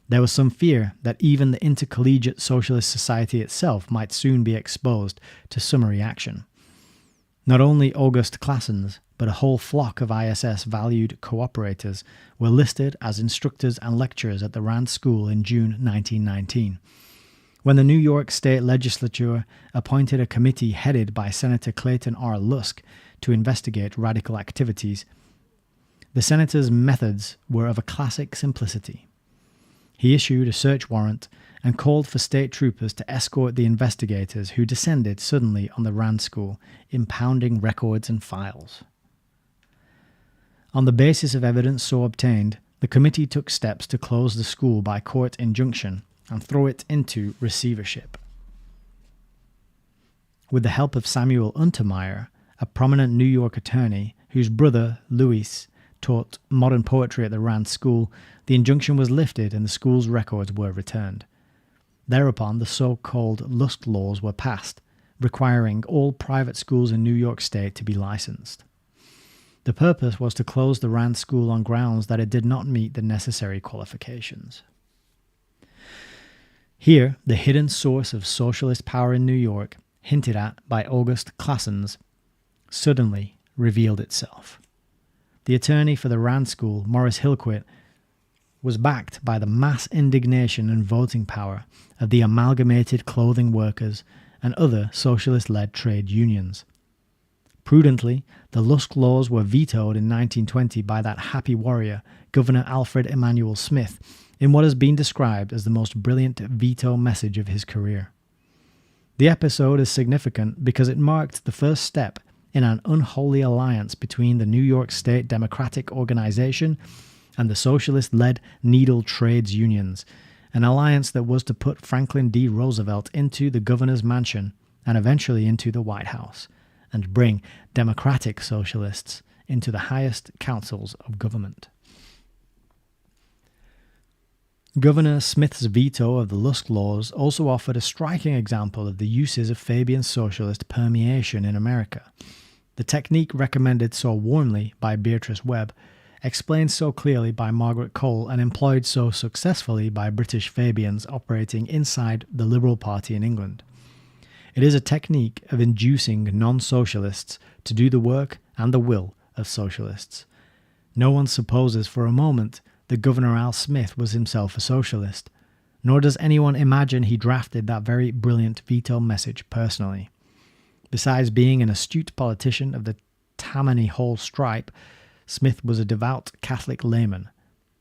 There was some fear that even the intercollegiate socialist society itself might soon be exposed to summary action. Not only August Classens, but a whole flock of ISS valued cooperators were listed as instructors and lecturers at the Rand School in June 1919. When the New York State Legislature appointed a committee headed by Senator Clayton R. Lusk to investigate radical activities, the senator's methods were of a classic simplicity. He issued a search warrant and called for state troopers to escort the investigators who descended suddenly on the Rand School, impounding records and files. On the basis of evidence so obtained, the committee took steps to close the school by court injunction and throw it into receivership. With the help of Samuel Untermeyer, a prominent New York attorney whose brother, Louis, taught modern poetry at the Rand School, the injunction was lifted and the school's records were returned. Thereupon, the so-called Lusk laws were passed, requiring all private schools in New York State to be licensed. The purpose was to close the Rand School on grounds that it did not meet the necessary qualifications. Here, the hidden source of socialist power in New York, hinted at by August Classens, suddenly revealed itself. The attorney for the Rand School, Morris Hillquit, was backed by the mass indignation and voting power of the Amalgamated Clothing Workers and other socialist-led trade unions. Prudently, the Lusk laws were vetoed in 1920 by that happy warrior, Governor Alfred Emanuel Smith, in what has been described as the most brilliant veto message of his career. The episode is significant because it marked the first step in an unholy alliance between the New York State Democratic Organization and the socialist-led Needle Trades Unions, an alliance that was to put Franklin D. Roosevelt into the governor's mansion and eventually into the White House, and bring democratic socialists into the highest councils of government. Governor Smith's veto of the Lusk laws also offered a striking example of the uses of Fabian socialist permeation in America. The technique recommended so warmly by Beatrice Webb, explained so clearly by Margaret Cole, and employed so successfully by British Fabians operating inside the Liberal Party in England. It is a technique of inducing non-socialists to do the work and the will of socialists. No one supposes for a moment that Governor Al Smith was himself a socialist, nor does anyone imagine he drafted that very brilliant veto message personally. Besides being an astute politician of the Tammany Hall stripe, Smith was a devout Catholic layman.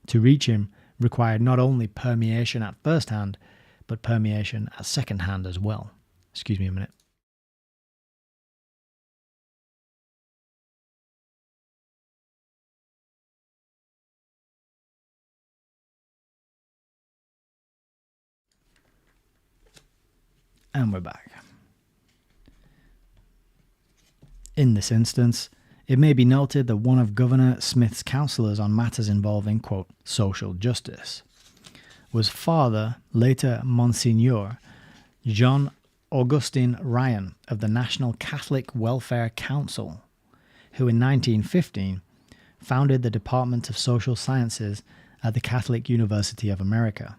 To reach him required not only permeation at first hand, but permeation at second hand as well. Excuse me a minute. And we're back. In this instance, it may be noted that one of Governor Smith's counselors on matters involving, quote, social justice was Father, later Monsignor, John Augustine Ryan of the National Catholic Welfare Council, who in 1915 founded the Department of Social Sciences at the Catholic University of America.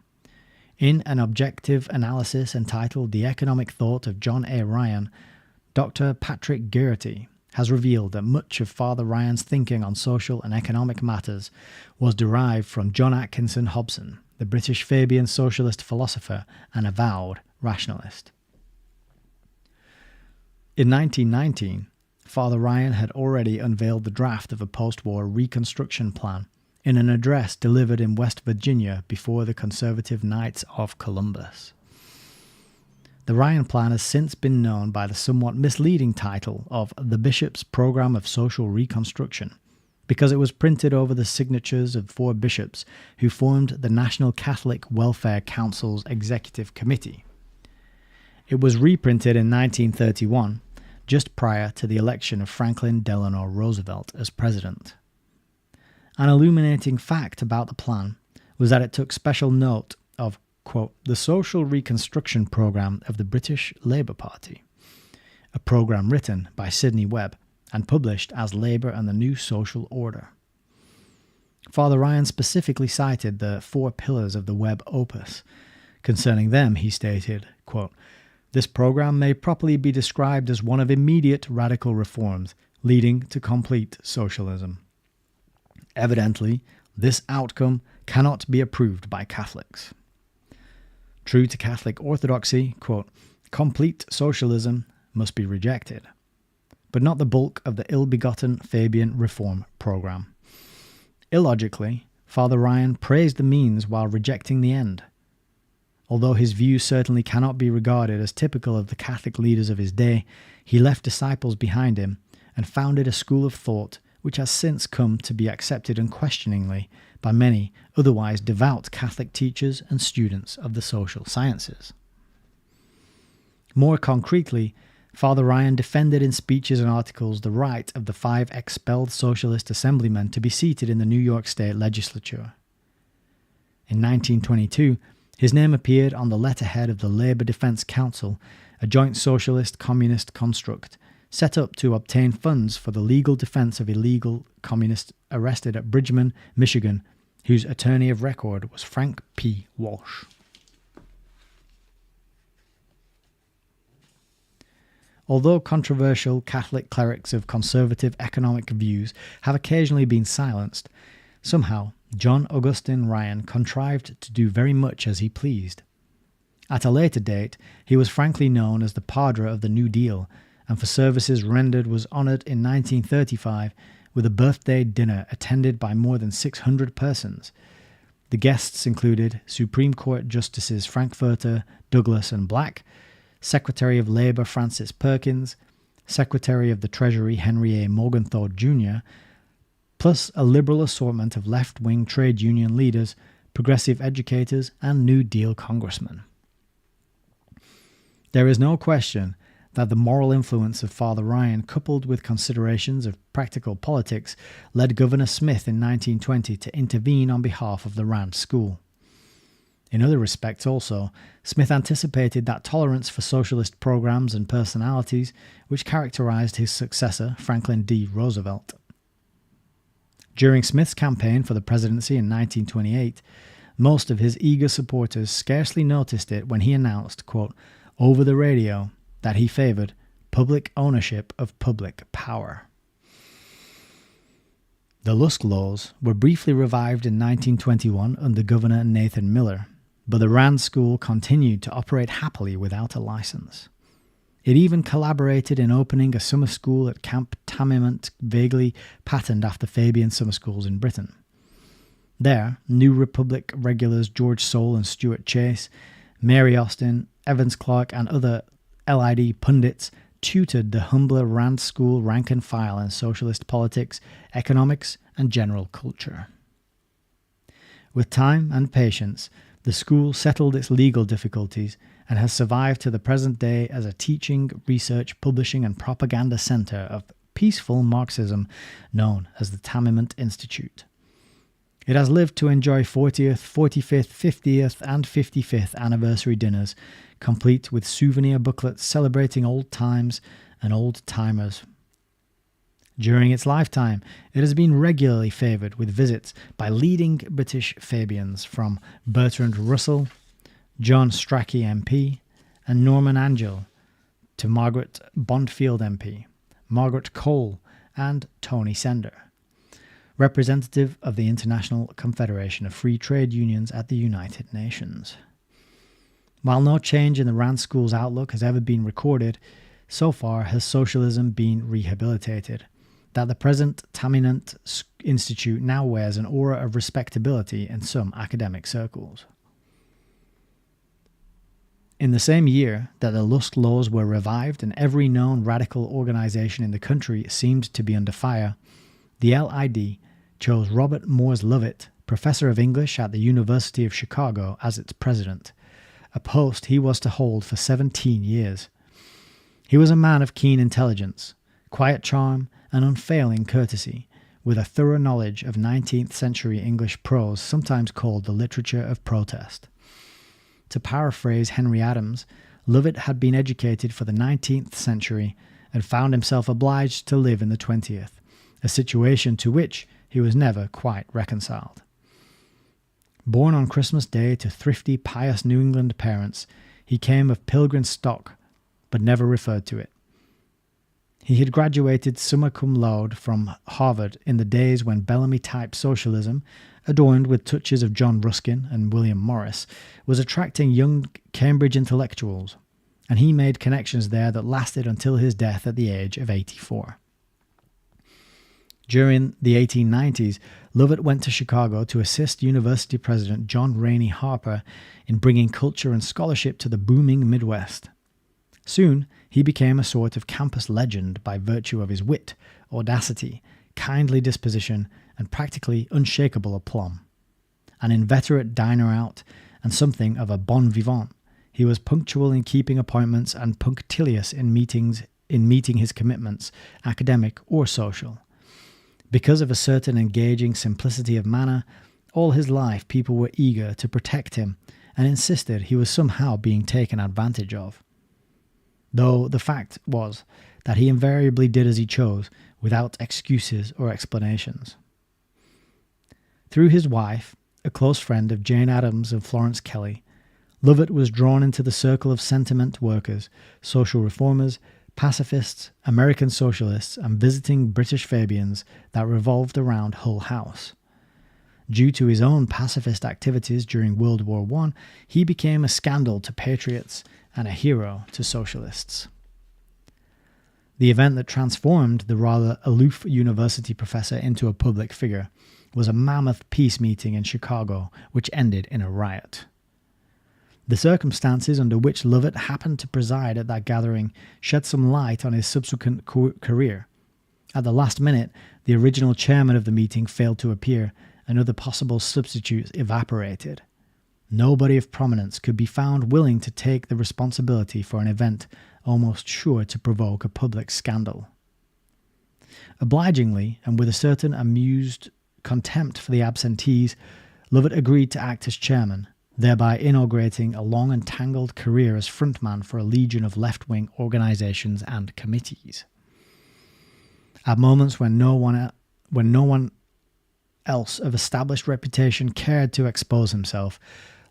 In an objective analysis entitled The Economic Thought of John A. Ryan, Dr. Patrick Geraghty has revealed that much of Father Ryan's thinking on social and economic matters was derived from John Atkinson Hobson, the British Fabian socialist philosopher and avowed rationalist. In 1919, Father Ryan had already unveiled the draft of a post-war Reconstruction plan in an address delivered in West Virginia before the conservative Knights of Columbus. The Ryan Plan has since been known by the somewhat misleading title of The Bishop's Program of Social Reconstruction, because it was printed over the signatures of 4 bishops who formed the National Catholic Welfare Council's Executive Committee. It was reprinted in 1931, just prior to the election of Franklin Delano Roosevelt as president. An illuminating fact about the plan was that it took special note of, quote, the social reconstruction program of the British Labour Party, a program written by Sidney Webb and published as Labour and the New Social Order. Father Ryan specifically cited the 4 pillars of the Webb opus. Concerning them, he stated, quote, "This program may properly be described as one of immediate radical reforms leading to complete socialism. Evidently, this outcome cannot be approved by Catholics. True to Catholic orthodoxy, quote, complete socialism must be rejected, but not the bulk of the ill-begotten Fabian reform program. Illogically, Father Ryan praised the means while rejecting the end. Although his views certainly cannot be regarded as typical of the Catholic leaders of his day, he left disciples behind him and founded a school of thought which has since come to be accepted unquestioningly by many otherwise devout Catholic teachers and students of the social sciences. More concretely, Father Ryan defended in speeches and articles the right of the 5 expelled Socialist assemblymen to be seated in the New York State legislature. In 1922, his name appeared on the letterhead of the Labor Defense Council, a joint socialist-communist construct set up to obtain funds for the legal defense of illegal communists arrested at Bridgman, Michigan, whose attorney of record was Frank P. Walsh. Although controversial Catholic clerics of conservative economic views have occasionally been silenced, somehow John Augustine Ryan contrived to do very much as he pleased. At a later date, he was frankly known as the Padre of the New Deal, and for services rendered was honoured in 1935 with a birthday dinner attended by more than 600 persons. The guests included Supreme Court Justices Frankfurter, Douglas and Black, Secretary of Labour Francis Perkins, Secretary of the Treasury Henry A. Morgenthau Jr., plus a liberal assortment of left-wing trade union leaders, progressive educators, and New Deal congressmen. There is no question that the moral influence of Father Ryan, coupled with considerations of practical politics, led Governor Smith in 1920 to intervene on behalf of the Rand School. In other respects also, Smith anticipated that tolerance for socialist programs and personalities which characterized his successor, Franklin D. Roosevelt. During Smith's campaign for the presidency in 1928, most of his eager supporters scarcely noticed it when he announced, quote, over the radio, that he favored public ownership of public power. The Lusk laws were briefly revived in 1921 under Governor Nathan Miller, but the Rand School continued to operate happily without a license. It even collaborated in opening a summer school at Camp Tamiment, vaguely patterned after Fabian summer schools in Britain. There, New Republic regulars George Soule and Stuart Chase, Mary Austin, Evans Clark, and other LID pundits tutored the humbler Rand School rank and file in socialist politics, economics, and general culture. With time and patience, the school settled its legal difficulties and has survived to the present day as a teaching, research, publishing, and propaganda center of peaceful Marxism known as the Tamiment Institute. It has lived to enjoy 40th, 45th, 50th, and 55th anniversary dinners, complete with souvenir booklets celebrating old times and old timers. During its lifetime, it has been regularly favoured with visits by leading British Fabians from Bertrand Russell, John Strachey MP, and Norman Angell, to Margaret Bondfield MP, Margaret Cole, and Tony Sender, representative of the International Confederation of Free Trade Unions at the United Nations. While no change in the Rand School's outlook has ever been recorded, so far has socialism been rehabilitated, that the present Tamiment Institute now wears an aura of respectability in some academic circles. In the same year that the Lusk laws were revived and every known radical organization in the country seemed to be under fire, the LID chose Robert Moores Lovett, professor of English at the University of Chicago, as its president, a post he was to hold for 17 years. He was a man of keen intelligence, quiet charm, and unfailing courtesy, with a thorough knowledge of 19th century English prose, sometimes called the literature of protest. To paraphrase Henry Adams, Lovett had been educated for the 19th century and found himself obliged to live in the 20th, a situation to which he was never quite reconciled. Born on Christmas Day to thrifty, pious New England parents, he came of pilgrim stock, but never referred to it. He had graduated summa cum laude from Harvard in the days when Bellamy-type socialism, adorned with touches of John Ruskin and William Morris, was attracting young Cambridge intellectuals, and he made connections there that lasted until his death at the age of 84. During the 1890s, Lovett went to Chicago to assist University President John Rainey Harper in bringing culture and scholarship to the booming Midwest. Soon, he became a sort of campus legend by virtue of his wit, audacity, kindly disposition, and practically unshakable aplomb. An inveterate diner-out and something of a bon vivant, he was punctual in keeping appointments and punctilious in meeting his commitments, academic or social. Because of a certain engaging simplicity of manner, all his life people were eager to protect him and insisted he was somehow being taken advantage of. Though the fact was that he invariably did as he chose, without excuses or explanations. Through his wife, a close friend of Jane Addams and Florence Kelley, Lovett was drawn into the circle of sentiment workers, social reformers, pacifists, American socialists, and visiting British Fabians that revolved around Hull House. Due to his own pacifist activities during World War I, he became a scandal to patriots and a hero to socialists. The event that transformed the rather aloof university professor into a public figure was a mammoth peace meeting in Chicago, which ended in a riot. The circumstances under which Lovett happened to preside at that gathering shed some light on his subsequent career. At the last minute, the original chairman of the meeting failed to appear, and other possible substitutes evaporated. Nobody of prominence could be found willing to take the responsibility for an event almost sure to provoke a public scandal. Obligingly, and with a certain amused contempt for the absentees, Lovett agreed to act as chairman, thereby inaugurating a long and tangled career as frontman for a legion of left-wing organizations and committees. At moments when no one else of established reputation cared to expose himself,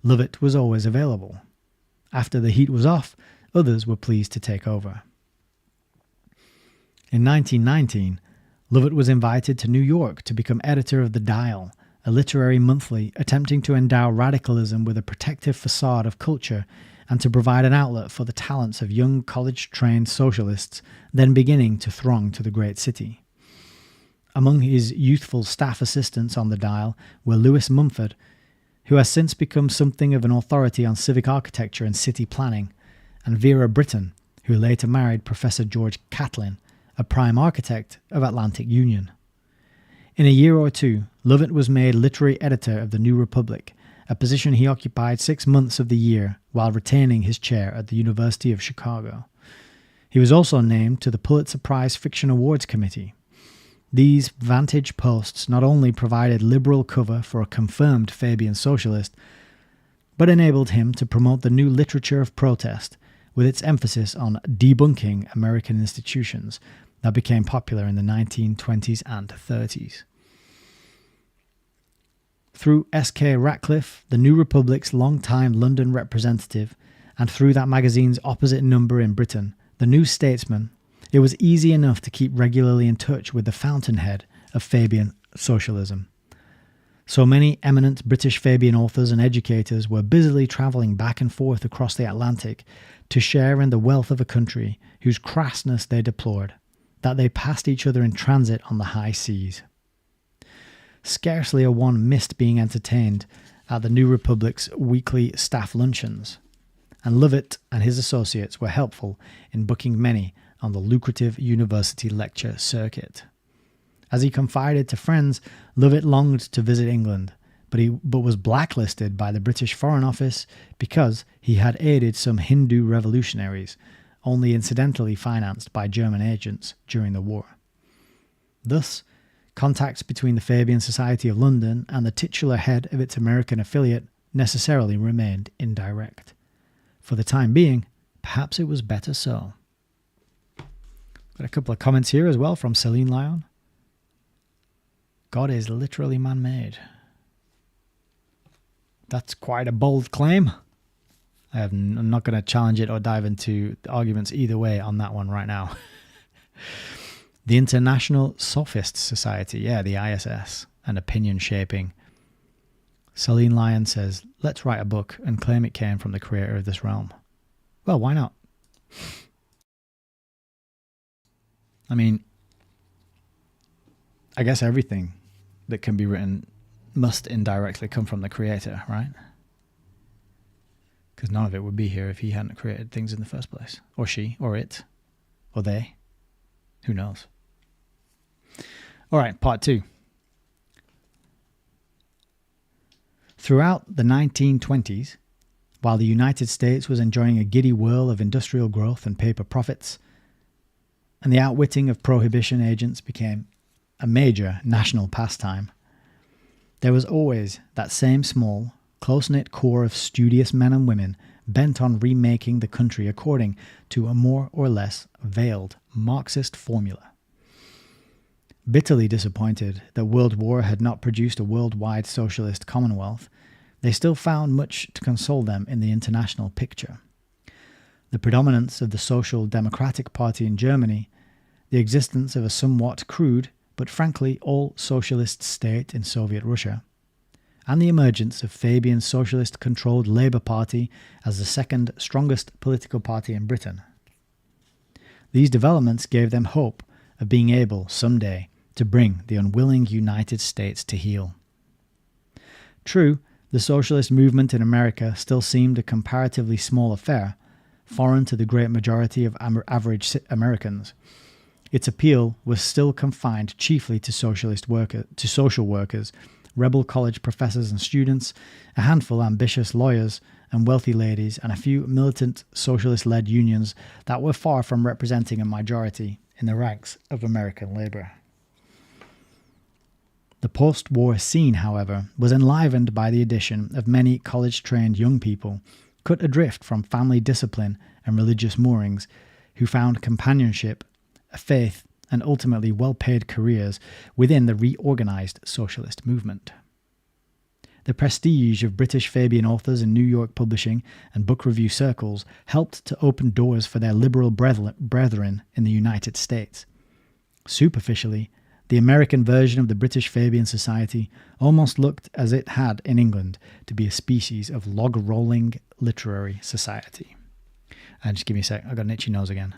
Lovett was always available. After the heat was off, others were pleased to take over. In 1919, Lovett was invited to New York to become editor of The Dial, a literary monthly attempting to endow radicalism with a protective facade of culture and to provide an outlet for the talents of young college-trained socialists then beginning to throng to the great city. Among his youthful staff assistants on The Dial were Lewis Mumford, who has since become something of an authority on civic architecture and city planning, and Vera Britton, who later married Professor George Catlin, a prime architect of Atlantic Union. In a year or two, Lovett was made literary editor of the New Republic, a position he occupied 6 months of the year while retaining his chair at the University of Chicago. He was also named to the Pulitzer Prize Fiction Awards Committee. These vantage posts not only provided liberal cover for a confirmed Fabian socialist, but enabled him to promote the new literature of protest, with its emphasis on debunking American institutions that became popular in the 1920s and 30s. Through S.K. Ratcliffe, the New Republic's long-time London representative, and through that magazine's opposite number in Britain, The New Statesman, it was easy enough to keep regularly in touch with the fountainhead of Fabian socialism. So many eminent British Fabian authors and educators were busily travelling back and forth across the Atlantic to share in the wealth of a country whose crassness they deplored, that they passed each other in transit on the high seas. Scarcely a one missed being entertained at the New Republic's weekly staff luncheons, and Lovett and his associates were helpful in booking many on the lucrative university lecture circuit. As he confided to friends, Lovett longed to visit England, but was blacklisted by the British Foreign Office because he had aided some Hindu revolutionaries, only incidentally financed by German agents during the war. Thus, contacts between the Fabian Society of London and the titular head of its American affiliate necessarily remained indirect. For the time being, perhaps it was better so. Got a couple of comments here as well from Celine Lyon. God is literally man-made. That's quite a bold claim. I'm not going to challenge it or dive into the arguments either way on that one right now. The International Sophist Society, the ISS, and opinion shaping. Celine Lyon says, let's write a book and claim it came from the creator of this realm. Well, why not? I mean, I guess everything that can be written must indirectly come from the creator, right? Because none of it would be here if he hadn't created things in the first place. Or she, or it, or they. Who knows? All right, part 2. Throughout the 1920s, while the United States was enjoying a giddy whirl of industrial growth and paper profits, and the outwitting of prohibition agents became a major national pastime, there was always that same small, close-knit core of studious men and women bent on remaking the country according to a more or less veiled Marxist formula. Bitterly disappointed that World War had not produced a worldwide socialist commonwealth, they still found much to console them in the international picture. The predominance of the Social Democratic Party in Germany, the existence of a somewhat crude but frankly all-socialist state in Soviet Russia, and the emergence of Fabian's socialist-controlled Labour Party as the second strongest political party in Britain. These developments gave them hope of being able, someday, to bring the unwilling United States to heel. True, the socialist movement in America still seemed a comparatively small affair, foreign to the great majority of average Americans. Its appeal was still confined chiefly to social workers, rebel college professors and students, a handful of ambitious lawyers and wealthy ladies, and a few militant socialist-led unions that were far from representing a majority in the ranks of American labor. The post-war scene, however, was enlivened by the addition of many college-trained young people, cut adrift from family discipline and religious moorings, who found companionship, a faith, and ultimately well-paid careers within the reorganized socialist movement. The prestige of British Fabian authors in New York publishing and book review circles helped to open doors for their liberal brethren in the United States. Superficially, the American version of the British Fabian Society almost looked as it had in England to be a species of log-rolling literary society. And just give me a sec, I got an itchy nose again.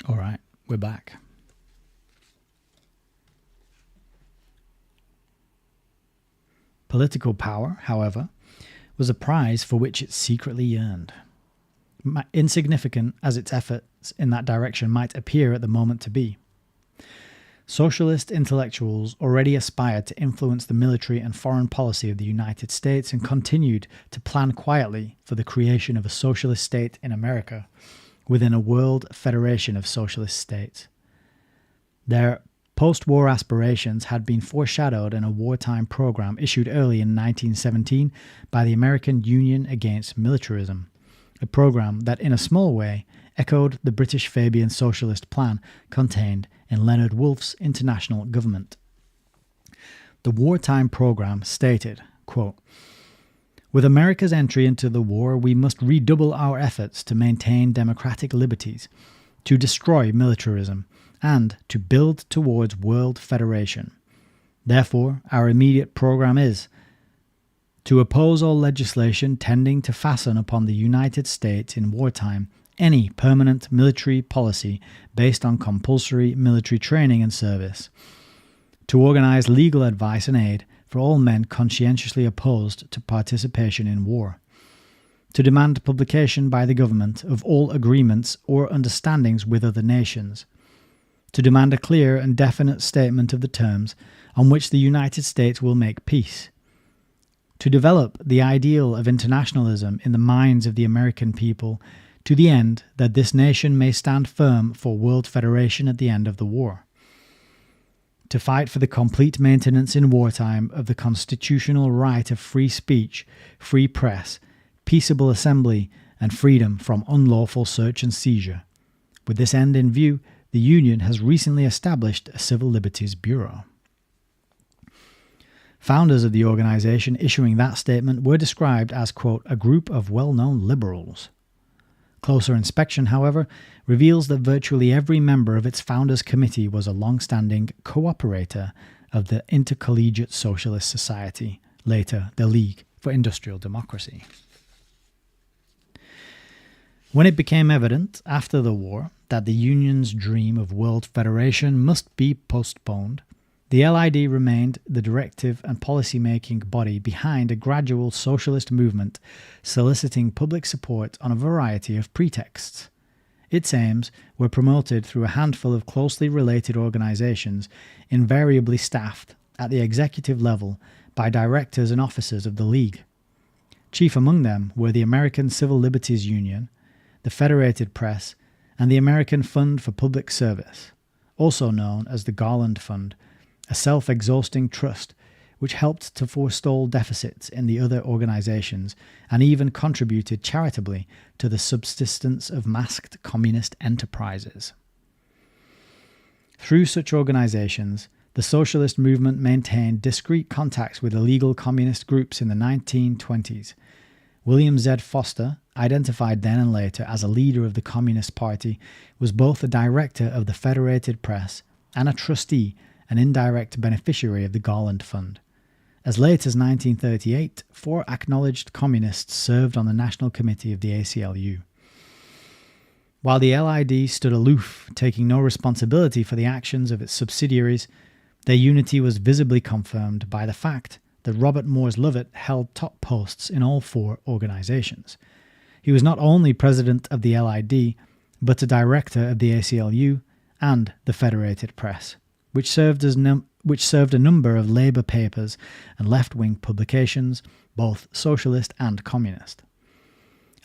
All right, we're back. Political power, however, was a prize for which it secretly yearned. Insignificant as its efforts in that direction might appear at the moment to be. Socialist intellectuals already aspired to influence the military and foreign policy of the United States and continued to plan quietly for the creation of a socialist state in America within a world federation of socialist states. Their post-war aspirations had been foreshadowed in a wartime program issued early in 1917 by the American Union Against Militarism, a program that in a small way echoed the British Fabian socialist plan contained in Leonard Woolf's International Government. The wartime program stated, quote, "With America's entry into the war, we must redouble our efforts to maintain democratic liberties, to destroy militarism, and to build towards world federation. Therefore, our immediate program is to oppose all legislation tending to fasten upon the United States in wartime any permanent military policy based on compulsory military training and service, to organize legal advice and aid for all men conscientiously opposed to participation in war, to demand publication by the government of all agreements or understandings with other nations, to demand a clear and definite statement of the terms on which the United States will make peace, to develop the ideal of internationalism in the minds of the American people to the end that this nation may stand firm for world federation at the end of the war. to fight for the complete maintenance in wartime of the constitutional right of free speech, free press, peaceable assembly, and freedom from unlawful search and seizure. With this end in view, the Union has recently established a Civil Liberties Bureau. Founders of the organization issuing that statement were described as, quote, a group of well-known liberals. Closer inspection, however, reveals that virtually every member of its founders' committee was a long-standing cooperator of the Intercollegiate Socialist Society, later the League for Industrial Democracy. When it became evident after the war that the Union's dream of world federation must be postponed, the LID remained the directive and policy-making body behind a gradual socialist movement soliciting public support on a variety of pretexts. Its aims were promoted through a handful of closely related organizations, invariably staffed at the executive level by directors and officers of the League. Chief among them were the American Civil Liberties Union, the Federated Press, and the American Fund for Public Service, also known as the Garland Fund, a self-exhausting trust which helped to forestall deficits in the other organizations and even contributed charitably to the subsistence of masked communist enterprises. Through such organizations, the socialist movement maintained discreet contacts with illegal communist groups in the 1920s. William Z. Foster, identified then and later as a leader of the Communist Party, was both a director of the Federated Press and a trustee, an indirect beneficiary of the Garland Fund. As late as 1938, 4 acknowledged communists served on the National Committee of the ACLU. While the LID stood aloof, taking no responsibility for the actions of its subsidiaries, their unity was visibly confirmed by the fact that Robert Morse Lovett held top posts in all 4 organizations. He was not only president of the LID, but a director of the ACLU and the Federated Press, which served a number of labour papers and left-wing publications, both socialist and communist.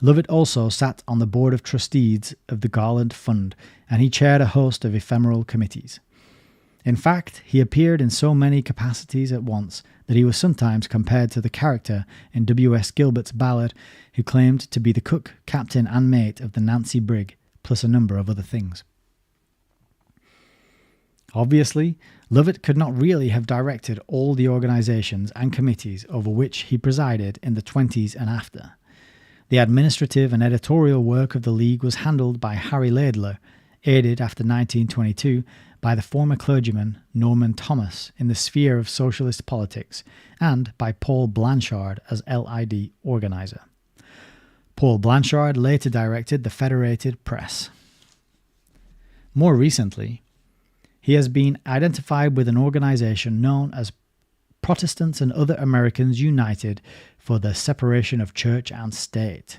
Lovett also sat on the board of trustees of the Garland Fund, and he chaired a host of ephemeral committees. In fact, he appeared in so many capacities at once that he was sometimes compared to the character in W.S. Gilbert's ballad who claimed to be the cook, captain and mate of the Nancy brig, plus a number of other things. Obviously, Lovett could not really have directed all the organizations and committees over which he presided in the 20s and after. The administrative and editorial work of the League was handled by Harry Laidler, aided after 1922 by the former clergyman Norman Thomas in the sphere of socialist politics, and by Paul Blanchard as LID organizer. Paul Blanchard later directed the Federated Press. More recently, he has been identified with an organization known as Protestants and Other Americans United for the Separation of Church and State,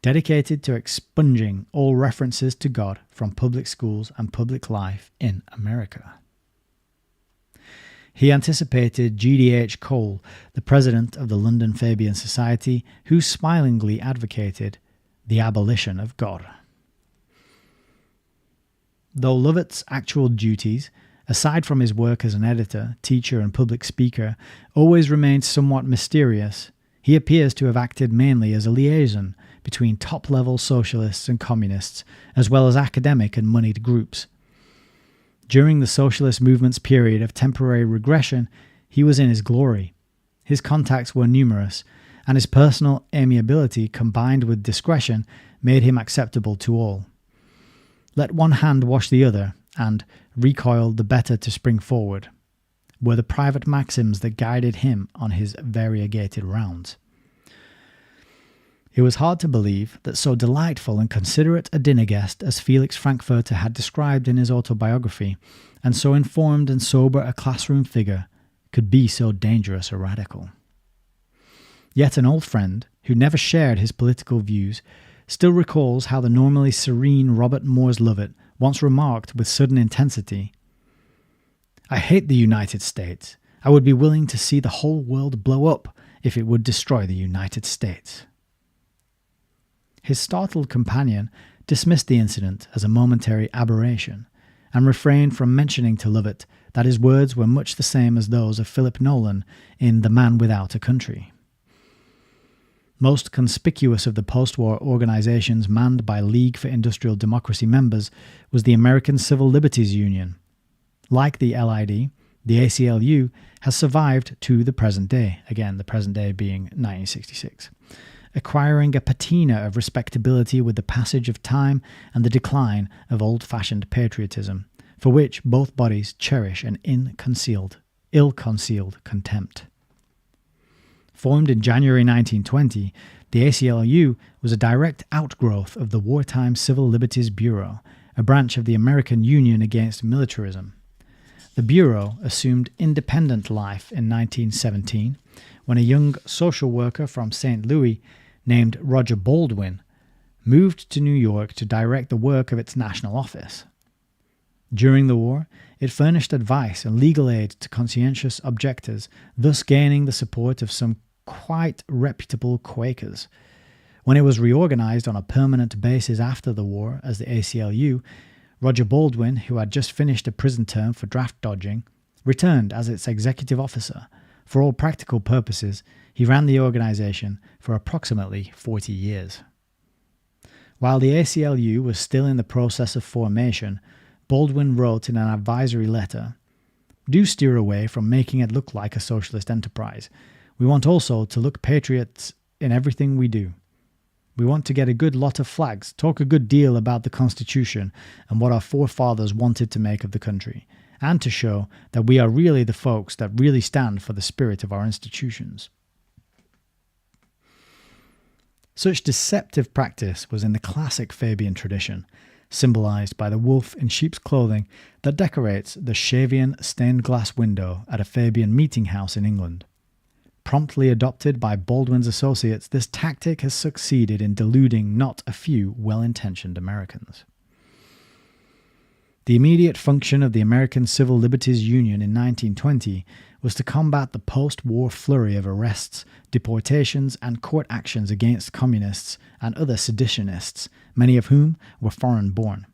dedicated to expunging all references to God from public schools and public life in America. He anticipated G.D.H. Cole, the president of the London Fabian Society, who smilingly advocated the abolition of God. Though Lovett's actual duties, aside from his work as an editor, teacher and public speaker, always remained somewhat mysterious, he appears to have acted mainly as a liaison between top-level socialists and communists, as well as academic and moneyed groups. During the socialist movement's period of temporary regression, he was in his glory. His contacts were numerous, and his personal amiability combined with discretion made him acceptable to all. Let one hand wash the other, and recoil the better to spring forward, were the private maxims that guided him on his variegated rounds. It was hard to believe that so delightful and considerate a dinner guest as Felix Frankfurter had described in his autobiography, and so informed and sober a classroom figure, could be so dangerous a radical. Yet an old friend, who never shared his political views, still recalls how the normally serene Robert Morse Lovett once remarked with sudden intensity, "I hate the United States. I would be willing to see the whole world blow up if it would destroy the United States." His startled companion dismissed the incident as a momentary aberration, and refrained from mentioning to Lovett that his words were much the same as those of Philip Nolan in The Man Without a Country. Most conspicuous of the post-war organizations manned by League for Industrial Democracy members was the American Civil Liberties Union. Like the LID, the ACLU has survived to the present day, again the present day being 1966, acquiring a patina of respectability with the passage of time and the decline of old-fashioned patriotism, for which both bodies cherish an ill-concealed contempt. Formed in January 1920, the ACLU was a direct outgrowth of the Wartime Civil Liberties Bureau, a branch of the American Union Against Militarism. The Bureau assumed independent life in 1917 when a young social worker from St. Louis named Roger Baldwin moved to New York to direct the work of its national office. During the war, it furnished advice and legal aid to conscientious objectors, thus gaining the support of some quite reputable Quakers. When it was reorganized on a permanent basis after the war as the ACLU, Roger Baldwin, who had just finished a prison term for draft dodging, returned as its executive officer. For all practical purposes, he ran the organization for approximately 40 years. While the ACLU was still in the process of formation, Baldwin wrote in an advisory letter, "Do steer away from making it look like a socialist enterprise. We want also to look patriots in everything we do. We want to get a good lot of flags, talk a good deal about the Constitution and what our forefathers wanted to make of the country, and to show that we are really the folks that really stand for the spirit of our institutions." Such deceptive practice was in the classic Fabian tradition, symbolized by the wolf in sheep's clothing that decorates the Shavian stained glass window at a Fabian meeting house in England. Promptly adopted by Baldwin's associates, this tactic has succeeded in deluding not a few well-intentioned Americans. The immediate function of the American Civil Liberties Union in 1920 was to combat the post-war flurry of arrests, deportations, and court actions against communists and other seditionists, many of whom were foreign-born.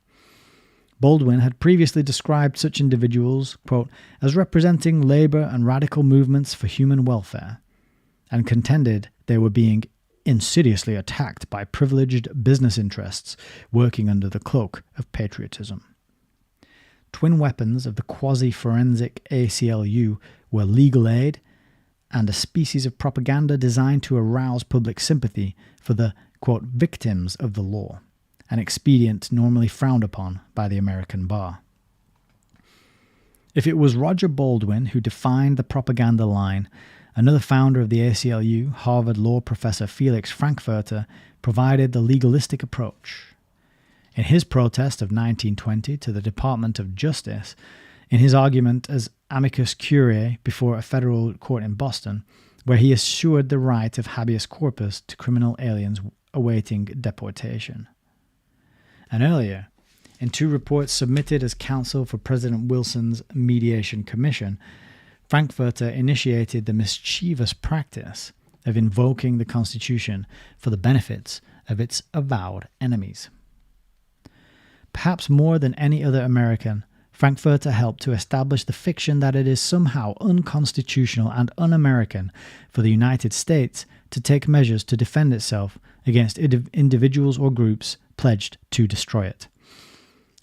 Baldwin had previously described such individuals, quote, as representing labor and radical movements for human welfare, and contended they were being insidiously attacked by privileged business interests working under the cloak of patriotism. Twin weapons of the quasi-forensic ACLU were legal aid and a species of propaganda designed to arouse public sympathy for the, quote, victims of the law, an expedient normally frowned upon by the American bar. If it was Roger Baldwin who defined the propaganda line, another founder of the ACLU, Harvard law professor Felix Frankfurter, provided the legalistic approach. In his protest of 1920 to the Department of Justice, in his argument as amicus curiae before a federal court in Boston, where he assured the right of habeas corpus to criminal aliens awaiting deportation. And earlier, in two reports submitted as counsel for President Wilson's Mediation Commission, Frankfurter initiated the mischievous practice of invoking the Constitution for the benefits of its avowed enemies. Perhaps more than any other American, Frankfurter helped to establish the fiction that it is somehow unconstitutional and un-American for the United States to take measures to defend itself against individuals or groups pledged to destroy it.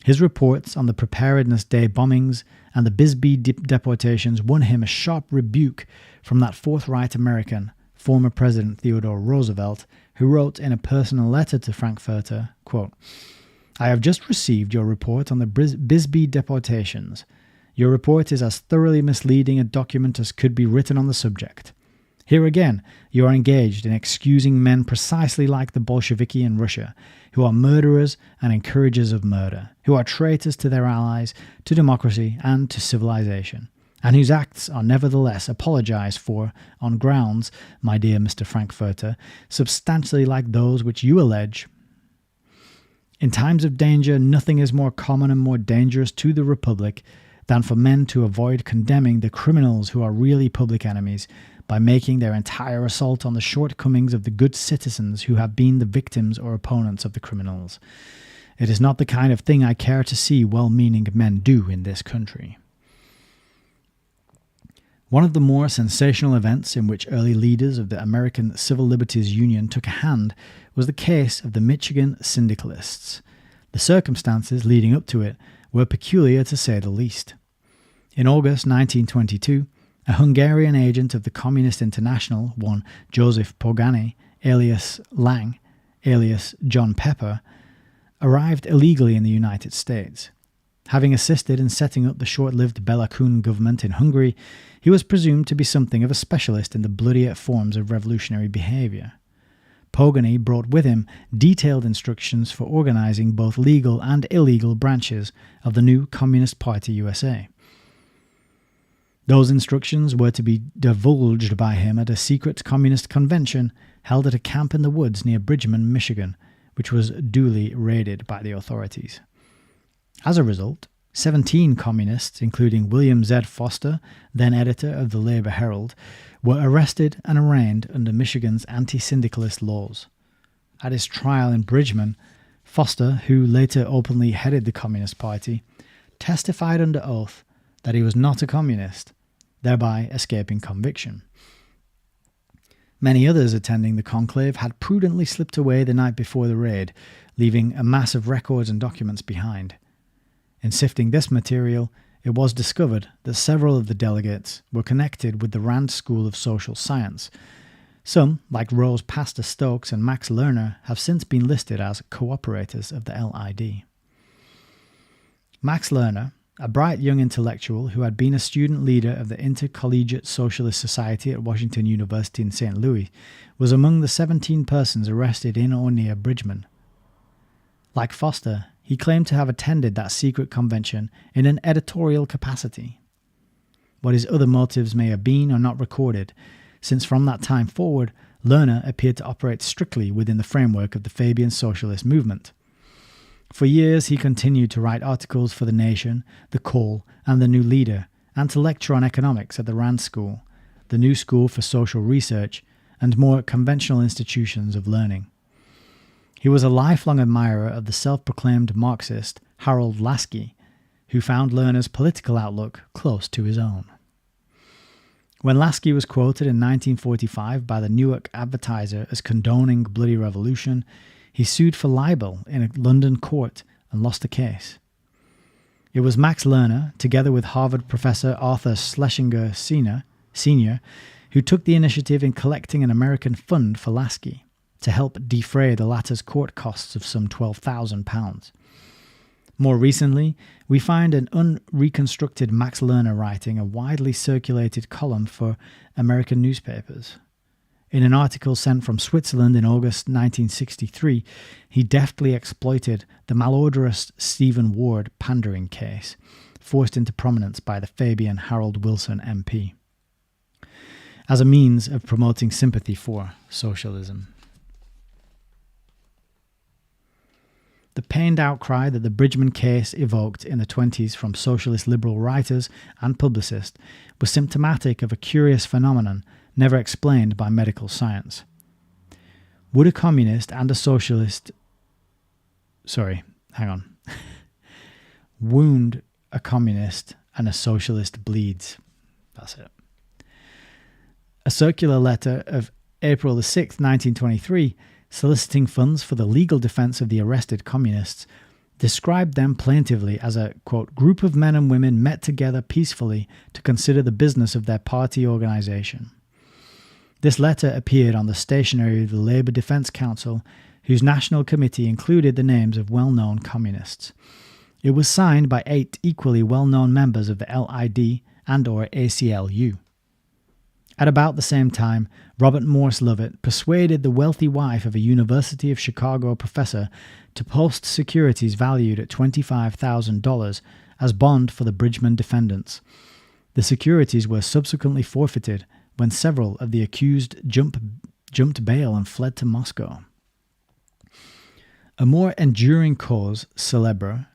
His reports on the Preparedness Day bombings and the Bisbee deportations won him a sharp rebuke from that forthright American, former President Theodore Roosevelt, who wrote in a personal letter to Frankfurter, quote, "I have just received your report on the Bisbee deportations. Your report is as thoroughly misleading a document as could be written on the subject. Here again, you are engaged in excusing men precisely like the Bolsheviki in Russia, who are murderers and encouragers of murder, who are traitors to their allies, to democracy, and to civilization, and whose acts are nevertheless apologized for on grounds, my dear Mr. Frankfurter, substantially like those which you allege. In times of danger, nothing is more common and more dangerous to the Republic than for men to avoid condemning the criminals who are really public enemies by making their entire assault on the shortcomings of the good citizens who have been the victims or opponents of the criminals. It is not the kind of thing I care to see well-meaning men do in this country. One of the more sensational events in which early leaders of the American Civil Liberties Union took a hand was the case of the Michigan Syndicalists. The circumstances leading up to it were peculiar to say the least. In August 1922, a Hungarian agent of the Communist International, one Joseph Pogany, alias Lang, alias John Pepper, arrived illegally in the United States. Having assisted in setting up the short-lived Bela Kun government in Hungary, he was presumed to be something of a specialist in the bloodier forms of revolutionary behaviour. Pogany brought with him detailed instructions for organising both legal and illegal branches of the new Communist Party USA. Those instructions were to be divulged by him at a secret communist convention held at a camp in the woods near Bridgman, Michigan, which was duly raided by the authorities. As a result, 17 communists, including William Z. Foster, then editor of the Labour Herald, were arrested and arraigned under Michigan's anti-syndicalist laws. At his trial in Bridgman, Foster, who later openly headed the Communist Party, testified under oath that he was not a communist, thereby escaping conviction. Many others attending the conclave had prudently slipped away the night before the raid, leaving a mass of records and documents behind. In sifting this material, it was discovered that several of the delegates were connected with the Rand School of Social Science. Some, like Rose Pastor Stokes and Max Lerner, have since been listed as cooperators of the LID. Max Lerner, a bright young intellectual who had been a student leader of the Intercollegiate Socialist Society at Washington University in St. Louis, was among the 17 persons arrested in or near Bridgman. Like Foster, he claimed to have attended that secret convention in an editorial capacity. What his other motives may have been are not recorded, since from that time forward, Lerner appeared to operate strictly within the framework of the Fabian socialist movement. For years he continued to write articles for The Nation, The Call, and The New Leader, and to lecture on economics at the Rand School, the New School for Social Research, and more conventional institutions of learning. He was a lifelong admirer of the self-proclaimed Marxist Harold Lasky, who found Lerner's political outlook close to his own. When Lasky was quoted in 1945 by the Newark Advertiser as condoning bloody revolution, he sued for libel in a London court and lost the case. It was Max Lerner, together with Harvard professor Arthur Schlesinger Sr., who took the initiative in collecting an American fund for Lasky to help defray the latter's court costs of some £12,000. More recently, we find an unreconstructed Max Lerner writing a widely circulated column for American newspapers. In an article sent from Switzerland in August 1963, he deftly exploited the malodorous Stephen Ward pandering case, forced into prominence by the Fabian Harold Wilson MP, as a means of promoting sympathy for socialism. The pained outcry that the Bridgman case evoked in the 1920s from socialist liberal writers and publicists was symptomatic of a curious phenomenon never explained by medical science. Would a communist and a socialist... wound a communist and a socialist bleeds. That's it. A circular letter of April the 6th, 1923, soliciting funds for the legal defense of the arrested communists, described them plaintively as a, quote, group of men and women met together peacefully to consider the business of their party organization. This letter appeared on the stationery of the Labour Defence Council, whose national committee included the names of well-known communists. It was signed by 8 equally well-known members of the LID and or ACLU. At about the same time, Robert Morse Lovett persuaded the wealthy wife of a University of Chicago professor to post securities valued at $25,000 as bond for the Bridgman defendants. The securities were subsequently forfeited when several of the accused jumped bail and fled to Moscow. A more enduring cause célèbre,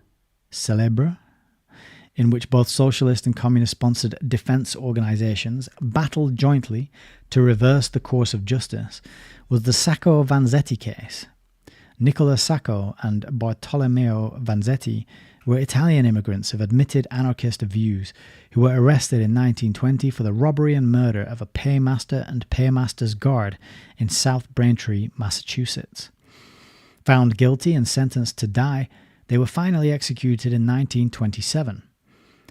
in which both socialist and communist-sponsored defense organizations battled jointly to reverse the course of justice, was the Sacco-Vanzetti case. Nicola Sacco and Bartolomeo Vanzetti were Italian immigrants of admitted anarchist views who were arrested in 1920 for the robbery and murder of a paymaster and paymaster's guard in South Braintree, Massachusetts. Found guilty and sentenced to die, they were finally executed in 1927.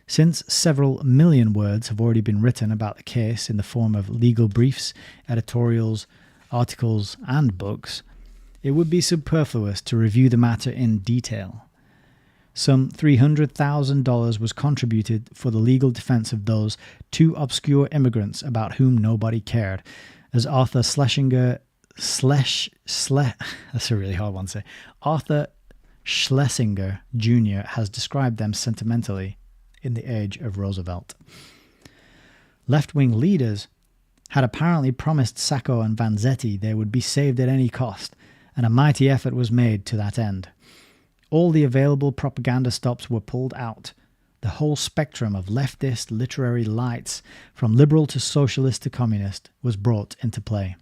Since several million words have already been written about the case in the form of legal briefs, editorials, articles, and books, it would be superfluous to review the matter in detail. Some $300,000 was contributed for the legal defense of those two obscure immigrants about whom nobody cared, as Arthur that's a really hard one to say. Arthur Schlesinger Jr. has described them sentimentally in The Age of Roosevelt. Left-wing leaders had apparently promised Sacco and Vanzetti they would be saved at any cost, and a mighty effort was made to that end. All the available propaganda stops were pulled out. The whole spectrum of leftist literary lights, from liberal to socialist to communist, was brought into play.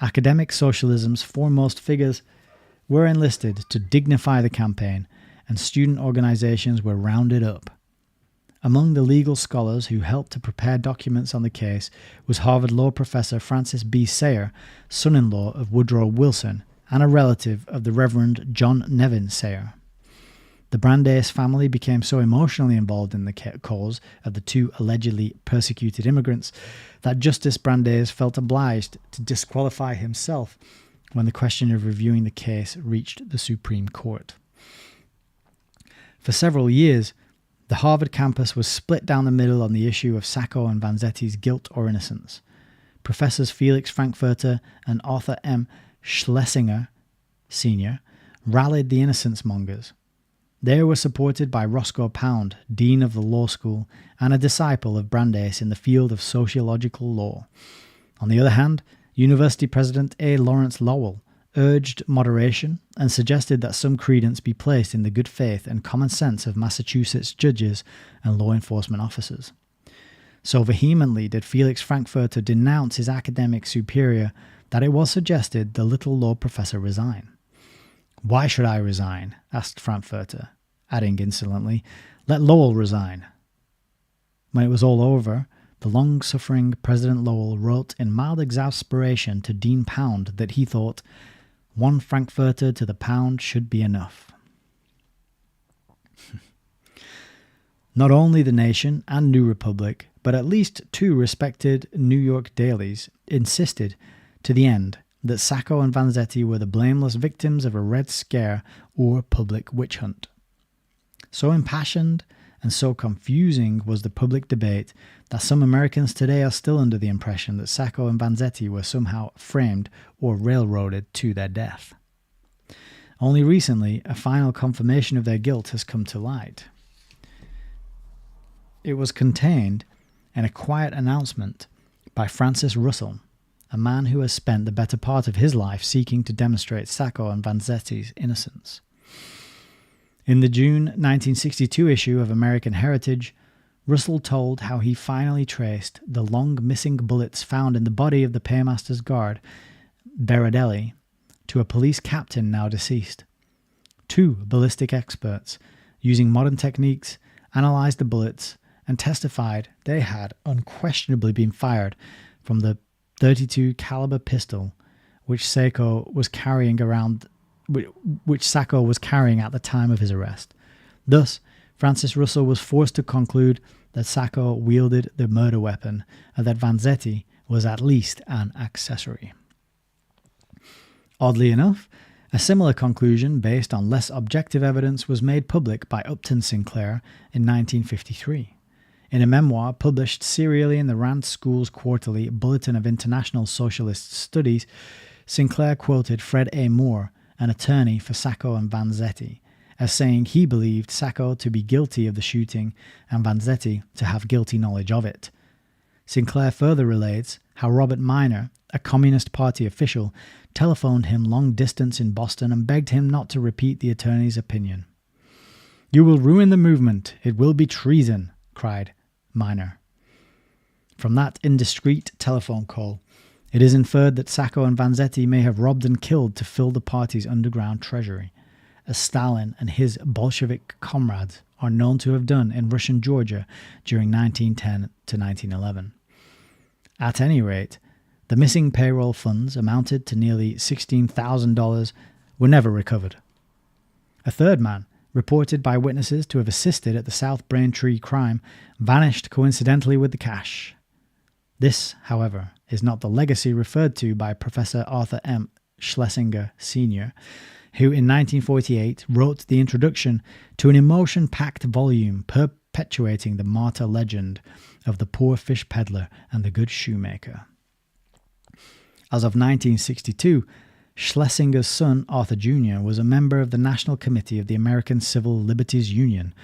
Academic socialism's foremost figures were enlisted to dignify the campaign, and student organizations were rounded up. Among the legal scholars who helped to prepare documents on the case was Harvard Law professor Francis B. Sayre, son-in-law of Woodrow Wilson, and a relative of the Reverend John Nevin Sayre. The Brandeis family became so emotionally involved in the cause of the two allegedly persecuted immigrants that Justice Brandeis felt obliged to disqualify himself when the question of reviewing the case reached the Supreme Court. For several years, the Harvard campus was split down the middle on the issue of Sacco and Vanzetti's guilt or innocence. Professors Felix Frankfurter and Arthur M. Schlesinger, Sr., rallied the innocence mongers. They were supported by Roscoe Pound, Dean of the Law School, and a disciple of Brandeis in the field of sociological law. On the other hand, University President A. Lawrence Lowell urged moderation and suggested that some credence be placed in the good faith and common sense of Massachusetts judges and law enforcement officers. So vehemently did Felix Frankfurter denounce his academic superior that it was suggested the little law professor resign. "Why should I resign?" asked Frankfurter, adding insolently, "Let Lowell resign." When it was all over, the long-suffering President Lowell wrote in mild exasperation to Dean Pound that he thought, "1 Frankfurter to the pound should be enough." Not only The Nation and New Republic, but at least two respected New York dailies insisted to the end that Sacco and Vanzetti were the blameless victims of a Red Scare or public witch hunt. So impassioned and so confusing was the public debate that some Americans today are still under the impression that Sacco and Vanzetti were somehow framed or railroaded to their death. Only recently, a final confirmation of their guilt has come to light. It was contained in a quiet announcement by Francis Russell, a man who has spent the better part of his life seeking to demonstrate Sacco and Vanzetti's innocence. In the June 1962 issue of American Heritage, Russell told how he finally traced the long missing bullets found in the body of the paymaster's guard, Berardelli, to a police captain now deceased. 2 ballistic experts, using modern techniques, analyzed the bullets and testified they had unquestionably been fired from the .32 caliber pistol which Sacco was carrying at the time of his arrest. Thus, Francis Russell was forced to conclude that Sacco wielded the murder weapon and that Vanzetti was at least an accessory. Oddly enough, a similar conclusion based on less objective evidence was made public by Upton Sinclair in 1953. In a memoir published serially in the Rand School's quarterly Bulletin of International Socialist Studies, Sinclair quoted Fred A. Moore, an attorney for Sacco and Vanzetti, as saying he believed Sacco to be guilty of the shooting and Vanzetti to have guilty knowledge of it. Sinclair further relates how Robert Maynard, a Communist Party official, telephoned him long distance in Boston and begged him not to repeat the attorney's opinion. "You will ruin the movement. It will be treason," cried Maynard. From that indiscreet telephone call, It is inferred that Sacco and Vanzetti may have robbed and killed to fill the party's underground treasury, as Stalin and his Bolshevik comrades are known to have done in Russian Georgia during 1910 to 1911. At any rate, the missing payroll funds amounted to nearly $16,000 were never recovered. A third man, reported by witnesses to have assisted at the South Braintree crime, vanished coincidentally with the cash. This, however, is not the legacy referred to by Professor Arthur M. Schlesinger Sr., who in 1948 wrote the introduction to an emotion-packed volume perpetuating the martyr legend of the poor fish peddler and the good shoemaker. As of 1962, Schlesinger's son, Arthur Jr., was a member of the National Committee of the American Civil Liberties Union,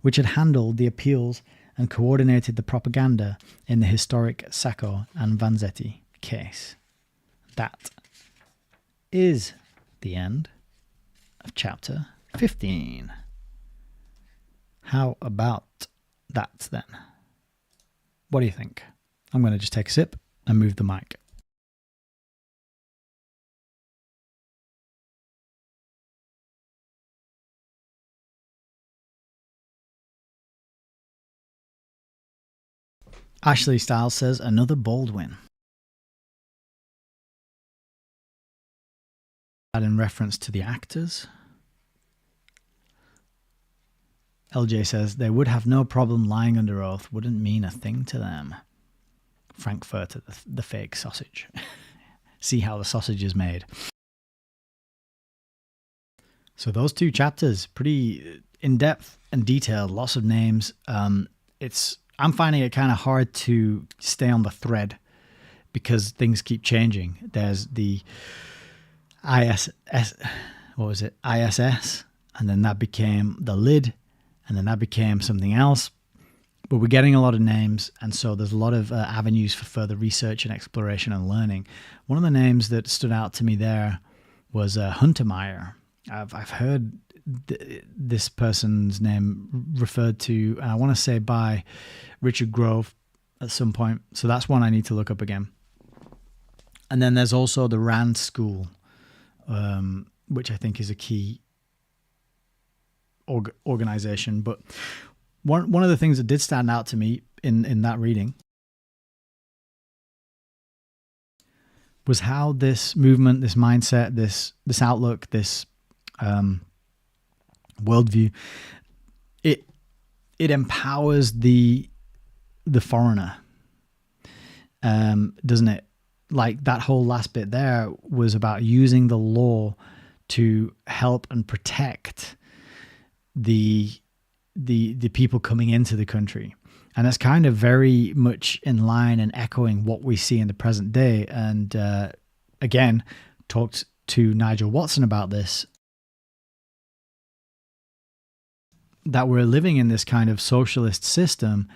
which had handled the appeals and coordinated the propaganda in the historic Sacco and Vanzetti case. That is the end of chapter 15. How about that then? What do you think? I'm going to just take a sip and move the mic. Ashley Styles says, another bold win. That in reference to the actors. LJ says, they would have no problem lying under oath, wouldn't mean a thing to them. Frankfurter, the fake sausage. See how the sausage is made. So those two chapters, pretty in-depth and detailed, lots of names. I'm finding it kind of hard to stay on the thread because things keep changing. There's the ISS, and then that became the lid, and then that became something else. But we're getting a lot of names, and so there's a lot of avenues for further research and exploration and learning. One of the names that stood out to me there was Huntermeyer. I've heard this person's name referred to, I want to say by Richard Grove at some point. So that's one I need to look up again. And then there's also the Rand School, which I think is a key organization. But one of the things that did stand out to me in that reading was how this movement, this mindset, this outlook, this worldview, it empowers the foreigner, doesn't it? Like that whole last bit there was about using the law to help and protect the people coming into the country. And that's kind of very much in line and echoing what we see in the present day. And again, talked to Nigel Watson about this, that we're living in this kind of socialist system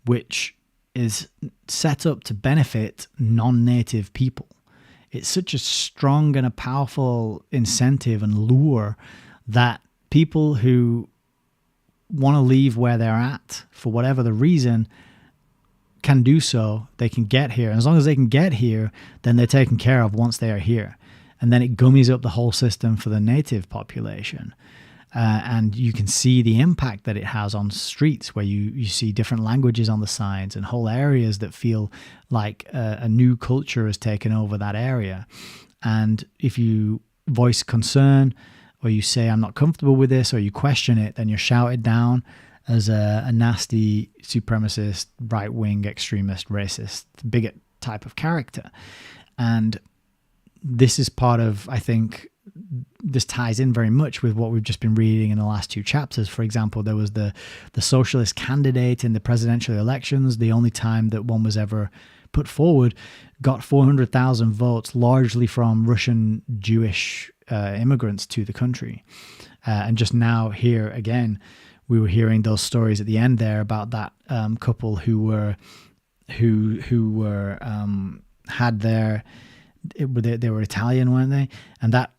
which is set up to benefit non-native people. It's such a strong and a powerful incentive and lure that people who want to leave where they're at for whatever the reason can do so. They can get here. And as long as they can get here, then they're taken care of once they are here. And then it gummies up the whole system for the native population. And you can see the impact that it has on streets where you see different languages on the signs and whole areas that feel like a new culture has taken over that area. And if you voice concern or you say, I'm not comfortable with this, or you question it, then you're shouted down as a nasty supremacist, right-wing, extremist, racist, bigot type of character. And this is part of, I think, this ties in very much with what we've just been reading in the last two chapters. For example, there was the socialist candidate in the presidential elections, the only time that one was ever put forward, got 400,000 votes, largely from Russian Jewish immigrants to the country. And just now here again, we were hearing those stories at the end there about that couple who had their, they were Italian, weren't they? And that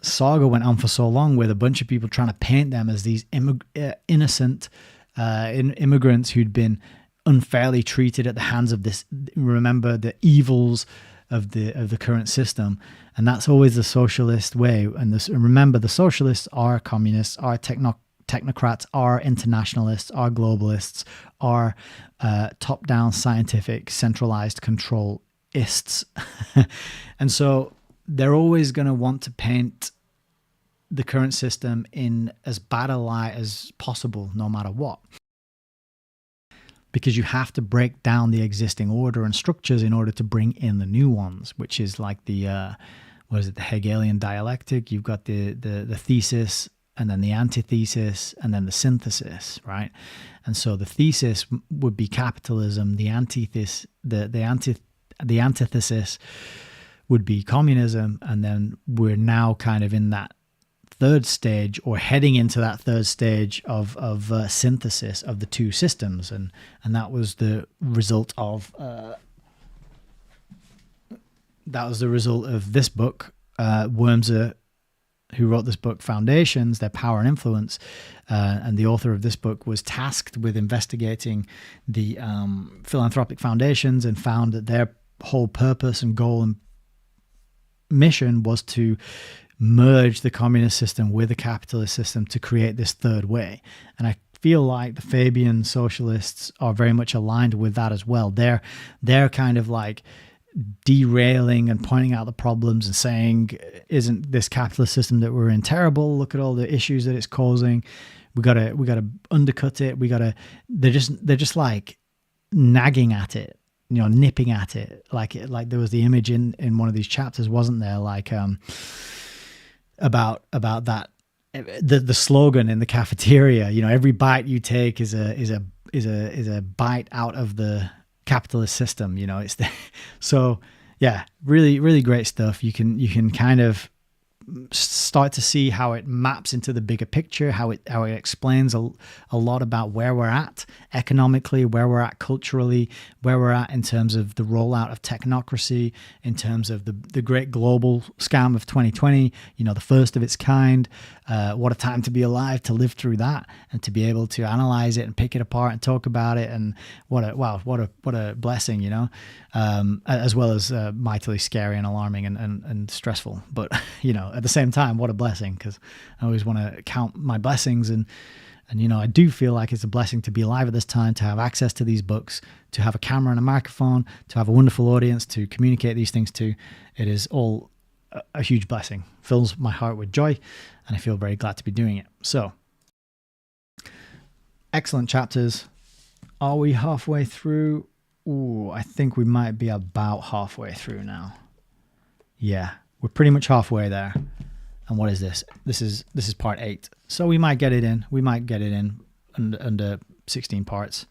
saga went on for so long with a bunch of people trying to paint them as these innocent immigrants who'd been unfairly treated at the hands of this. Remember the evils the current system, and that's always the socialist way. And remember, the socialists are communists, are technocrats, are internationalists, are globalists, are top-down scientific centralized controlists. And so they're always going to want to paint the current system in as bad a light as possible, no matter what. Because you have to break down the existing order and structures in order to bring in the new ones, which is like the the Hegelian dialectic. You've got the thesis, and then the antithesis, and then the synthesis, right? And so the thesis would be capitalism. The antithesis, the antithesis would be communism, and then we're now kind of in that third stage, or heading into that third stage of synthesis of the two systems, and that was the result of this book. Wormser, who wrote this book, Foundations, Their Power and Influence, and the author of this book was tasked with investigating the philanthropic foundations, and found that their whole purpose and goal and mission was to merge the communist system with the capitalist system to create this third way. And I feel like the Fabian socialists are very much aligned with that as well. They're kind of like derailing and pointing out the problems and saying, isn't this capitalist system that we're in terrible? Look at all the issues that it's causing. We gotta undercut it. They're just like nagging at it, nipping at it. Like there was the image in one of these chapters, wasn't there? Like about that, the slogan in the cafeteria, every bite you take is a bite out of the capitalist system. So yeah, really, really great stuff. You can kind of start to see how it maps into the bigger picture, how it explains a lot about where we're at economically, where we're at culturally, where we're at in terms of the rollout of technocracy, in terms of the great global scam of 2020, the first of its kind. What a time to be alive, to live through that and to be able to analyze it and pick it apart and talk about it. And what a blessing, as well as mightily scary and alarming and stressful. But, at the same time, what a blessing, because I always want to count my blessings. And I do feel like it's a blessing to be alive at this time, to have access to these books, to have a camera and a microphone, to have a wonderful audience to communicate these things to. It is all a huge blessing, fills my heart with joy, and I feel very glad to be doing it. So, excellent chapters. Are we halfway through? Ooh, I think we might be about halfway through now. Yeah, we're pretty much halfway there. And what is this? This is part 8. So we might get it in. We might get it in under 16 parts.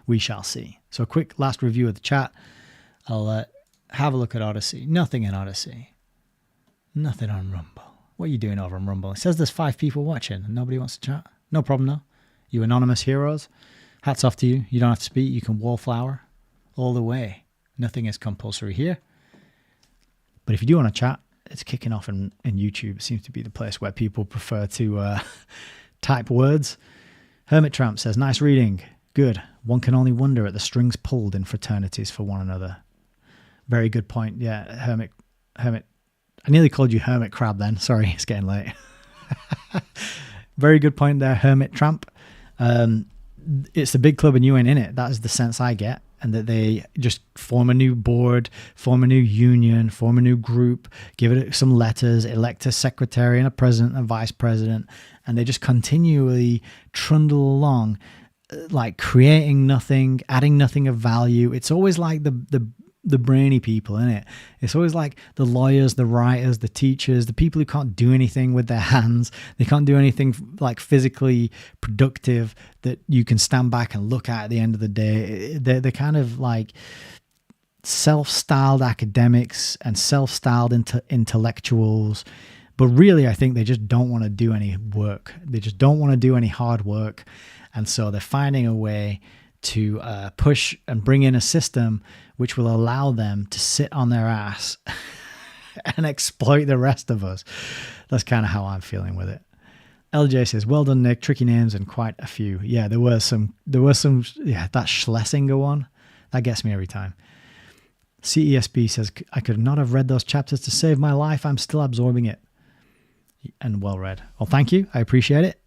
We shall see. So a quick last review of the chat. I'll have a look at Odyssey. Nothing in Odyssey. Nothing on Rumble. What are you doing over on Rumble? It says there's 5 people watching and nobody wants to chat. No problem, no. You anonymous heroes. Hats off to you. You don't have to speak. You can wallflower all the way. Nothing is compulsory here. But if you do want to chat, it's kicking off in YouTube. It seems to be the place where people prefer to type words. Hermit Tramp says, nice reading. Good. One can only wonder at the strings pulled in fraternities for one another. Very good point. Yeah, Hermit. I nearly called you Hermit Crab then. Sorry, it's getting late. Very good point there, Hermit Tramp. It's a big club and you ain't in it. That is the sense I get. And that they just form a new board, form a new union, form a new group, give it some letters, elect a secretary and a president and a vice president, and they just continually trundle along, like creating nothing, adding nothing of value. It's always like the brainy people, isn't it? It's always like the lawyers, the writers, the teachers, the people who can't do anything with their hands. They can't do anything like physically productive that you can stand back and look at the end of the day. They're kind of like self-styled academics and self-styled intellectuals. But really, I think they just don't want to do any work. They just don't want to do any hard work. And so they're finding a way to push and bring in a system which will allow them to sit on their ass and exploit the rest of us. That's kind of how I'm feeling with it. LJ says, well done, Nick. Tricky names and quite a few. Yeah, there were some, that Schlesinger one, that gets me every time. CESB says, I could not have read those chapters to save my life. I'm still absorbing it. And well read. Well, thank you. I appreciate it.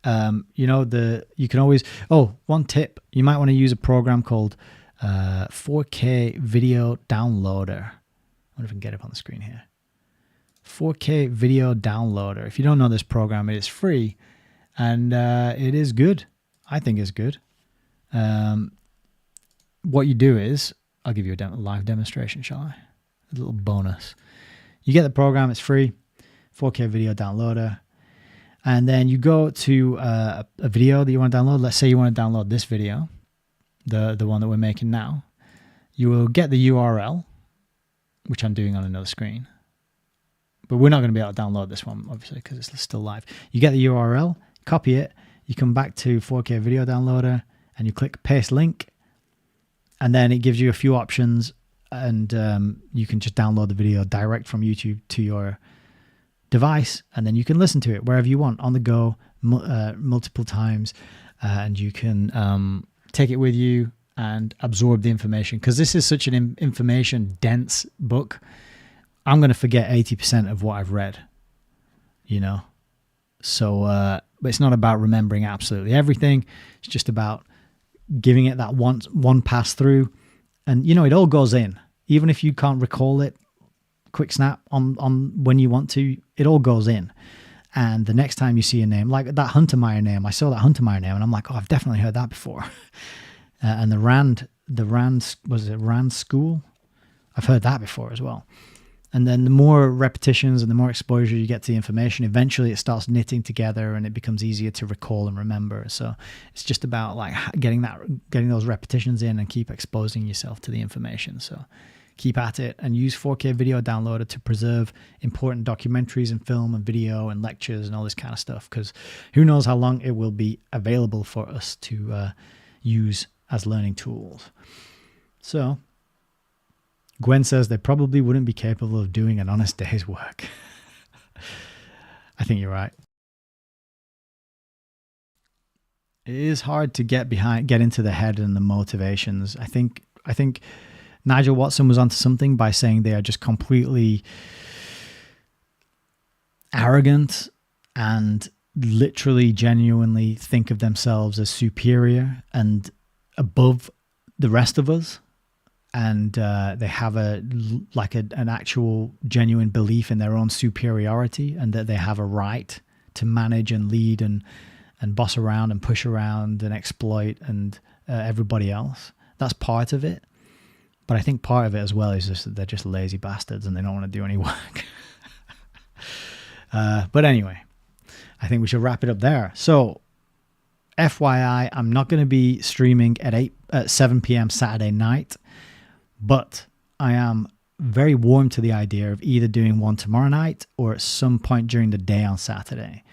You can always, one tip, you might want to use a program called 4K Video Downloader. I wonder if I can get it up on the screen here. 4K Video Downloader. If you don't know this program, it is free and it is good. I think it's good. What you do is, I'll give you a live demonstration, shall I? A little bonus. You get the program, it's free, 4K Video Downloader. And then you go to a video that you want to download. Let's say you want to download this video, the one that we're making now. You will get the URL, which I'm doing on another screen. But we're not going to be able to download this one, obviously, because it's still live. You get the URL, copy it, you come back to 4K Video Downloader, and you click Paste Link. And then it gives you a few options, and you can just download the video direct from YouTube to your device, and then you can listen to it wherever you want, on the go, multiple times, and you can take it with you and absorb the information. Because this is such an information-dense book, I'm going to forget 80% of what I've read, So, but it's not about remembering absolutely everything. It's just about giving it that one pass through, and it all goes in. Even if you can't recall it, quick snap on when you want to, it all goes in. And the next time you see a name like that Huntermeyer name, I saw that Huntermeyer name, and I'm like, I've definitely heard that before. And the Rand was it Rand School? I've heard that before as well. And then the more repetitions and the more exposure you get to the information, eventually it starts knitting together and it becomes easier to recall and remember. So it's just about like getting those repetitions in and keep exposing yourself to the information. So keep at it and use 4K Video Downloader to preserve important documentaries and film and video and lectures and all this kind of stuff, because who knows how long it will be available for us to use as learning tools. So Gwen says they probably wouldn't be capable of doing an honest day's work. I think you're right. It is hard to get into the head and the motivations. I think Nigel Watson was onto something by saying they are just completely arrogant and literally genuinely think of themselves as superior and above the rest of us. And they have an actual genuine belief in their own superiority, and that they have a right to manage and lead and boss around and push around and exploit and everybody else. That's part of it. But I think part of it as well is just that they're just lazy bastards and they don't want to do any work. But anyway, I think we should wrap it up there. So FYI, I'm not going to be streaming at 7 p.m. Saturday night. But I am very warm to the idea of either doing one tomorrow night or at some point during the day on Saturday.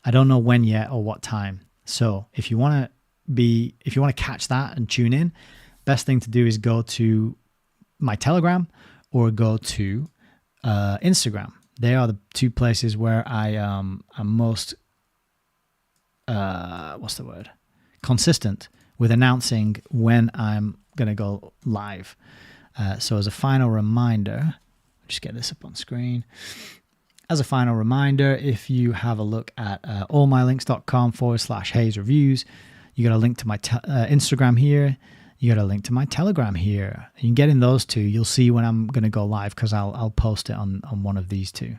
I don't know when yet or what time. So if you want to catch that and tune in, best thing to do is go to my Telegram or go to Instagram. They are the two places where I am most consistent with announcing when I'm going to go live. So as a final reminder, just get this up on screen. As a final reminder, if you have a look at allmylinks.com/Hayes Reviews, you got a link to my Instagram here. You got a link to my Telegram here. You can get in those two. You'll see when I'm going to go live because I'll post it on one of these two.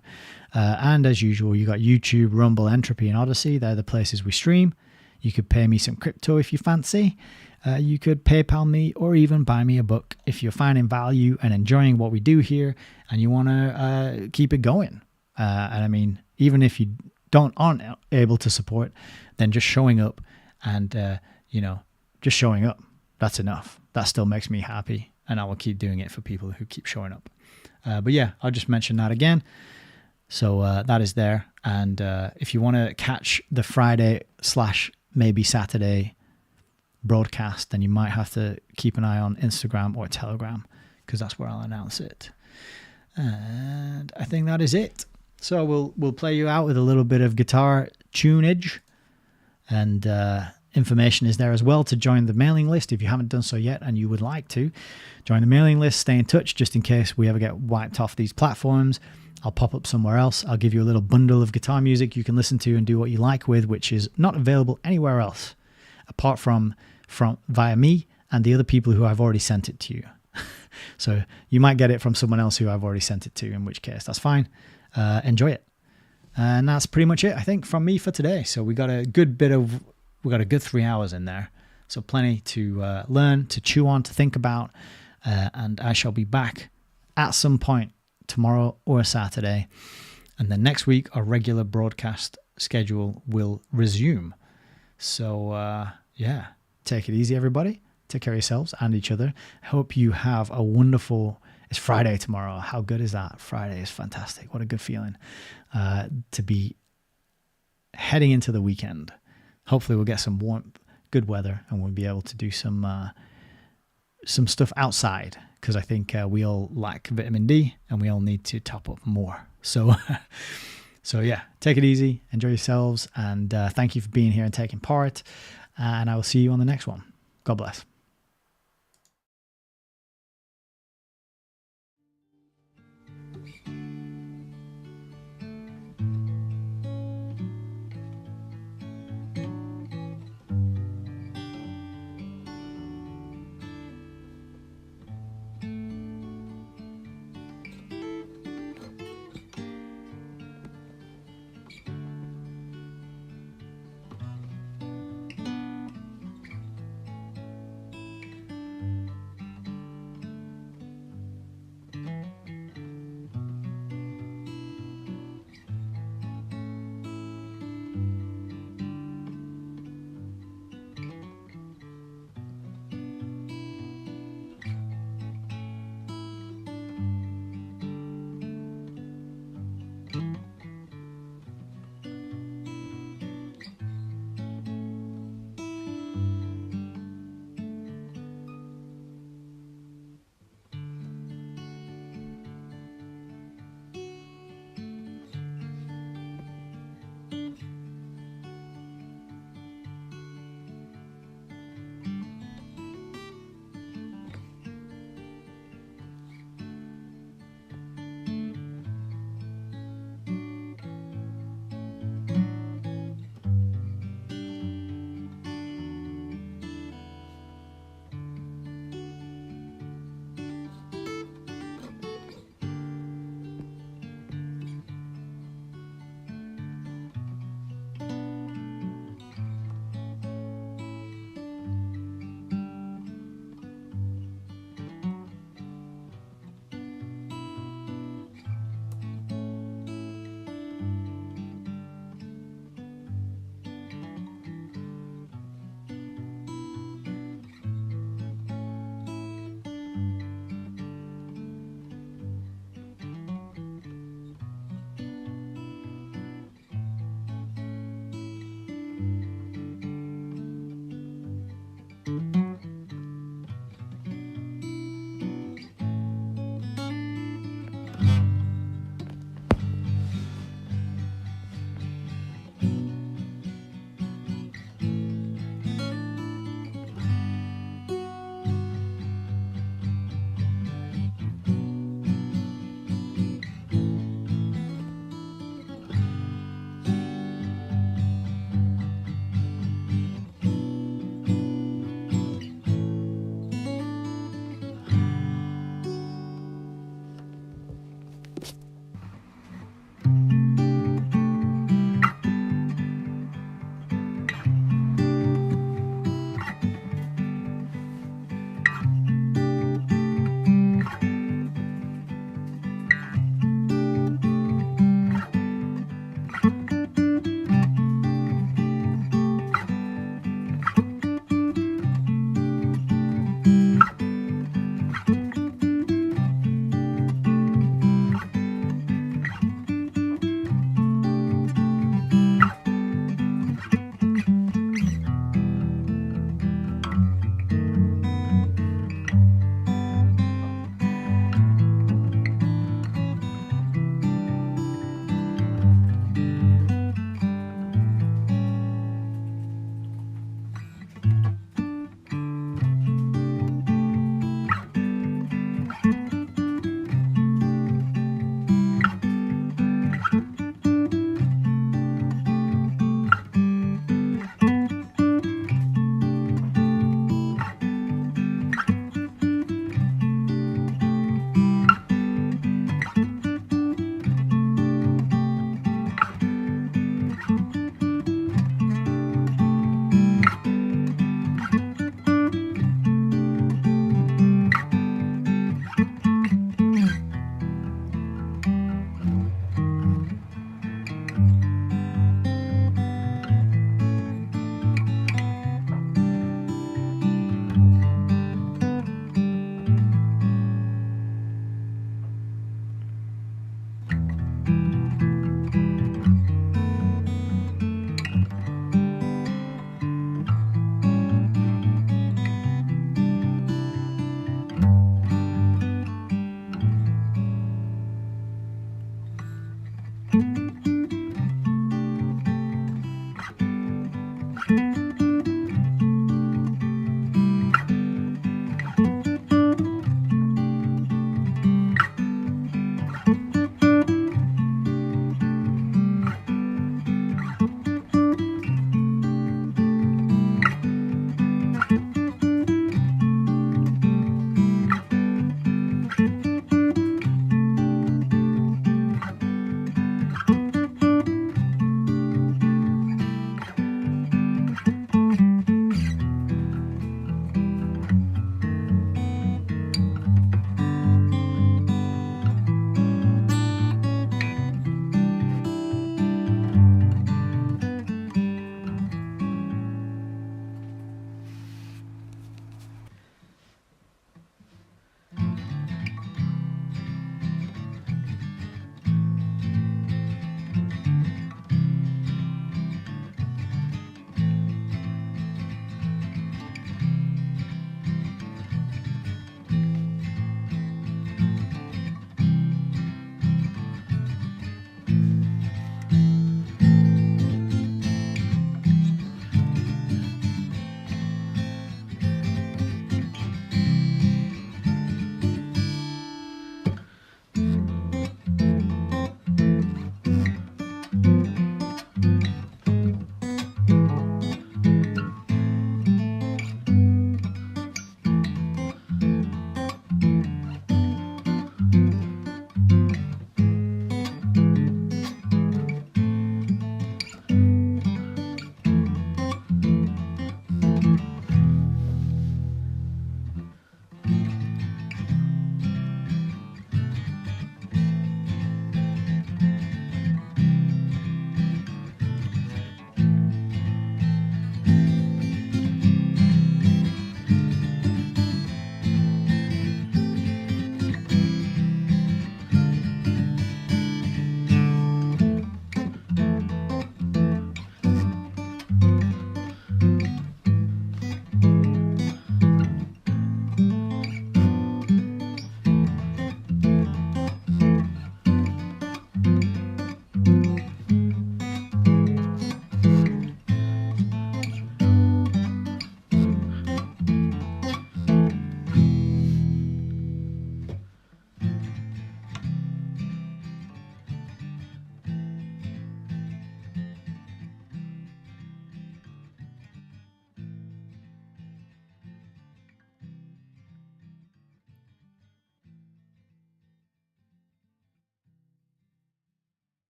And as usual, you got YouTube, Rumble, Entropy, and Odyssey. They're the places we stream. You could pay me some crypto if you fancy. You could PayPal me or even buy me a book if you're finding value and enjoying what we do here and you want to keep it going. And I mean, even if you aren't able to support, then just showing up and, just showing up, that's enough. That still makes me happy, and I will keep doing it for people who keep showing up. But yeah, I'll just mention that again. So that is there. And if you want to catch the Friday / maybe Saturday broadcast, then you might have to keep an eye on Instagram or Telegram, because that's where I'll announce it. And I think that is it. So we'll play you out with a little bit of guitar tunage, and information is there as well to join the mailing list if you haven't done so yet and you would like to. Join the mailing list, stay in touch just in case we ever get wiped off these platforms. I'll pop up somewhere else. I'll give you a little bundle of guitar music you can listen to and do what you like with, which is not available anywhere else apart from via me and the other people who I've already sent it to you. So you might get it from someone else who I've already sent it to, in which case that's fine. Enjoy it. And that's pretty much it, I think, from me for today. So we got a good 3 hours in there. So plenty to learn, to chew on, to think about. And I shall be back at some point tomorrow or Saturday. And then next week, our regular broadcast schedule will resume. So, take it easy, everybody. Take care of yourselves and each other. I hope you have a wonderful... It's Friday tomorrow. How good is that? Friday is fantastic. What a good feeling to be heading into the weekend. Hopefully we'll get some warmth, good weather, and we'll be able to do some stuff outside, because I think we all lack vitamin D and we all need to top up more. So, take it easy, enjoy yourselves, and thank you for being here and taking part. And I will see you on the next one. God bless.